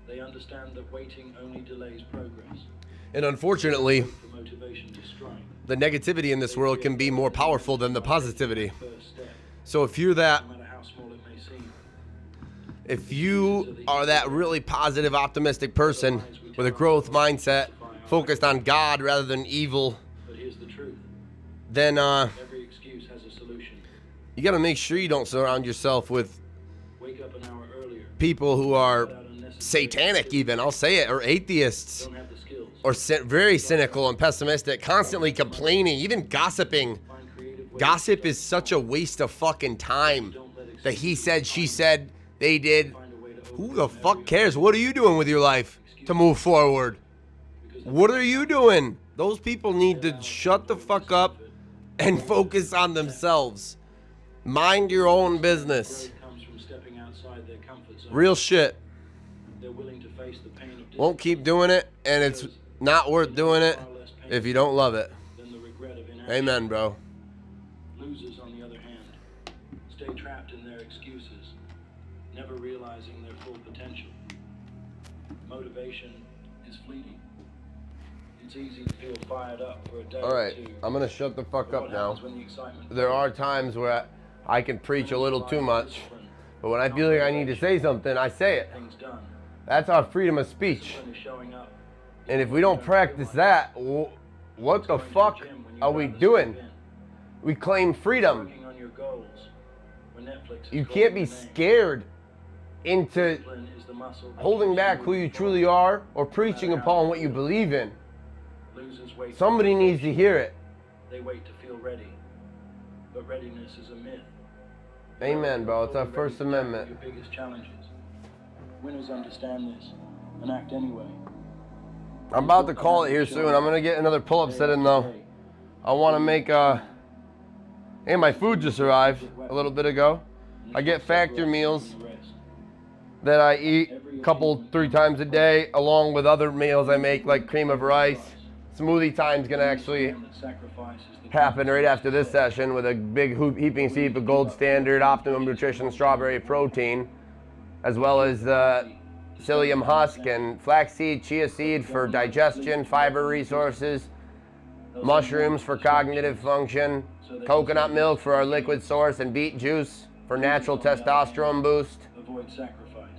They understand that waiting only delays progress. And unfortunately, the negativity in this world can be more powerful than the positivity. So if you are that really positive, optimistic person with a growth mindset, focused on God rather than evil, then every excuse has a solution. You got to make sure you don't surround yourself with people who are satanic even, I'll say it, or atheists, or very cynical and pessimistic, constantly complaining, even gossiping. Gossip is such a waste of fucking time. The he said, she said, they did. Who the fuck cares? What are you doing with your life to move forward? What are you doing? Those people need to shut the fuck up and focus on themselves. Mind your own business. Real shit. Won't keep doing it, and it's not worth doing it if you don't love it. Amen, bro. Losers, on the other hand, stay trapped in their excuses, never realizing their full potential. Motivation is fleeting. It's easy to feel fired up for a day. All right, or two, I'm gonna shut the fuck up now. The there are times where I can preach a little too much, but when I feel like I need to say something, I say it. That's our freedom of speech. And if we don't practice that, what the fuck are we doing? We claim freedom. You can't be scared into holding back who you truly are or preaching upon what you believe in. Somebody needs to hear it. They wait to feel ready, but readiness is a myth. Amen, bro. It's our First Amendment. Your biggest challenges. Winners understand this and act anyway. I'm about to call it here soon. I'm gonna get another pull-up set in though. I want to make hey, my food just arrived a little bit ago. I get factory meals that I eat a couple, 3 times a day, along with other meals I make, like cream of rice. Smoothie time's gonna actually happen right after this session with a big heaping heap of Gold Standard Optimum Nutrition strawberry protein, as well as psyllium husk and flaxseed, chia seed for digestion, fiber resources, mushrooms for cognitive function, coconut milk for our liquid source, and beet juice for natural testosterone boost,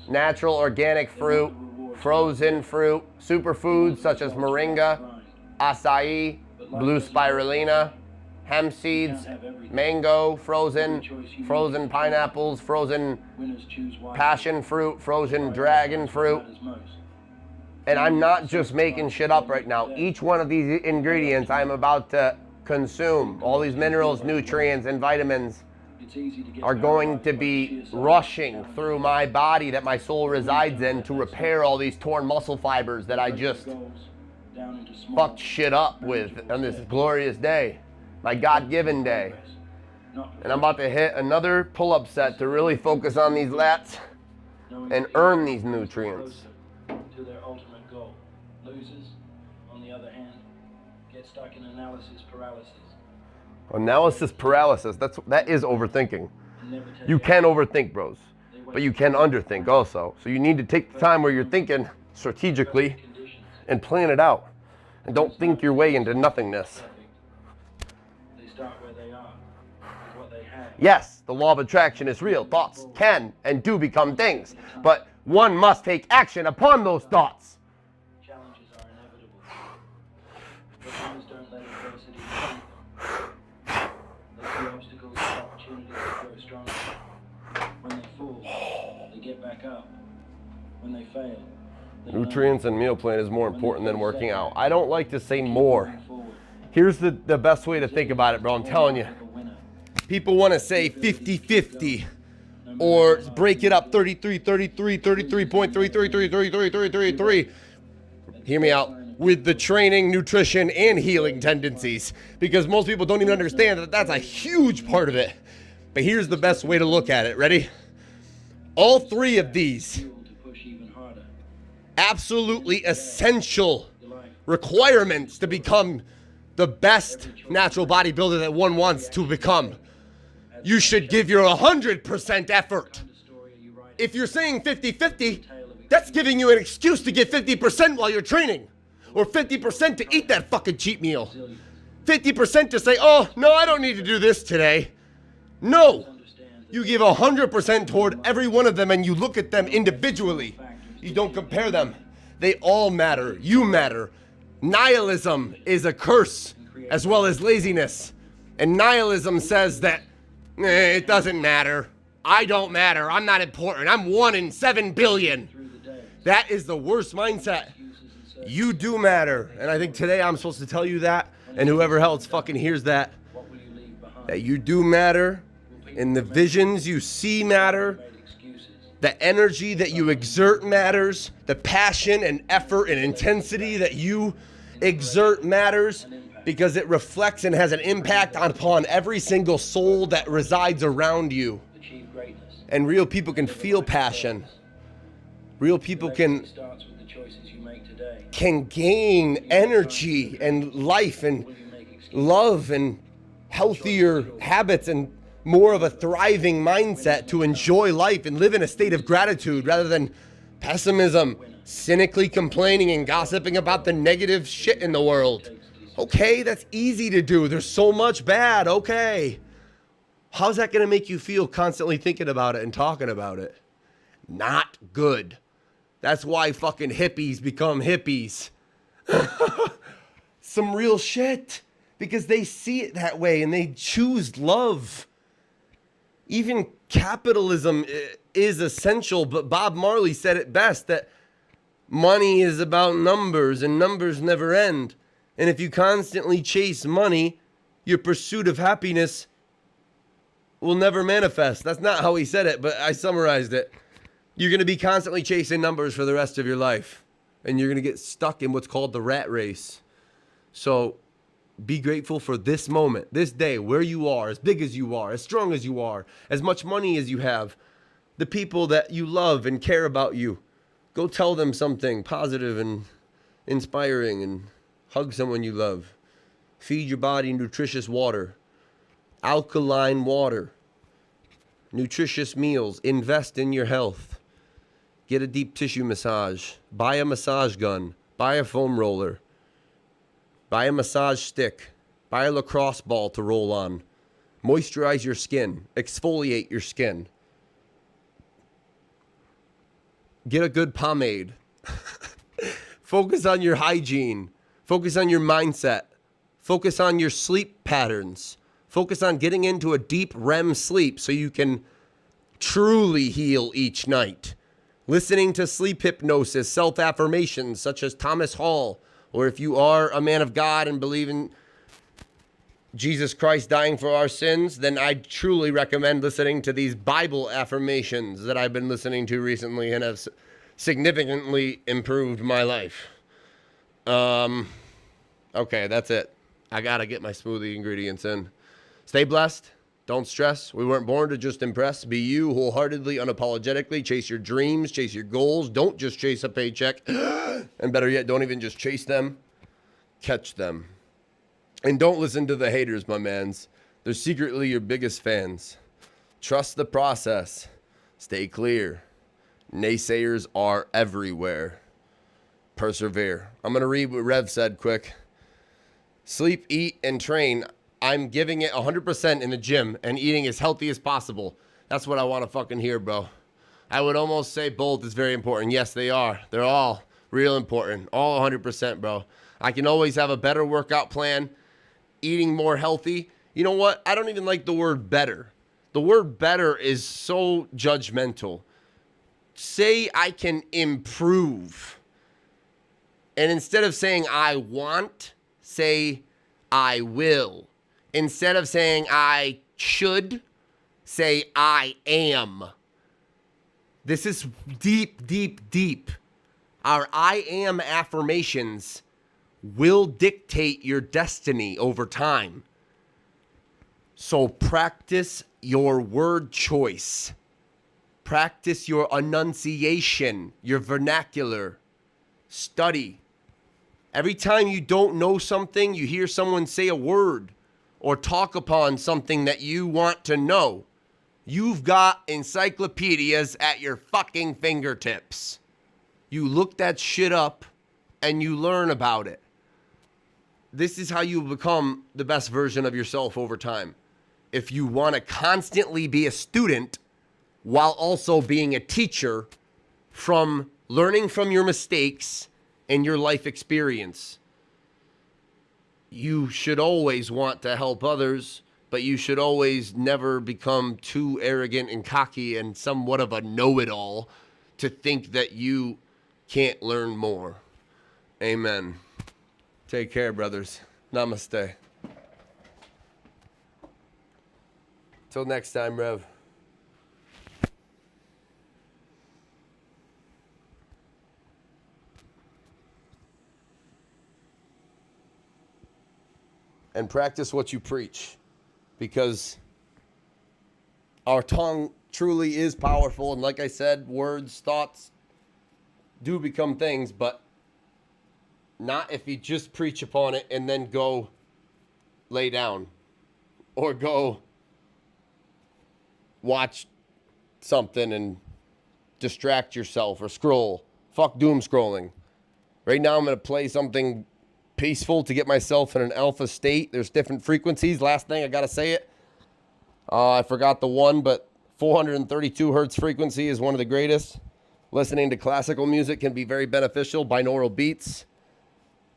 natural organic fruit, frozen fruit, superfoods such as moringa, acai, blue spirulina, hemp seeds, mango, frozen pineapples, frozen passion fruit, frozen dragon fruit. And I'm not just making shit up right now. Each one of these ingredients I'm about to consume, all these minerals, nutrients, and vitamins, are going to be rushing through my body that my soul resides in to repair all these torn muscle fibers that I just fucked shit up with on this glorious day, my God-given day. And I'm about to hit another pull-up set to really focus on these lats and earn these nutrients. To their ultimate goal. Losers, on the other hand, get stuck in analysis paralysis. Analysis paralysis, that is overthinking. You can overthink, bros, but you can underthink also. So you need to take the time where you're thinking strategically and plan it out. And don't think your way into nothingness. They start where they are, with what they have. Yes, the law of attraction is real. Thoughts can and do become things, but one must take action upon those thoughts. Challenges are inevitable. But humans don't let adversity defeat them. They see obstacles as opportunities to grow stronger. When they fall, they get back up. When they fail, they Nutrients and meal plan is more important than working out. I don't like to say more. Here's the best way to think about it, bro. I'm telling you. People want to say 50-50 or break it up 33, 33, 33.33, 33, 33, 33. Hear me out. With the training, nutrition, and healing tendencies. Because most people don't even understand that that's a huge part of it. But here's the best way to look at it. Ready? All three of these absolutely essential requirements to become the best natural bodybuilder that one wants to become. You should give your 100% effort. If you're saying 50-50, that's giving you an excuse to give 50% while you're training. Or 50% to eat that fucking cheat meal. 50% to say, oh, no, I don't need to do this today. No. You give 100% toward every one of them and you look at them individually. You don't compare them. They all matter. You matter. Nihilism is a curse as well as laziness. And nihilism says that it doesn't matter. I don't matter. I'm not important. I'm 1 in 7 billion. That is the worst mindset. You do matter. And I think today I'm supposed to tell you that, and whoever else fucking hears that you do matter, and the visions you see matter, the energy that you exert matters, the passion and effort and intensity that you exert matters, because it reflects and has an impact upon every single soul that resides around you. And real people can feel passion. Real people can gain energy and life and love and healthier habits and more of a thriving mindset to enjoy life and live in a state of gratitude rather than pessimism, cynically complaining and gossiping about the negative shit in the world. Okay, that's easy to do. There's so much bad. Okay. How's that going to make you feel constantly thinking about it and talking about it? Not good. That's why fucking hippies become hippies. Some real shit. Because they see it that way and they choose love. Even capitalism is essential, but Bob Marley said it best, that money is about numbers and numbers never end. And if you constantly chase money, your pursuit of happiness will never manifest. That's not how he said it, but I summarized it. You're going to be constantly chasing numbers for the rest of your life. And you're going to get stuck in what's called the rat race. So be grateful for this moment, this day, where you are, as big as you are, as strong as you are, as much money as you have, the people that you love and care about you. Go tell them something positive and inspiring and hug someone you love. Feed your body nutritious water, alkaline water, nutritious meals. Invest in your health. Get a deep tissue massage. Buy a massage gun. Buy a foam roller. Buy a massage stick. Buy a lacrosse ball to roll on. Moisturize your skin. Exfoliate your skin. Get a good pomade. Focus on your hygiene. Focus on your mindset. Focus on your sleep patterns. Focus on getting into a deep REM sleep so you can truly heal each night. Listening to sleep hypnosis, self-affirmations such as Thomas Hall, or if you are a man of God and believe in Jesus Christ dying for our sins, then I truly recommend listening to these Bible affirmations that I've been listening to recently and have significantly improved my life. Okay, that's it. I gotta get my smoothie ingredients in. Stay blessed. Don't stress. We weren't born to just impress. Be you wholeheartedly, unapologetically. Chase your dreams. Chase your goals. Don't just chase a paycheck. And better yet, don't even just chase them. Catch them. And don't listen to the haters, my mans. They're secretly your biggest fans. Trust the process. Stay clear. Naysayers are everywhere. persevere. I'm going to read what Rev said quick. Sleep, eat, and train. I'm giving it 100% in the gym and eating as healthy as possible. That's what I want to fucking hear, bro. I would almost say both is very important. Yes, they are. They're all real important. All 100%, bro. I can always have a better workout plan, eating more healthy. You know what? I don't even like the word better. The word better is so judgmental. Say I can improve. And instead of saying I want, say I will. Instead of saying I should, say I am. This is deep, deep, deep. Our I am affirmations will dictate your destiny over time. So practice your word choice. Practice your enunciation, your vernacular. Study. Every time you don't know something, you hear someone say a word or talk upon something that you want to know, you've got encyclopedias at your fucking fingertips. You look that shit up and you learn about it. This is how you become the best version of yourself over time. If you want to constantly be a student while also being a teacher from learning from your mistakes and your life experience. You should always want to help others, but you should always never become too arrogant and cocky and somewhat of a know-it-all to think that you can't learn more. Amen. Take care, brothers. Namaste. Till next time, Rev. And practice what you preach, because our tongue truly is powerful. And like I said, words, thoughts do become things, but not if you just preach upon it and then go lay down or go watch something and distract yourself or scroll. Fuck doom scrolling. Right now I'm going to play something peaceful to get myself in an alpha state. There's different frequencies. Last thing, I got to say it. I forgot the one, but 432 hertz frequency is one of the greatest. Listening to classical music can be very beneficial. Binaural beats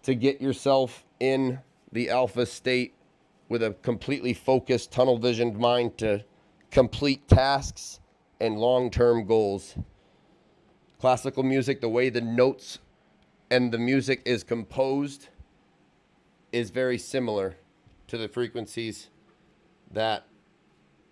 to get yourself in the alpha state with a completely focused, tunnel-visioned mind to complete tasks and long-term goals. Classical music, the way the notes and the music is composed, is very similar to the frequencies that